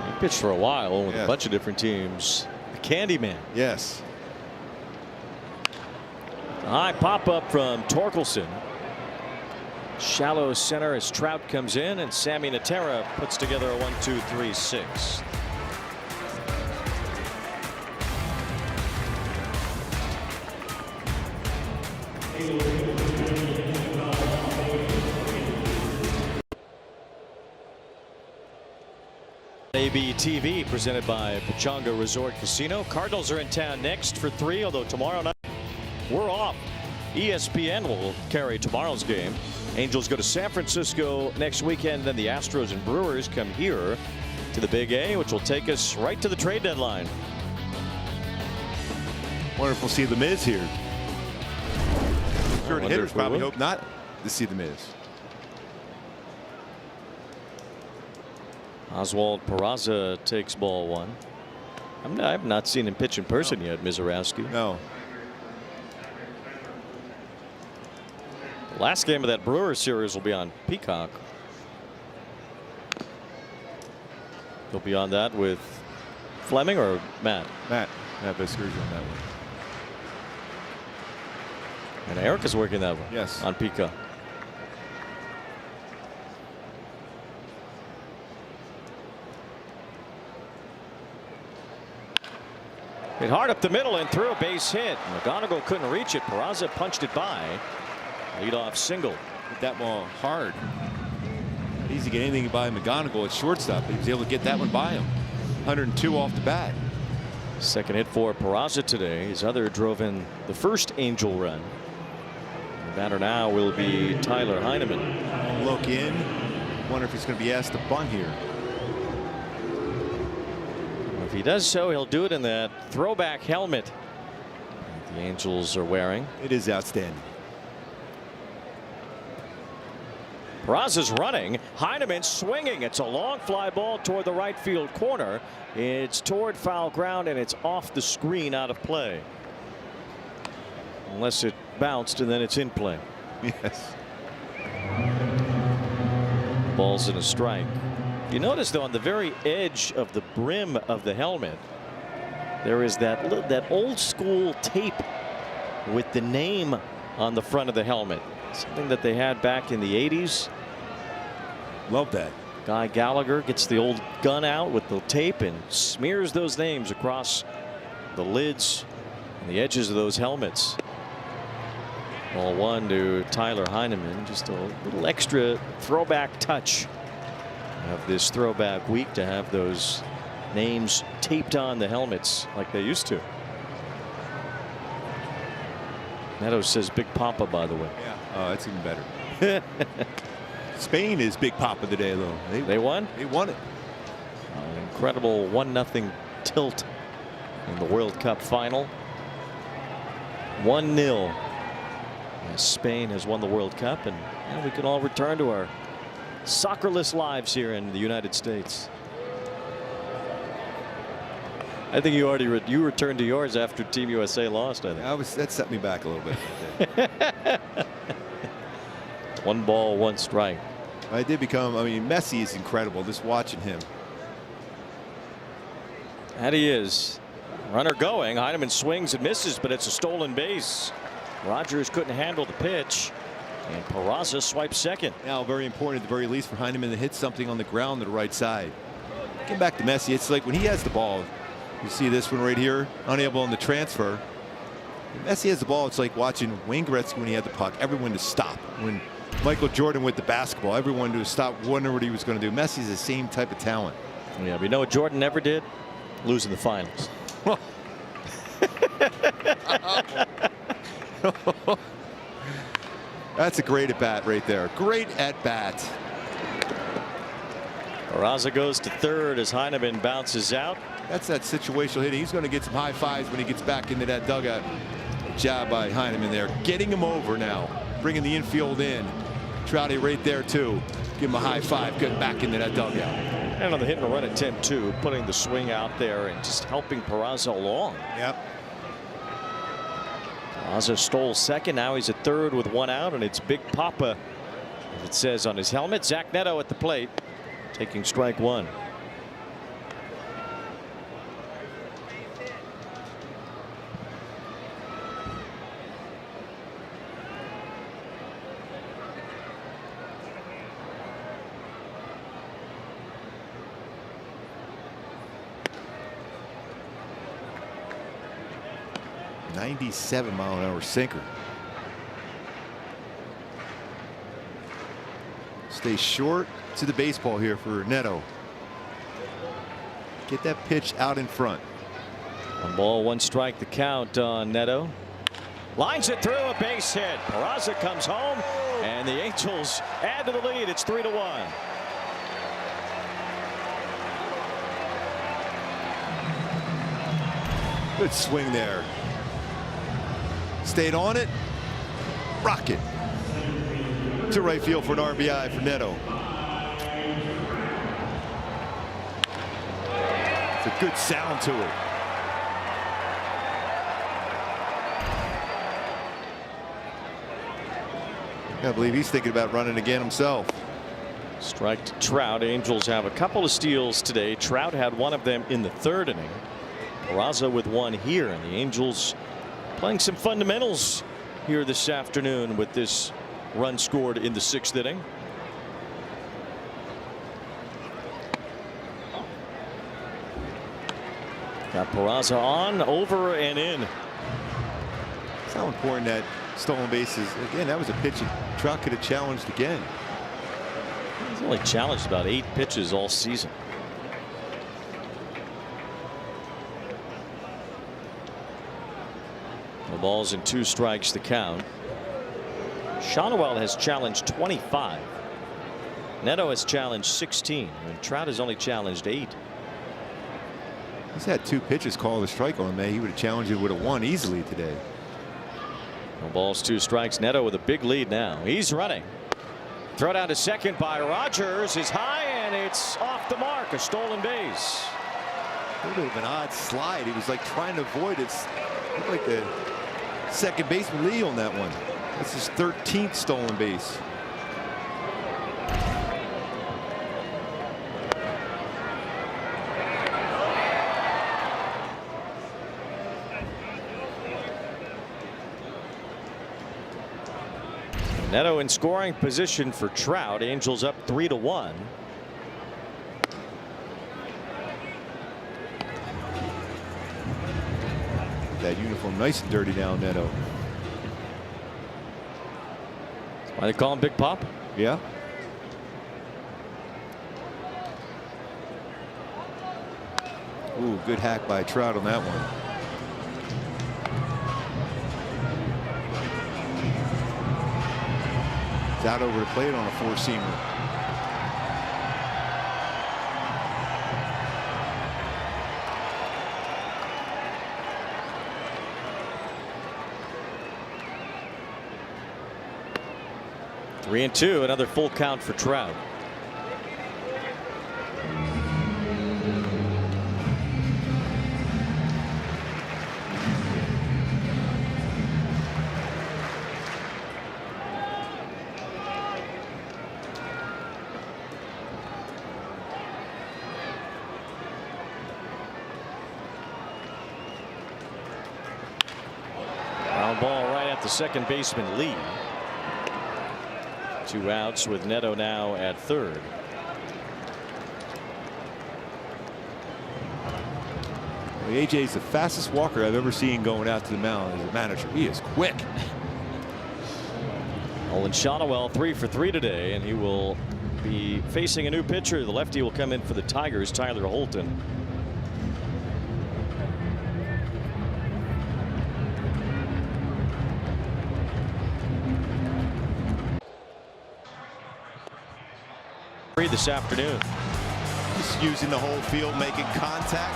He pitched for a while with a bunch of different teams. The Candyman. Yes. A high pop up from Torkelson. Shallow center as Trout comes in, and Sammy Natera puts together a 1-2-3-6. MLB TV presented by Pechanga Resort Casino. Cardinals are in town next for 3, although tomorrow night we're off. ESPN will carry tomorrow's game. Angels go to San Francisco next weekend. Then the Astros and Brewers come here to the Big A, which will take us right to the trade deadline. Wonder if we'll see the Miz here. Sure, hitters probably hope not to see the Miz. Oswald Peraza takes ball 1. I've not seen him pitch in person yet, Mizorowski. No. The last game of that Brewers series will be on Peacock. He'll be on that with Fleming or Matt? Matt Vescurge on that one. And Eric is working that one. Yes. On Peacock. Hit hard up the middle and threw a base hit. McGonigal couldn't reach it. Peraza punched it by. Leadoff single. Hit that ball hard. Not easy to get anything by McGonigal at shortstop, but he was able to get that one by him. 102 off the bat. Second hit for Peraza today. His other drove in the first Angel run. The batter now will be Tyler Heineman. Look in. Wonder if he's going to be asked to bunt here. If he does so, he'll do it in that throwback helmet the Angels are wearing. It is outstanding. Peraza's running. Heineman swinging. It's a long fly ball toward the right field corner. It's toward foul ground, and it's off the screen, out of play. Unless it bounced and then it's in play. Yes. Ball's in a strike. You notice, though, on the very edge of the brim of the helmet, there is that old school tape with the name on the front of the helmet. Something that they had back in the 80s. Love that. Guy Gallagher gets the old gun out with the tape and smears those names across the lids on the edges of those helmets. Ball one to Tyler Heineman. Just a little extra throwback touch of this throwback week to have those names taped on the helmets like they used to. Neto says Big Papa, by the way. Yeah. Oh, that's even better. Spain is Big Papa today, though. They won? They won it. An incredible 1-0 tilt in the World Cup final. 1-0. Spain has won the World Cup, and we can all return to our soccerless lives here in the United States. I think you returned to yours after Team USA lost. I think that set me back a little bit. 1 ball, 1 strike. I did become. I mean, Messi is incredible. Just watching him. And he is. Runner going. Heineman swings and misses, but it's a stolen base. Rogers couldn't handle the pitch, and Peraza swipes second. Now, very important at the very least for Heineman to hit something on the ground to the right side. Getting back to Messi, it's like when he has the ball. You see this one right here, unable on the transfer. When Messi has the ball, it's like watching Wayne Gretzky when he had the puck. Everyone to stop. When Michael Jordan with the basketball, everyone to stop, wondering what he was going to do. Messi's the same type of talent. Yeah, but you know what Jordan never did? Lose in the finals. That's a great at bat right there. Great at bat. Peraza goes to third as Heineman bounces out. That's that situational hitting. He's going to get some high fives when he gets back into that dugout. Job by Heineman there, getting him over now, bringing the infield in. Trouty right there too. Give him a high five, get back into that dugout. And on the hit and run attempt too, putting the swing out there and just helping Peraza along. Yep. Peraza stole second. Now he's at third with 1 out, and it's Big Papa, as it says on his helmet. Zach Neto at the plate, taking strike 1. .97-mile-an-hour sinker. Stay short to the baseball here for Neto. Get that pitch out in front. 1 ball, 1 strike, the count on Neto. Lines it through, a base hit. Peraza comes home, and the Angels add to the lead. It's 3-1. Good swing there. Stayed on it. Rocket to right field for an RBI for Neto. It's a good sound to it. I believe he's thinking about running again himself. Strike to Trout. Angels have a couple of steals today. Trout had one of them in the 3rd inning. Peraza with one here, and the Angels playing some fundamentals here this afternoon with this run scored in the 6th inning. Got Peraza on, over and in. It's how important that stolen bases. Again, that was a pitch that Trout could have challenged again. He's only challenged about 8 pitches all season. The ball's in 2 strikes, the count. Shonowell has challenged 25. Neto has challenged 16, and Trout has only challenged 8. He's had 2 pitches called a strike on him. He would have challenged it, would have won easily today. The ball's 2 strikes. Neto with a big lead now. He's running. Throw down to second by Rogers is high, and it's off the mark. A stolen base. A little bit of an odd slide. He was like trying to avoid it. Looked like the second baseman Lee on that one. That's his 13th stolen base. Neto in scoring position for Trout. Angels up 3-1. that uniform nice and dirty now, Neto. Why they call him Big Pop? Yeah. Ooh, good hack by Trout on that one. It's out over the plate on a four-seamer. Three and two, another full count for Trout. Ground ball right at the second baseman Lee. 2 outs with Neto now at third. Well, AJ is the fastest walker I've ever seen going out to the mound as a manager. He is quick. Olin Shotwell 3 for 3 today, and he will be facing a new pitcher. The lefty will come in for the Tigers, Tyler Holton. This afternoon. Just using the whole field, making contact.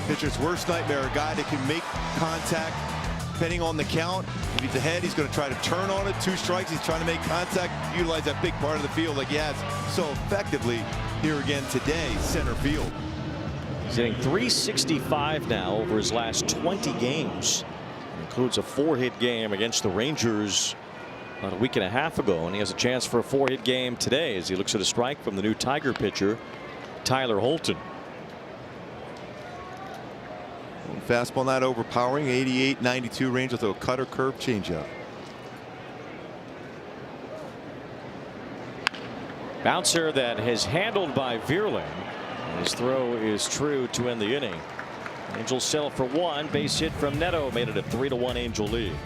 Pitcher's worst nightmare, a guy that can make contact depending on the count. If he's ahead, he's going to try to turn on it. 2 strikes, he's trying to make contact, utilize that big part of the field like he has so effectively here again today, center field. He's hitting .365 now over his last 20 games. It includes a 4-hit game against the Rangers about a week and a half ago, and he has a chance for a 4-hit game today as he looks at a strike from the new Tiger pitcher Tyler Holton. Fastball not overpowering, 88-92 range with a cutter curve changeup. Bouncer that has handled by Vierling. His throw is true to end the inning. Angels settle for 1. Base hit from Neto made it a 3-1 Angel lead.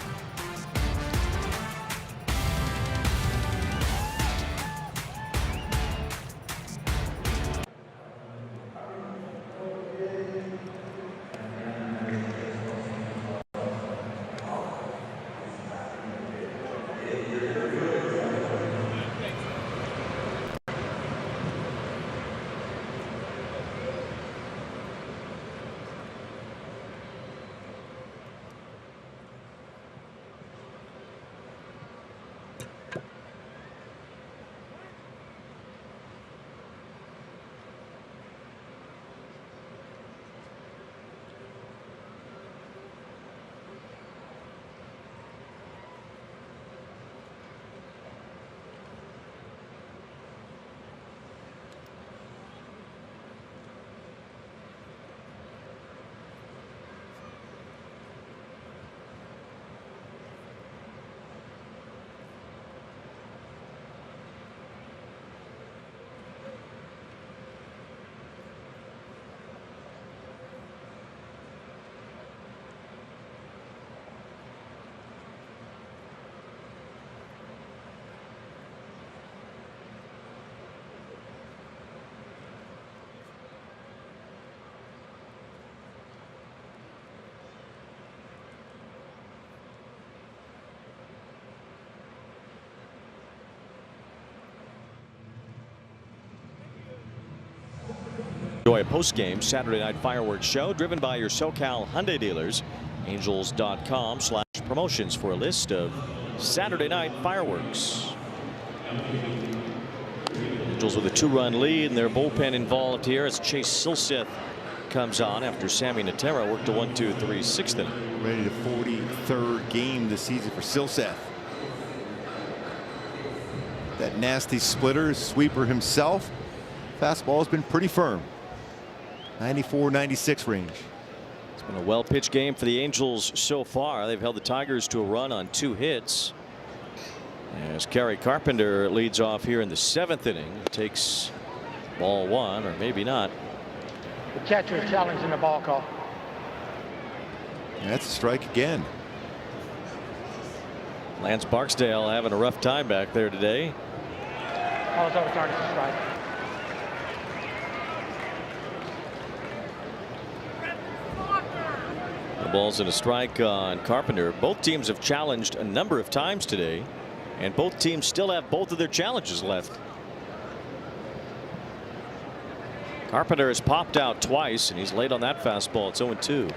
Enjoy a post-game Saturday night fireworks show driven by your SoCal Hyundai dealers. Angels.com/promotions for a list of Saturday night fireworks. Angels with a 2-run lead and their bullpen involved here as Chase Silseth comes on after Sammy Natera worked a 1-2-3 6th inning. Ready to 43rd game this season for Silseth. That nasty splitter, sweeper himself. Fastball has been pretty firm. 94-96 range. It's been a well-pitched game for the Angels so far. They've held the Tigers to a run on 2 hits. As Kerry Carpenter leads off here in the 7th inning, takes ball 1, or maybe not. The catcher is challenging the ball call. And that's a strike again. Lance Barksdale having a rough time back there today. Oh, it's overturned. It's a strike. The ball's in a strike on Carpenter. Both teams have challenged a number of times today, and both teams still have both of their challenges left. Carpenter has popped out twice, and he's late on that fastball. It's 0-2.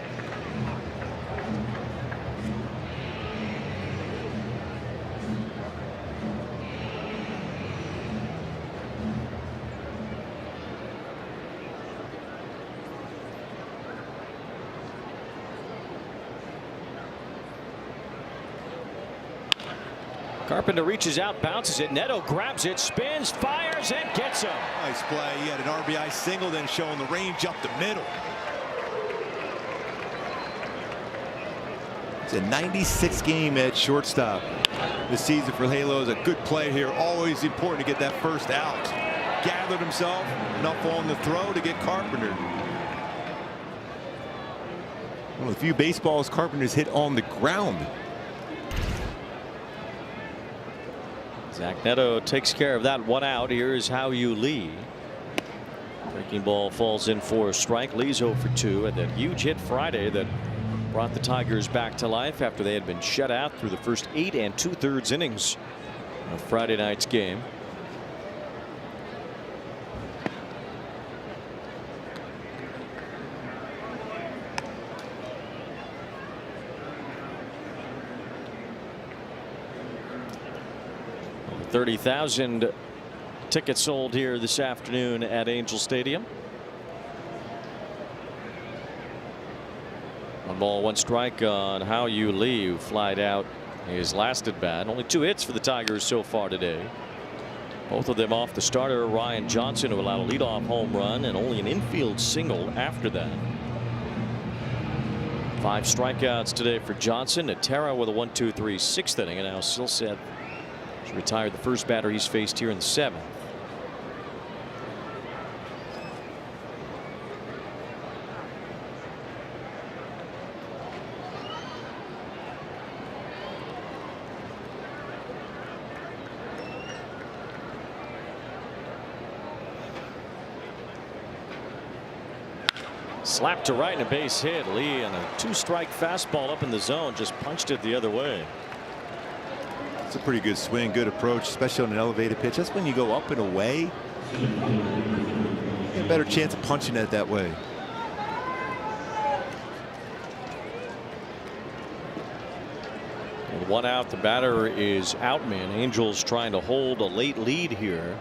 Carpenter reaches out, bounces it. Neto grabs it, spins, fires, and gets him. Nice play. He had an RBI single, then showing the range up the middle. It's a 96 game at shortstop this season for Halo. Is a good play here. Always important to get that first out. Gathered himself enough on the throw to get Carpenter. One of the few baseballs Carpenter's hit on the ground. Zach Neto takes care of that one out. Here's Hao-Yu Lee. Breaking ball falls in for a strike. Lee's 0 for 2 at that huge hit Friday that brought the Tigers back to life after they had been shut out through the first 8 2/3 innings of Friday night's game. Over 30,000 tickets sold here this afternoon at Angel Stadium. 1 ball, 1 strike on Hao-Yu Lee, who flied out his last at bat. Only 2 hits for the Tigers so far today. Both of them off the starter Ryan Johnson, who allowed a leadoff home run and only an infield single after that. 5 strikeouts today for Johnson. Natera with a 1-2-3 6th inning, and now Silseth retired the first batter he's faced here in the 7th. Slapped to right and a base hit. Lee and a 2-strike fastball up in the zone, just punched it the other way. It's a pretty good swing, good approach, especially on an elevated pitch. That's when you go up and away. You get a better chance of punching it that way. With 1 out, the batter is Outman. Angels trying to hold a late lead here.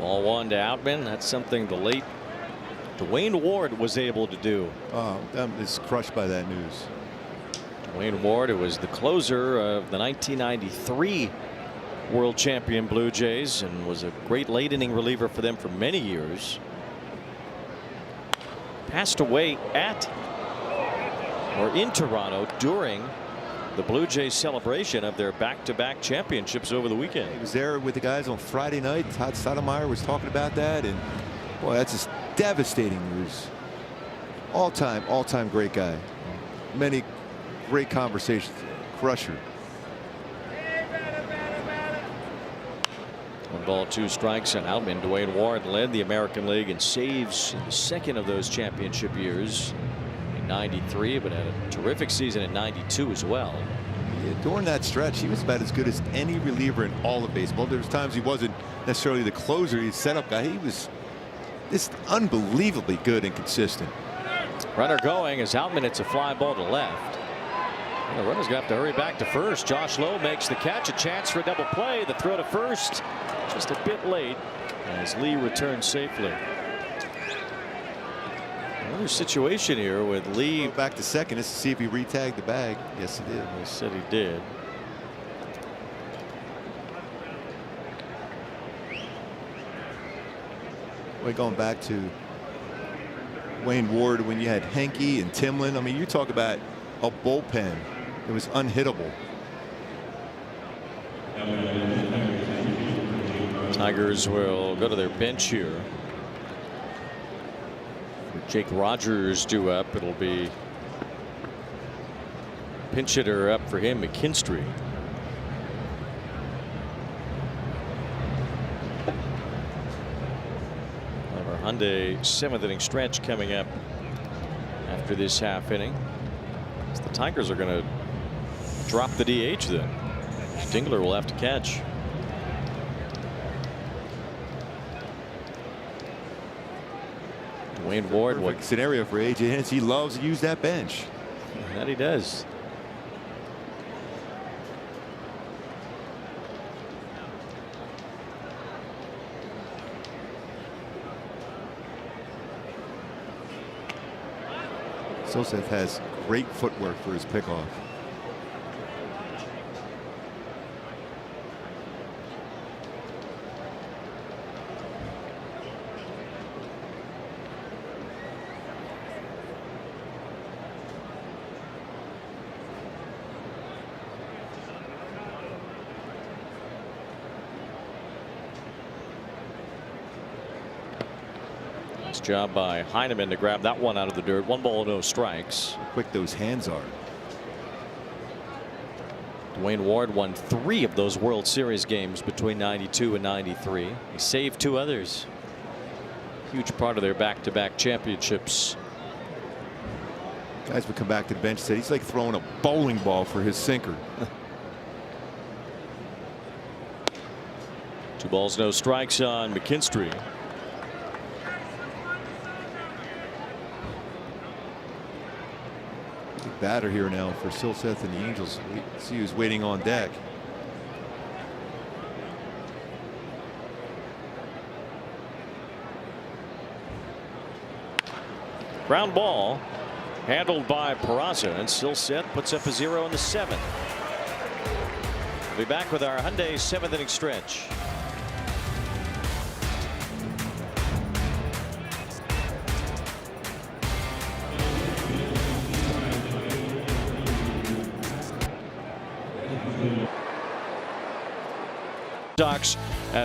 Ball 1 to Outman. That's something the late Dwayne Ward was able to do. Oh, I'm just crushed by that news. Dwayne Ward, who was the closer of the 1993 world champion Blue Jays and was a great late inning reliever for them for many years. Passed away at or in Toronto during the Blue Jays celebration of their back-to-back championships over the weekend. He was there with the guys on Friday night. Todd Stottlemyre was talking about that, and boy, that's just devastating news. All-time great guy. Many great conversations. Crusher. 1 ball, 2 strikes, and Outman. Dwayne Ward led the American League in saves in the second of those championship years. 93, but had a terrific season in 92 as well. Yeah, during that stretch, he was about as good as any reliever in all of baseball. There was times he wasn't necessarily the closer, he's setup guy. He was just unbelievably good and consistent. Runner going as Outman hits a fly ball to left. And the runner's going to have to hurry back to first. Josh Lowe makes the catch, a chance for a double play. The throw to first just a bit late as Lee returns safely. Another situation here with Lee. Go back to second just to see if he re-tagged the bag. Yes, he did. He said he did. We're going back to Wayne Ward when you had Henke and Timlin. I mean, you talk about a bullpen. It was unhittable. Tigers will go to their bench here. Jake Rogers due up. It'll be pinch hitter up for him, McKinstry. Our Hyundai 7th inning stretch coming up after this half inning. So the Tigers are going to drop the DH then. Dingler will have to catch. Dwayne Ward, Perfect scenario for A.J. Hinch. He loves to use that bench. That he does. Silseth has great footwork for his pickoff. Job by Heineman to grab that one out of the dirt. 1 ball, no strikes. How quick those hands are. Dwayne Ward won 3 of those World Series games between '92 and '93. He saved 2 others. Huge part of their back-to-back championships. Guys would come back to the bench and say he's like throwing a bowling ball for his sinker. 2 balls, no strikes on McKinstry. Batter here now for Silseth and the Angels. See who's waiting on deck. Ground ball handled by Peraza, and Silseth puts up a 0 in the 7th. We'll be back with our Hyundai 7th inning stretch. Sox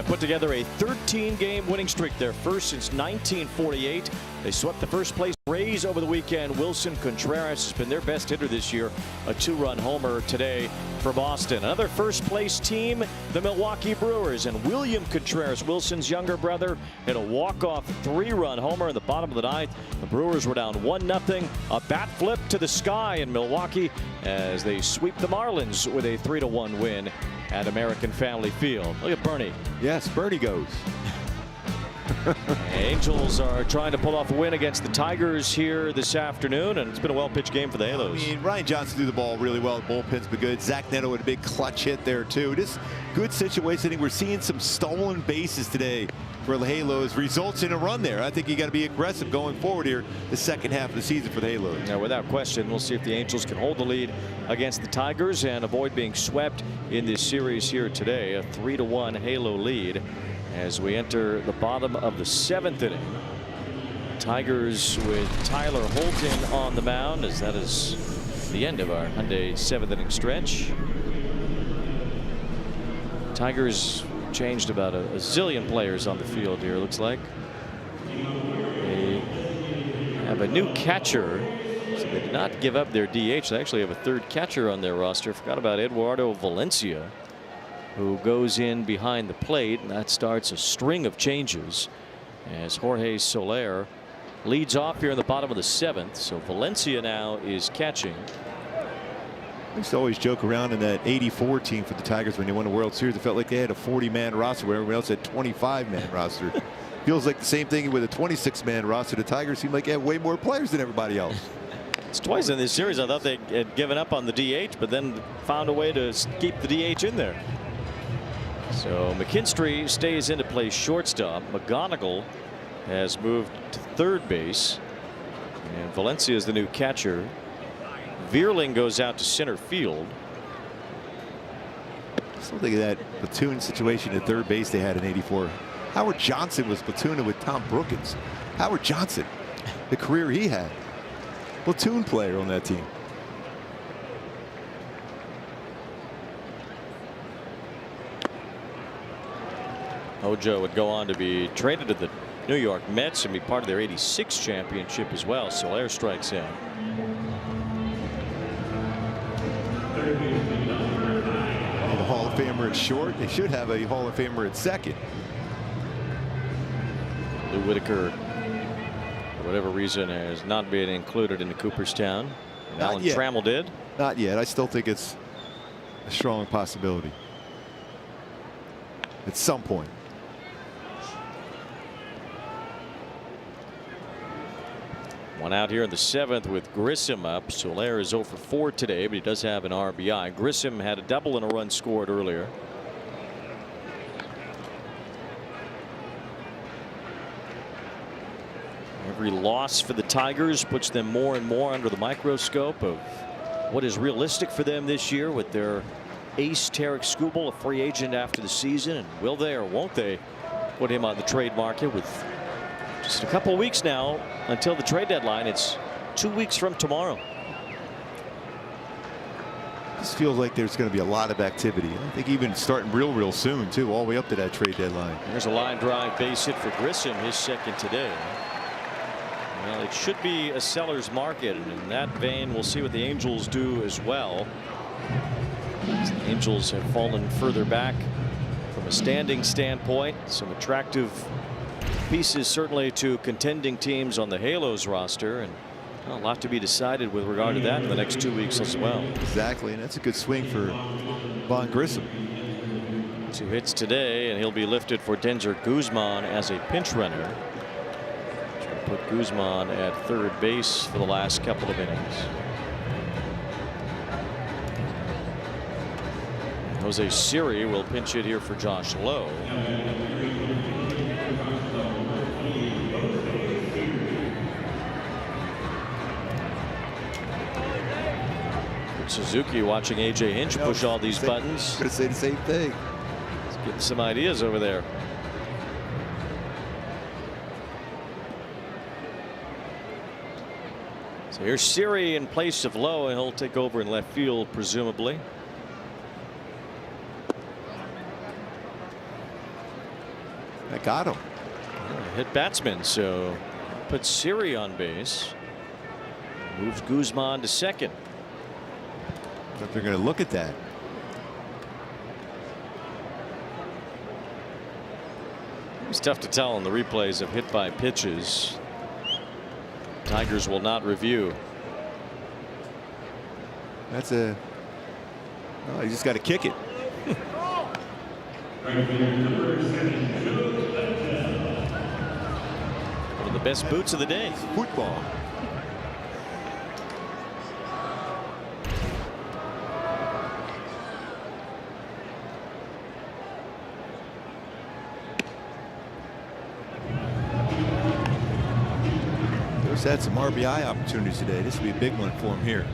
put together a 13-game winning streak, their first since 1948. They swept the first place Rays over the weekend. Wilson Contreras has been their best hitter this year, a 2-run homer today for Boston. Another first place team, the Milwaukee Brewers, and William Contreras, Wilson's younger brother, hit a walk-off 3-run homer in the bottom of the 9th. The Brewers were down 1-0. A bat flip to the sky in Milwaukee as they sweep the Marlins with a 3-1 win at American Family Field. Look at Bernie. Yes, Bernie goes. Angels are trying to pull off a win against the Tigers here this afternoon, and it's been a well-pitched game for the Halos. I mean, Ryan Johnson threw the ball really well. The bullpen's been good. Zach Neto with a big clutch hit there too. Just good situation. We're seeing some stolen bases today for the Halos. Results in a run there. I think you got to be aggressive going forward here the second half of the season for the Halos. Now, without question, we'll see if the Angels can hold the lead against the Tigers and avoid being swept in this series here today. A 3-1 Halo lead as we enter the bottom of the 7th inning. Tigers with Tyler Holton on the mound, as that is the end of our Hyundai 7th inning stretch. Tigers changed about a zillion players on the field here, looks like. They have a new catcher, so they did not give up their DH. They actually have a 3rd catcher on their roster. Forgot about Eduardo Valencia, who goes in behind the plate, and that starts a string of changes as Jorge Soler leads off here in the bottom of the 7th. So Valencia now is catching. I used to always joke around in that '84 team for the Tigers when they won the World Series. It felt like they had a 40-man roster where everyone else had 25-man roster. Feels like the same thing with a 26-man roster. The Tigers seem like they have way more players than everybody else. It's twice in this series I thought they had given up on the DH, but then found a way to keep the DH in there. So McKinstry stays in to play shortstop. McGonigal has moved to 3rd base, and Valencia is the new catcher. Vierling goes out to center field. Something of that platoon situation at 3rd base they had in '84. Howard Johnson was platooning with Tom Brookins. Howard Johnson, the career he had. Platoon player on that team. Hojo would go on to be traded to the New York Mets and be part of their '86 championship as well. Soler strikes out. The Hall of Famer at short. They should have a Hall of Famer at second. Lou Whitaker, for whatever reason, has not been included into Cooperstown. Alan Trammell did. Not yet. I still think it's a strong possibility at some point. One out here in the 7th with Grissom up. Soler is 0 for 4 today, but he does have an RBI. Grissom had a double and a run scored earlier. Every loss for the Tigers puts them more and more under the microscope of what is realistic for them this year with their ace Tarek Skubal, a free agent after the season. And will they or won't they put him on the trade market with just a couple of weeks now until the trade deadline? It's 2 weeks from tomorrow. This feels like there's going to be a lot of activity. I think even starting real soon too, all the way up to that trade deadline. There's a line drive base hit for Grissom, his second today. Well, it should be a seller's market, and in that vein we'll see what the Angels do as well. The Angels have fallen further back from a standing standpoint. Some attractive pieces certainly to contending teams on the Halos roster, and a lot to be decided with regard to that in the next 2 weeks as well. Exactly, and that's a good swing for Von Grissom. 2 hits today, and he'll be lifted for Denzer Guzman as a pinch runner. Put Guzman at third base for the last couple of innings. Jose Siri will pinch it here for Josh Lowe. Suzuki watching AJ Hinch push all these buttons. I'm going to say the same thing. He's getting some ideas over there. So here's Siri in place of Lowe, and he'll take over in left field, presumably. I got him. Hit batsman, so puts Siri on base. Moves Guzman to second. If they're going to look at that. It's tough to tell in the replays of hit by pitches. Tigers will not review. That's a. Oh, you just got to kick it. One of the best boots of the day. Football. Had some RBI opportunities today. This will be a big one for him here.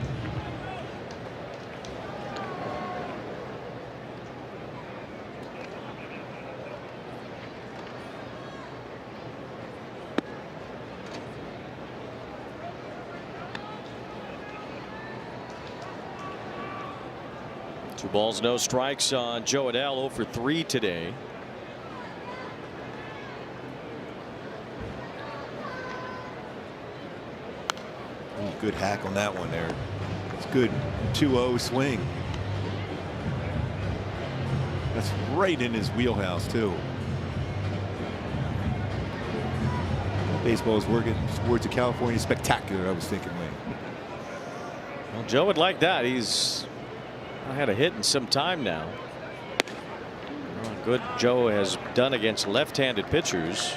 Two balls, no strikes on Joe Adell, 0 for 3 today. Good hack on that one there. It's good 2-0 swing. That's right in his wheelhouse too. Baseball is working towards a California spectacular, I was thinking, Wayne. Well, Joe would like that. He's not had a hit in some time now. Well, good Joe has done against left-handed pitchers.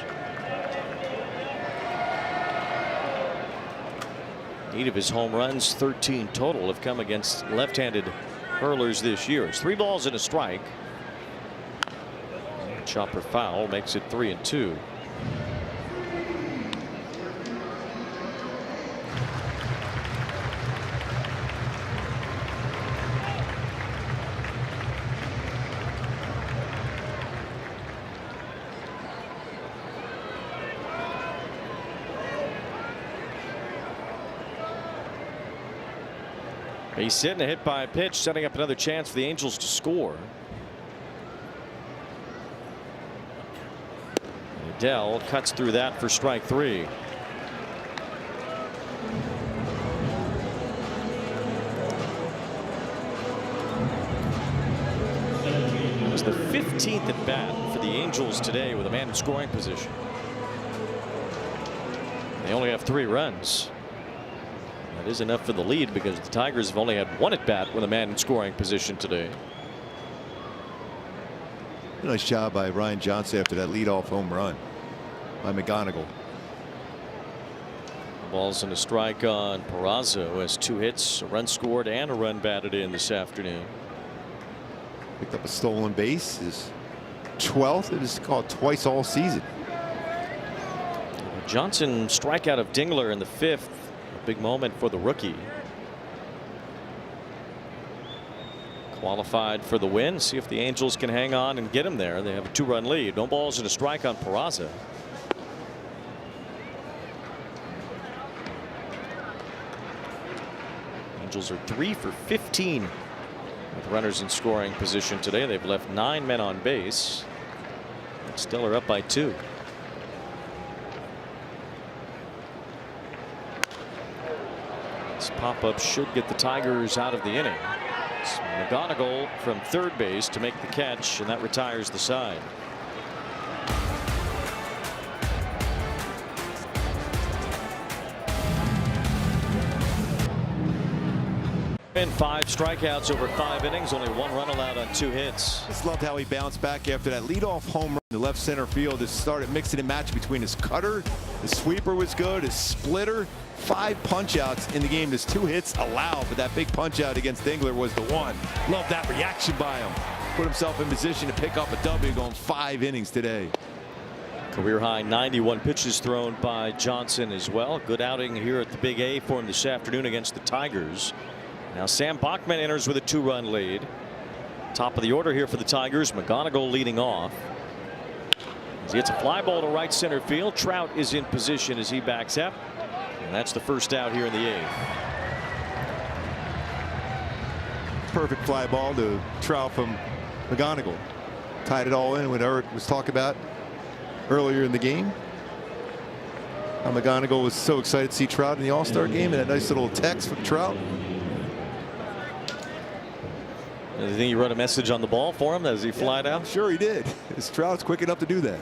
8 of his home runs, 13 total, have come against left-handed hurlers this year. It's 3 balls and a strike. Chopper foul makes it 3-2. He's hitting a hit by a pitch, setting up another chance for the Angels to score. Dell cuts through that for strike 3. It was the 15th at bat for the Angels today with a man in scoring position. They only have 3 runs. That is enough for the lead because the Tigers have only had 1 at bat with a man in scoring position today. Nice job by Ryan Johnson after that leadoff home run by McGonigal. Balls and a strike on Peraza, who has 2 hits, a run scored, and a run batted in this afternoon. Picked up a stolen base, his 12th. It is called twice all season. Johnson strikeout of Dingler in the 5th. A big moment for the rookie. Qualified for the win. See if the Angels can hang on and get him there. They have a 2-run lead. No balls and a strike on Peraza. Angels are 3 for 15 with runners in scoring position today. They've left 9 men on base. Still are up by 2. This pop-up should get the Tigers out of the inning. It's McGonigal from third base to make the catch, and that retires the side. And 5 strikeouts over 5 innings, only 1 run allowed on 2 hits. Just loved how he bounced back after that leadoff home run in the left center field. Just started mixing and matching between his cutter, his sweeper was good, his splitter. 5 punch outs in the game. There's 2 hits allowed, but that big punch out against Dingler was the one. Love that reaction by him. Put himself in position to pick up a W going 5 innings today. Career high 91 pitches thrown by Johnson as well. Good outing here at the Big A for him this afternoon against the Tigers. Now Sam Bachman enters with a 2-run lead. Top of the order here for the Tigers. McGonigal leading off. As he hits a fly ball to right center field. Trout is in position as he backs up. And that's the first out here in the 8th. Perfect fly ball to Trout from McGonigal. Tied it all in what Eric was talking about earlier in the game. How McGonigal was so excited to see Trout in the All-Star game, and that nice little text from Trout. Do you think he wrote a message on the ball for him as he flied out? Sure he did. His Trout's quick enough to do that.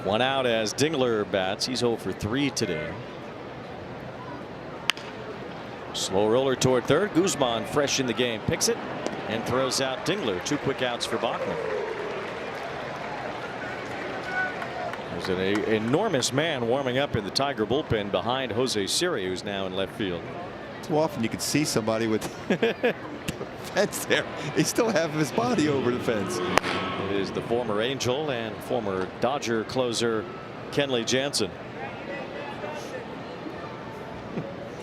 1 out as Dingler bats. He's 0 for 3 today. Slow roller toward third. Guzman fresh in the game, picks it and throws out Dingler. 2 quick outs for Bachman. There's an enormous man warming up in the Tiger bullpen behind Jose Siri, who's now in left field. Too often you can see somebody with the fence there. He still have his body over the fence. It is the former Angel and former Dodger closer Kenley Jansen.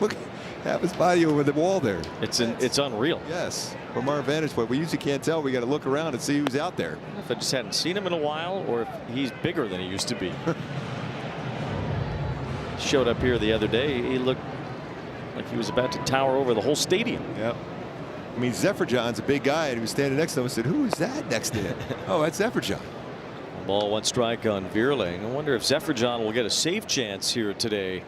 Look, have his body over the wall there. It's unreal. Yes, from our vantage point, we usually can't tell. We got to look around and see who's out there. If I just hadn't seen him in a while, or if he's bigger than he used to be. Showed up here the other day. He looked like he was about to tower over the whole stadium. Yeah. I mean, Zephyrjohn's a big guy, and he was standing next to him and said, "Who is that next to him?" Oh, that's Zephyrjohn. Ball 1 strike on Vierling. I wonder if Zephyrjohn will get a save chance here today.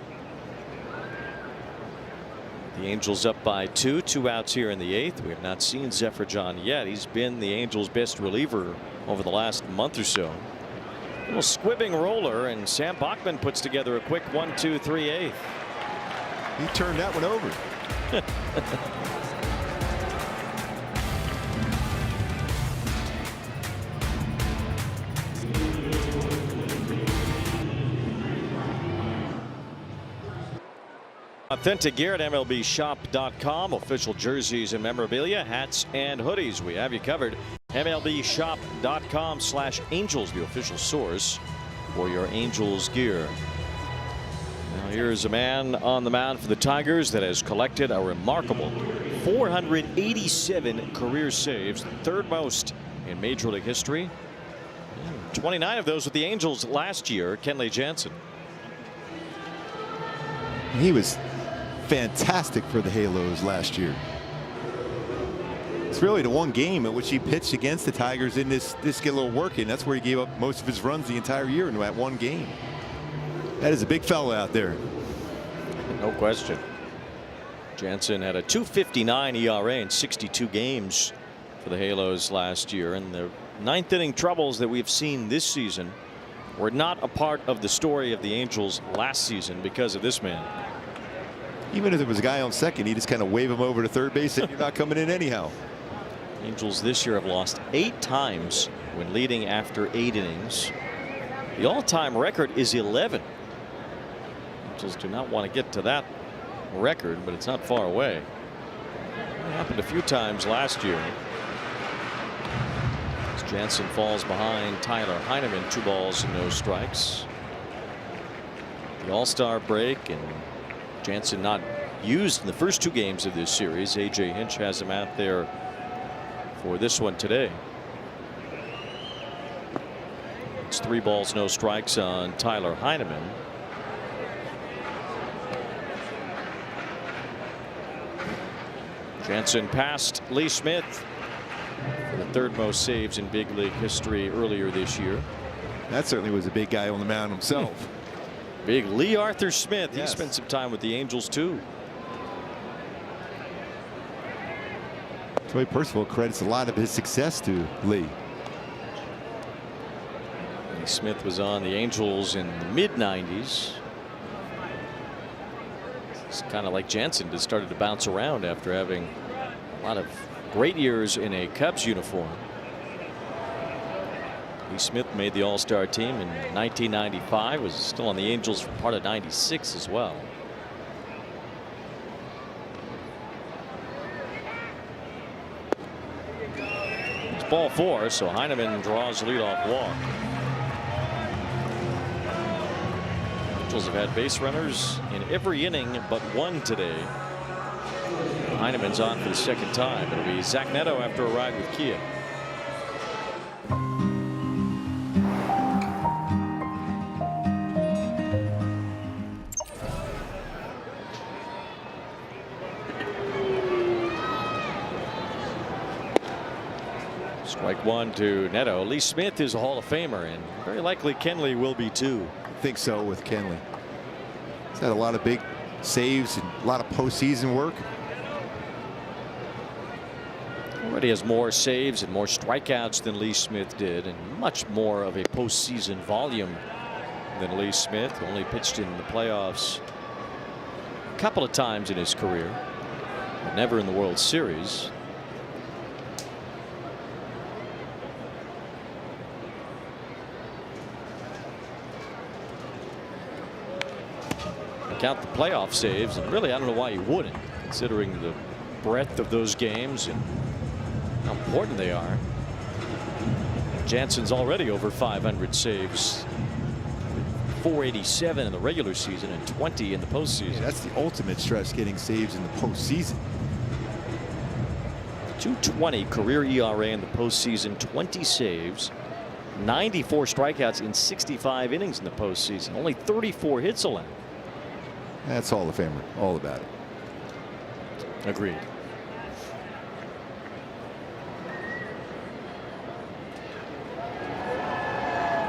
The Angels up by 2. 2 outs here in the 8th. We have not seen Zephyrjohn yet. He's been the Angels' best reliever over the last month or so. A little squibbing roller, and Sam Bachman puts together a quick 1-2-3-8. He turned that one over. Authentic gear at MLBshop.com. Official jerseys and memorabilia, hats and hoodies. We have you covered. MLBshop.com/Angels, the official source for your Angels gear. Now here's a man on the mound for the Tigers that has collected a remarkable 487 career saves, third most in Major League history. 29 of those with the Angels last year. Kenley Jansen. He was fantastic for the Halos last year. It's really the one game in which he pitched against the Tigers in this get a little work in. That's where he gave up most of his runs the entire year in that one game. That is a big fella out there. No question. Jansen had a 2.59 ERA in 62 games for the Halos last year, and the ninth inning troubles that we've seen this season were not a part of the story of the Angels last season because of this man. Even if there was a guy on second, he just kind of wave him over to third base and you're not coming in anyhow. Angels this year have lost 8 times when leading after 8 innings. The all-time record is 11. Angels do not want to get to that record, but it's not far away. It happened a few times last year. As Jansen falls behind Tyler Heineman, 2 balls and no strikes. The All-Star break, and Jansen not used in the first 2 games of this series. A.J. Hinch has him out there for this one today. It's 3 balls, no strikes on Tyler Heineman. Jansen passed Lee Smith for the 3rd most saves in big league history earlier this year. That certainly was a big guy on the mound himself. Big Lee Arthur Smith. Yes. He spent some time with the Angels too. Troy Percival credits a lot of his success to Lee. Lee Smith was on the Angels in the mid-90s. It's kind of like Jansen, just started to bounce around after having a lot of great years in a Cubs uniform. Lee Smith made the All-Star team in 1995, was still on the Angels for part of '96 as well. It's ball 4, so Heineman draws the leadoff walk. Angels have had base runners in every inning but 1 today. Heineman's on for the 2nd time. It'll be Zach Neto after a ride with Kia. Strike 1 to Neto. Lee Smith is a Hall of Famer, and very likely Kenley will be too. I think so with Kenley. He's had a lot of big saves and a lot of postseason work. Already has more saves and more strikeouts than Lee Smith did, and much more of a postseason volume than Lee Smith. Only pitched in the playoffs a couple of times in his career, but never in the World Series. Count the playoff saves, and really I don't know why you wouldn't, considering the breadth of those games and how important they are. Jansen's already over 500 saves, 487 in the regular season and 20 in the postseason. Yeah, that's the ultimate stress, getting saves in the postseason. 2.20 career ERA in the postseason, 20 saves, 94 strikeouts in 65 innings in the postseason, only 34 hits allowed. That's Hall of Famer, all about it. Agreed.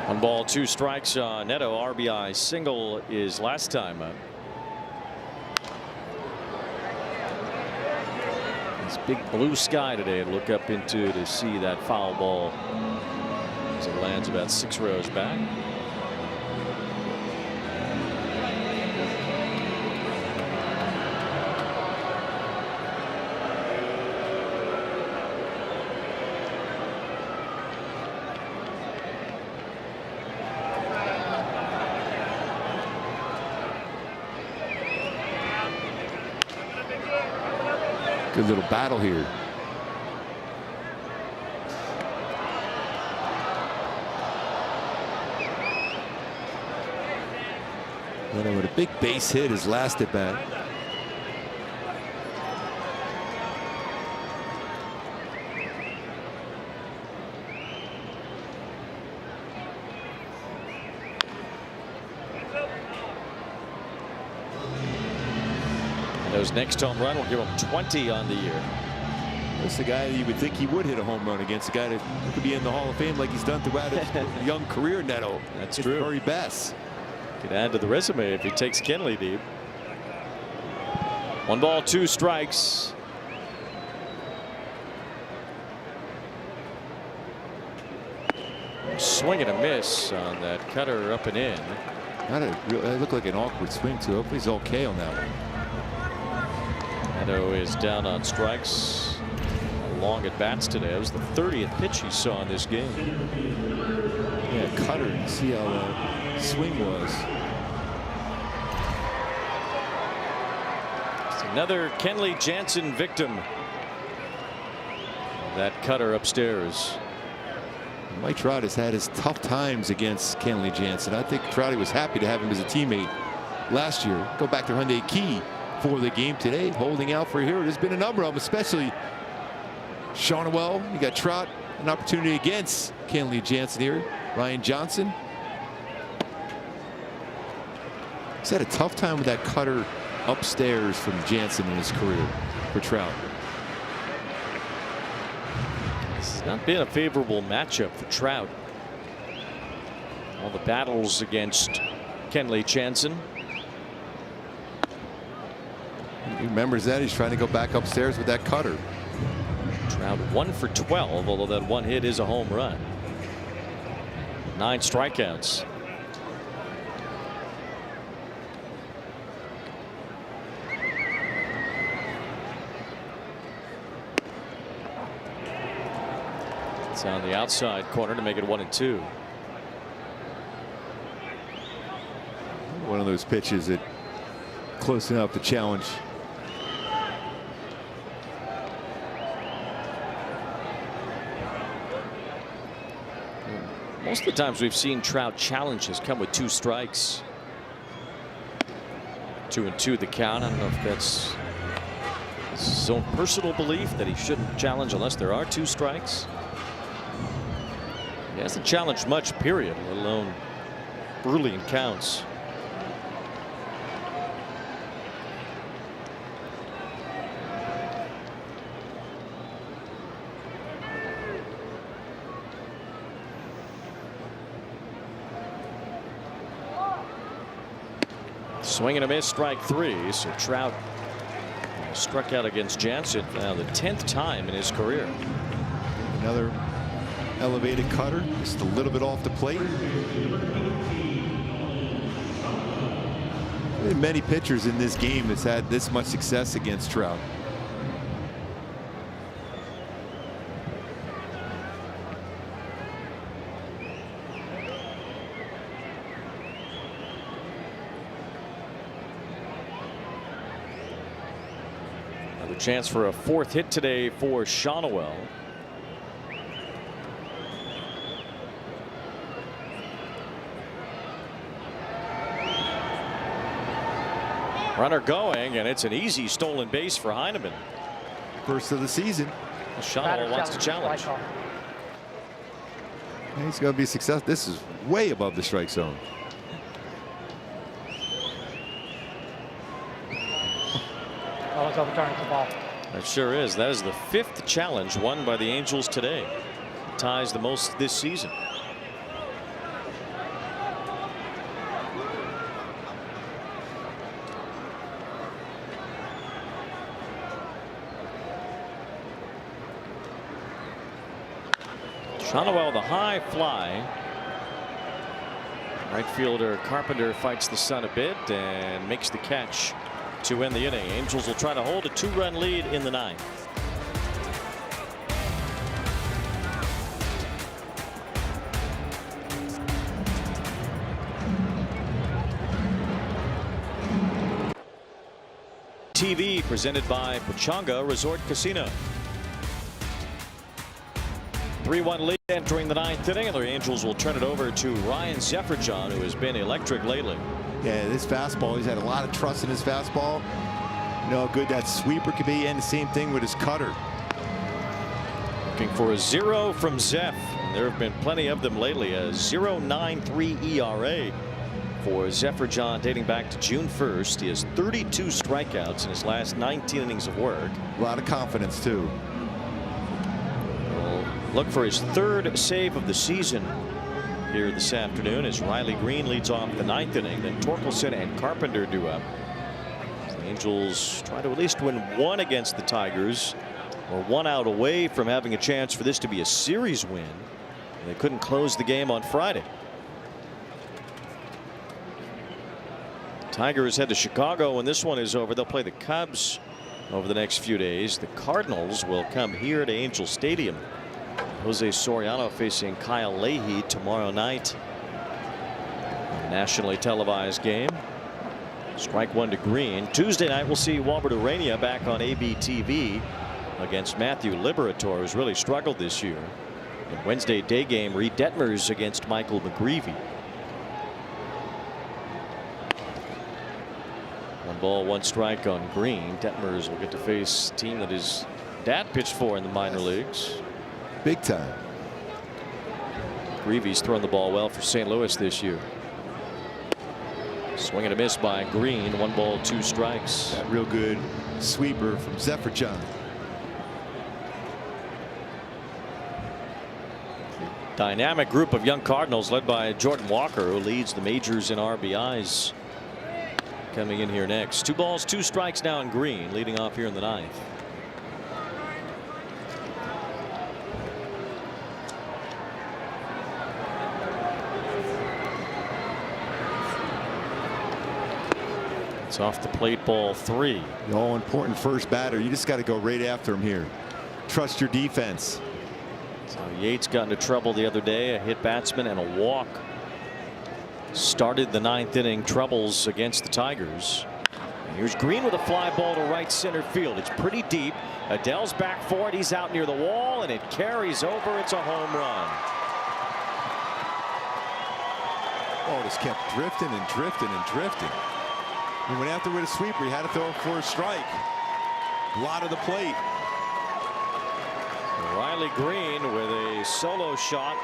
One ball, 2 strikes on Neto. RBI single is last time up. It's big blue sky today to look up into to see that foul ball as it lands about 6 rows back. Good little battle here. Neto with a big base hit his last at bat. His next home run will give him 20 on the year. That's the guy that you would think he would hit a home run against. A guy that could be in the Hall of Fame like he's done throughout his young career, Neto. That's His true. very best. Could add to the resume if he takes Kenley deep. 1 ball, 2 strikes. Swing and a miss on that cutter up and in. That looked like an awkward swing too. Hopefully he's okay on that one. Neto is down on strikes. Long at bats today. It was the 30th pitch he saw in this game. Yeah, cutter. You see how that swing was. It's another Kenley Jansen victim. That cutter upstairs. Mike Trout has had his tough times against Kenley Jansen. I think Trouty was happy to have him as a teammate last year. Go back to Hyundai Key for the game today, holding out for here. There's been a number of them, especially Shonwell. You got Trout, an opportunity against Kenley Jansen here. Ryan Johnson. He's had a tough time with that cutter upstairs from Jansen in his career for Trout. This has not been a favorable matchup for Trout. All the battles against Kenley Jansen. He remembers that. He's trying to go back upstairs with that cutter. Trout 1 for 12, although that one hit is a home run. 9 strikeouts. It's on the outside corner to make it 1-2. One of those pitches that close enough to challenge. Most of the times we've seen Trout challenges come with 2 strikes. 2-2 the count. I don't know if that's his own personal belief that he shouldn't challenge unless there are 2 strikes. He hasn't challenged much, period, let alone early in counts. Swing and a miss, strike 3. So Trout struck out against Jansen now the 10th time in his career. Another elevated cutter, just a little bit off the plate. Many pitchers in this game has had this much success against Trout. Another chance for a 4th hit today for Shonwell. Runner going, and it's an easy stolen base for Heineman. First of the season. Shonwell wants to challenge. He's going to be successful. This is way above the strike zone. Oh, it's overturned. It's a ball. That sure is. That is the 5th challenge won by the Angels today. Ties the most this season. Shonwell with a high fly. Right fielder Carpenter fights the sun a bit and makes the catch to end the inning. Angels will try to hold a 2-run lead in the 9th. TV presented by Pechanga Resort Casino. 3-1 lead entering the 9th inning, and the Angels will turn it over to Ryan Zefferjohn, who has been electric lately. Yeah, this fastball, he's had a lot of trust in his fastball. You know how good that sweeper could be, and the same thing with his cutter. Looking for a 0 from Zef. There have been plenty of them lately. A 0.93 ERA for Zefferjohn dating back to June 1st. He has 32 strikeouts in his last 19 innings of work. A lot of confidence, too. look for his 3rd save of the season here this afternoon as Riley Green leads off the 9th inning. Then Torkelson and Carpenter do up. The Angels try to at least win one against the Tigers. Or 1 out away from having a chance for this to be a series win. They couldn't close the game on Friday. Tigers head to Chicago when this one is over. They'll play the Cubs over the next few days. The Cardinals will come here to Angel Stadium. Jose Soriano facing Kyle Leahy tomorrow night. A nationally televised game. Strike 1 to Green. Tuesday night we'll see Walbert Urania back on ABTV against Matthew Liberator, who's really struggled this year. And Wednesday day game, Reed Detmers against Michael McGreevy. 1 ball, 1 strike on Green. Detmers will get to face a team that his dad pitched for in the minor leagues. Big time. McGreevy's thrown the ball well for St. Louis this year. Swing and a miss by Green. 1 ball, 2 strikes. That real good sweeper from Zephyr. Dynamic group of young Cardinals led by Jordan Walker, who leads the majors in RBIs. Coming in here next. 2 balls, 2 strikes now in Green, leading off here in the 9th. It's off the plate, ball 3. The all important first batter. You just got to go right after him here. Trust your defense. So Yates got into trouble the other day. A hit batsman and a walk started the 9th inning troubles against the Tigers. And here's Green with a fly ball to right center field. It's pretty deep. Adele's back for it. He's out near the wall and it carries over. It's a home run. Oh, just kept drifting and drifting and drifting. He went after with a sweeper. He had to throw it for a strike. A lot of the plate. Riley Green with a solo shot.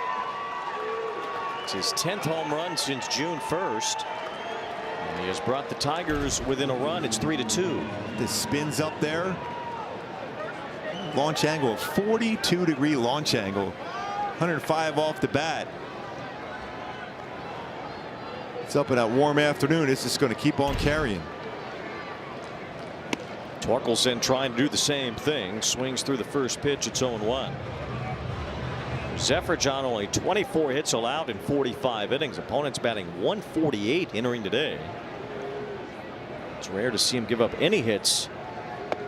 It's his 10th home run since June 1st. And he has brought the Tigers within a run. It's 3-2. This spins up there. Launch angle, 42-degree launch angle. 105 off the bat. It's up in that warm afternoon. It's just going to keep on carrying. Torkelson trying to do the same thing. Swings through the first pitch. It's 0-1. Zephyr only 24 hits allowed in 45 innings. Opponents batting 148 entering today. It's rare to see him give up any hits,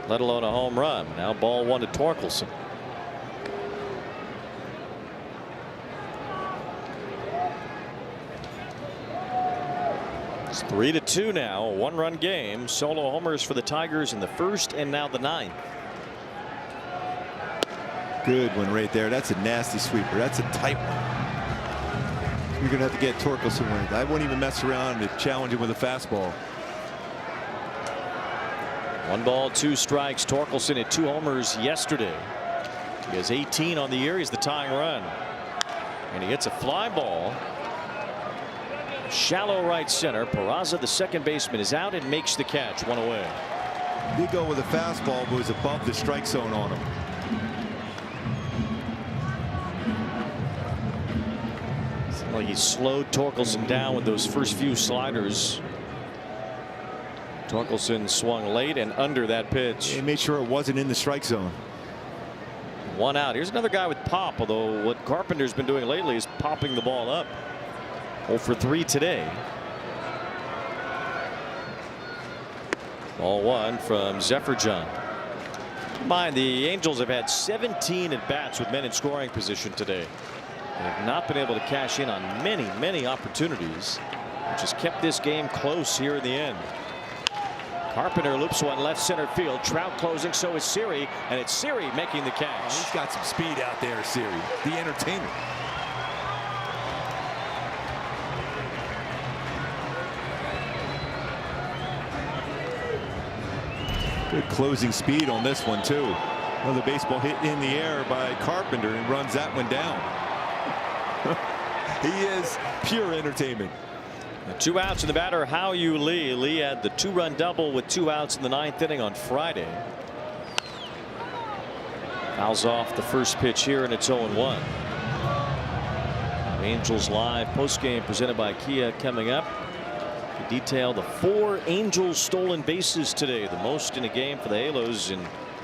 let alone a home run. Now ball 1 to Torkelson. It's 3-2 now. A 1-run game. Solo homers for the Tigers in the 1st and now the 9th. Good one right there. That's a nasty sweeper. That's a tight one. You're going to have to get Torkelson with it. I won't even mess around and challenge him with a fastball. 1 ball, 2 strikes. Torkelson hit 2 homers yesterday. He has 18 on the year. He's the tying run. And he hits a fly ball. Shallow right center. Peraza, the second baseman, is out and makes the catch. 1 away. He go with a fastball, but was above the strike zone on him. Seemed like he slowed Torkelson down with those first few sliders. Torkelson swung late and under that pitch. He made sure it wasn't in the strike zone. 1 out. Here's another guy with pop, although what Carpenter's been doing lately is popping the ball up. 0 for 3 today. Ball 1 from Zephyr. Mind, the Angels have had 17 at bats with men in scoring position today. They have not been able to cash in on many opportunities, which has kept this game close here in the end. Carpenter loops one left center field. Trout closing, so is Siri, and it's Siri making the catch. He's got some speed out there, Siri, the entertainer. Good closing speed on this one too. Another baseball hit in the air by Carpenter and runs that one down. He is pure entertainment. 2 outs in the batter, Hao-Yu Lee. Lee had the 2-run double with 2 outs in the 9th inning on Friday. Fouls off the first pitch here, and it's 0-1. Angels Live postgame presented by Kia coming up. To detail the 4 Angels stolen bases today, the most in a game for the Halos in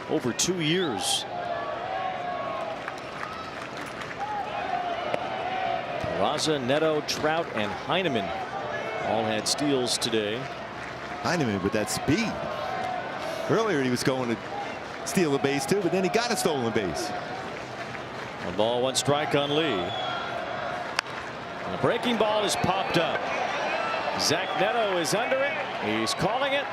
over 2 years. Peraza, Neto, Trout, and Heineman all had steals today. Heineman with that speed. Earlier he was going to steal a base too, but then he got a stolen base. 1 ball, 1 strike on Lee. And a breaking ball is popped up. Zach Neto is under it. He's calling it.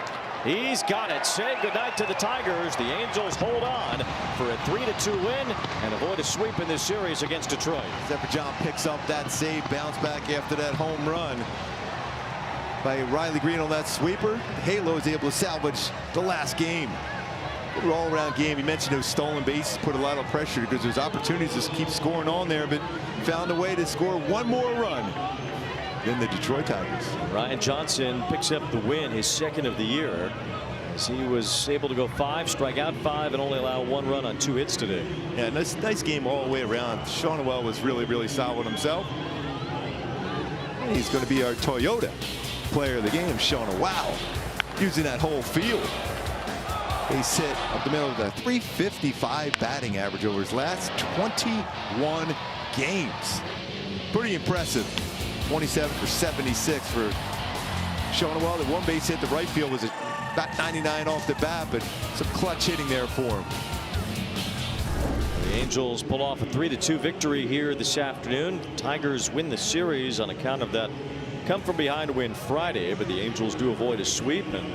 He's got it. Say goodnight to the Tigers. The Angels hold on for a 3-2 win and avoid a sweep in this series against Detroit. Zephyr picks up that save, bounce back after that home run by Riley Green on that sweeper. The Halo is able to salvage the last game. Good all-around game. You mentioned those stolen bases put a lot of pressure because there's opportunities to keep scoring on there, but found a way to score one more run than the Detroit Tigers. Ryan Johnson picks up the win, his 2nd of the year, as he was able to go 5, strike out 5, and only allow 1 run on 2 hits today. Yeah, nice game all the way around. Shonwell was really solid himself. And he's going to be our Toyota player of the game, Wow, using that whole field. He hit up the middle of the 355 batting average over his last 21 games. Pretty impressive. 27 for 76 for Shonwell. The 1 base hit, the right field was about 99 off the bat, but some clutch hitting there for him. The Angels pull off a 3-2 victory here this afternoon. Tigers win the series on account of that come from behind win Friday, but the Angels do avoid a sweep and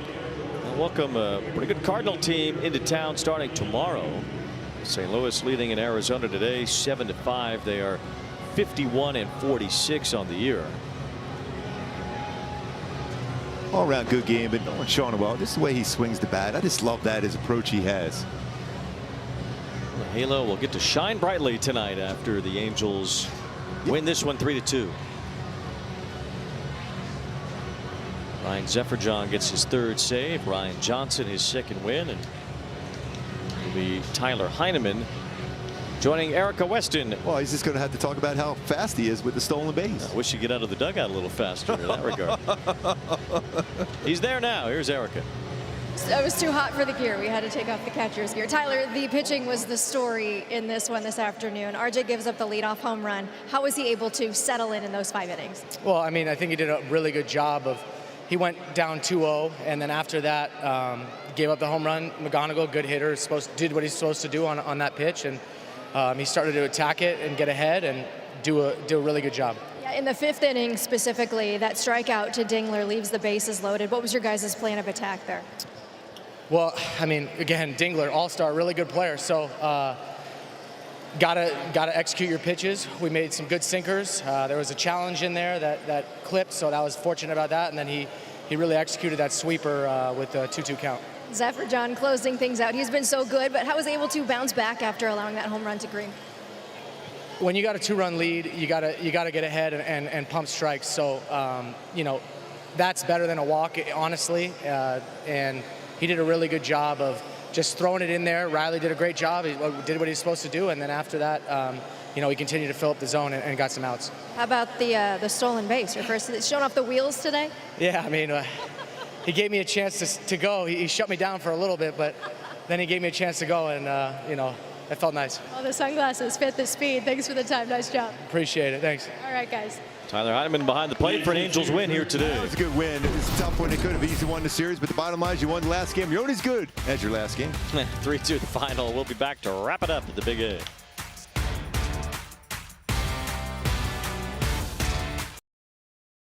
welcome a pretty good Cardinal team into town starting tomorrow. St. Louis leading in Arizona today 7-5. They are 51-46 on the year. All around good game, but knowing Shonwell, this is the way he swings the bat. I just love that, his approach he has. The Halo will get to shine brightly tonight after the Angels win this one 3-2. Ryan Zephyr gets his 3rd save. Ryan Johnson his 2nd win, and it'll be Tyler Heineman joining Erica Weston. Well, he's just going to have to talk about how fast he is with the stolen base. I wish he'd get out of the dugout a little faster in that regard. He's there now. Here's Erica. It was too hot for the gear. We had to take off the catcher's gear. Tyler, the pitching was the story in this one this afternoon. RJ gives up the leadoff home run. How was he able to settle in those 5 innings? Well, I mean, I think he did a really good job of. He went down 2-0, and then after that, gave up the home run. McGonigal, good hitter, did what he's supposed to do on that pitch, and he started to attack it and get ahead and do a really good job. Yeah, in the 5th inning specifically, that strikeout to Dingler leaves the bases loaded. What was your guys' plan of attack there? Well, I mean, again, Dingler, all-star, really good player. So gotta execute your pitches. We made some good sinkers. There was a challenge in there that clipped, so that was fortunate about that. And then he really executed that sweeper with a 2-2 count. Zephyr closing things out. He's been so good, but how was he able to bounce back after allowing that home run to Green? When you got a 2-run lead, you gotta get ahead and pump strikes. So you know, that's better than a walk, honestly. And he did a really good job of just throwing it in there. Riley did a great job. He did what he's supposed to do, and then after that, you know, he continued to fill up the zone and got some outs. How about the stolen base? Your first, it's showing off the wheels today? Yeah, I mean, he gave me a chance to go. He shut me down for a little bit, but then he gave me a chance to go, and you know, it felt nice. Well, the sunglasses fit the speed. Thanks for the time. Nice job. Appreciate it. Thanks. All right, guys. Tyler Heineman behind the plate for an Angels win here today. It was a good win. It was a tough one. It could have easily won the series, but the bottom line is you won the last game. You're only as good as your last game. 3-2 the final. We'll be back to wrap it up at the Big A.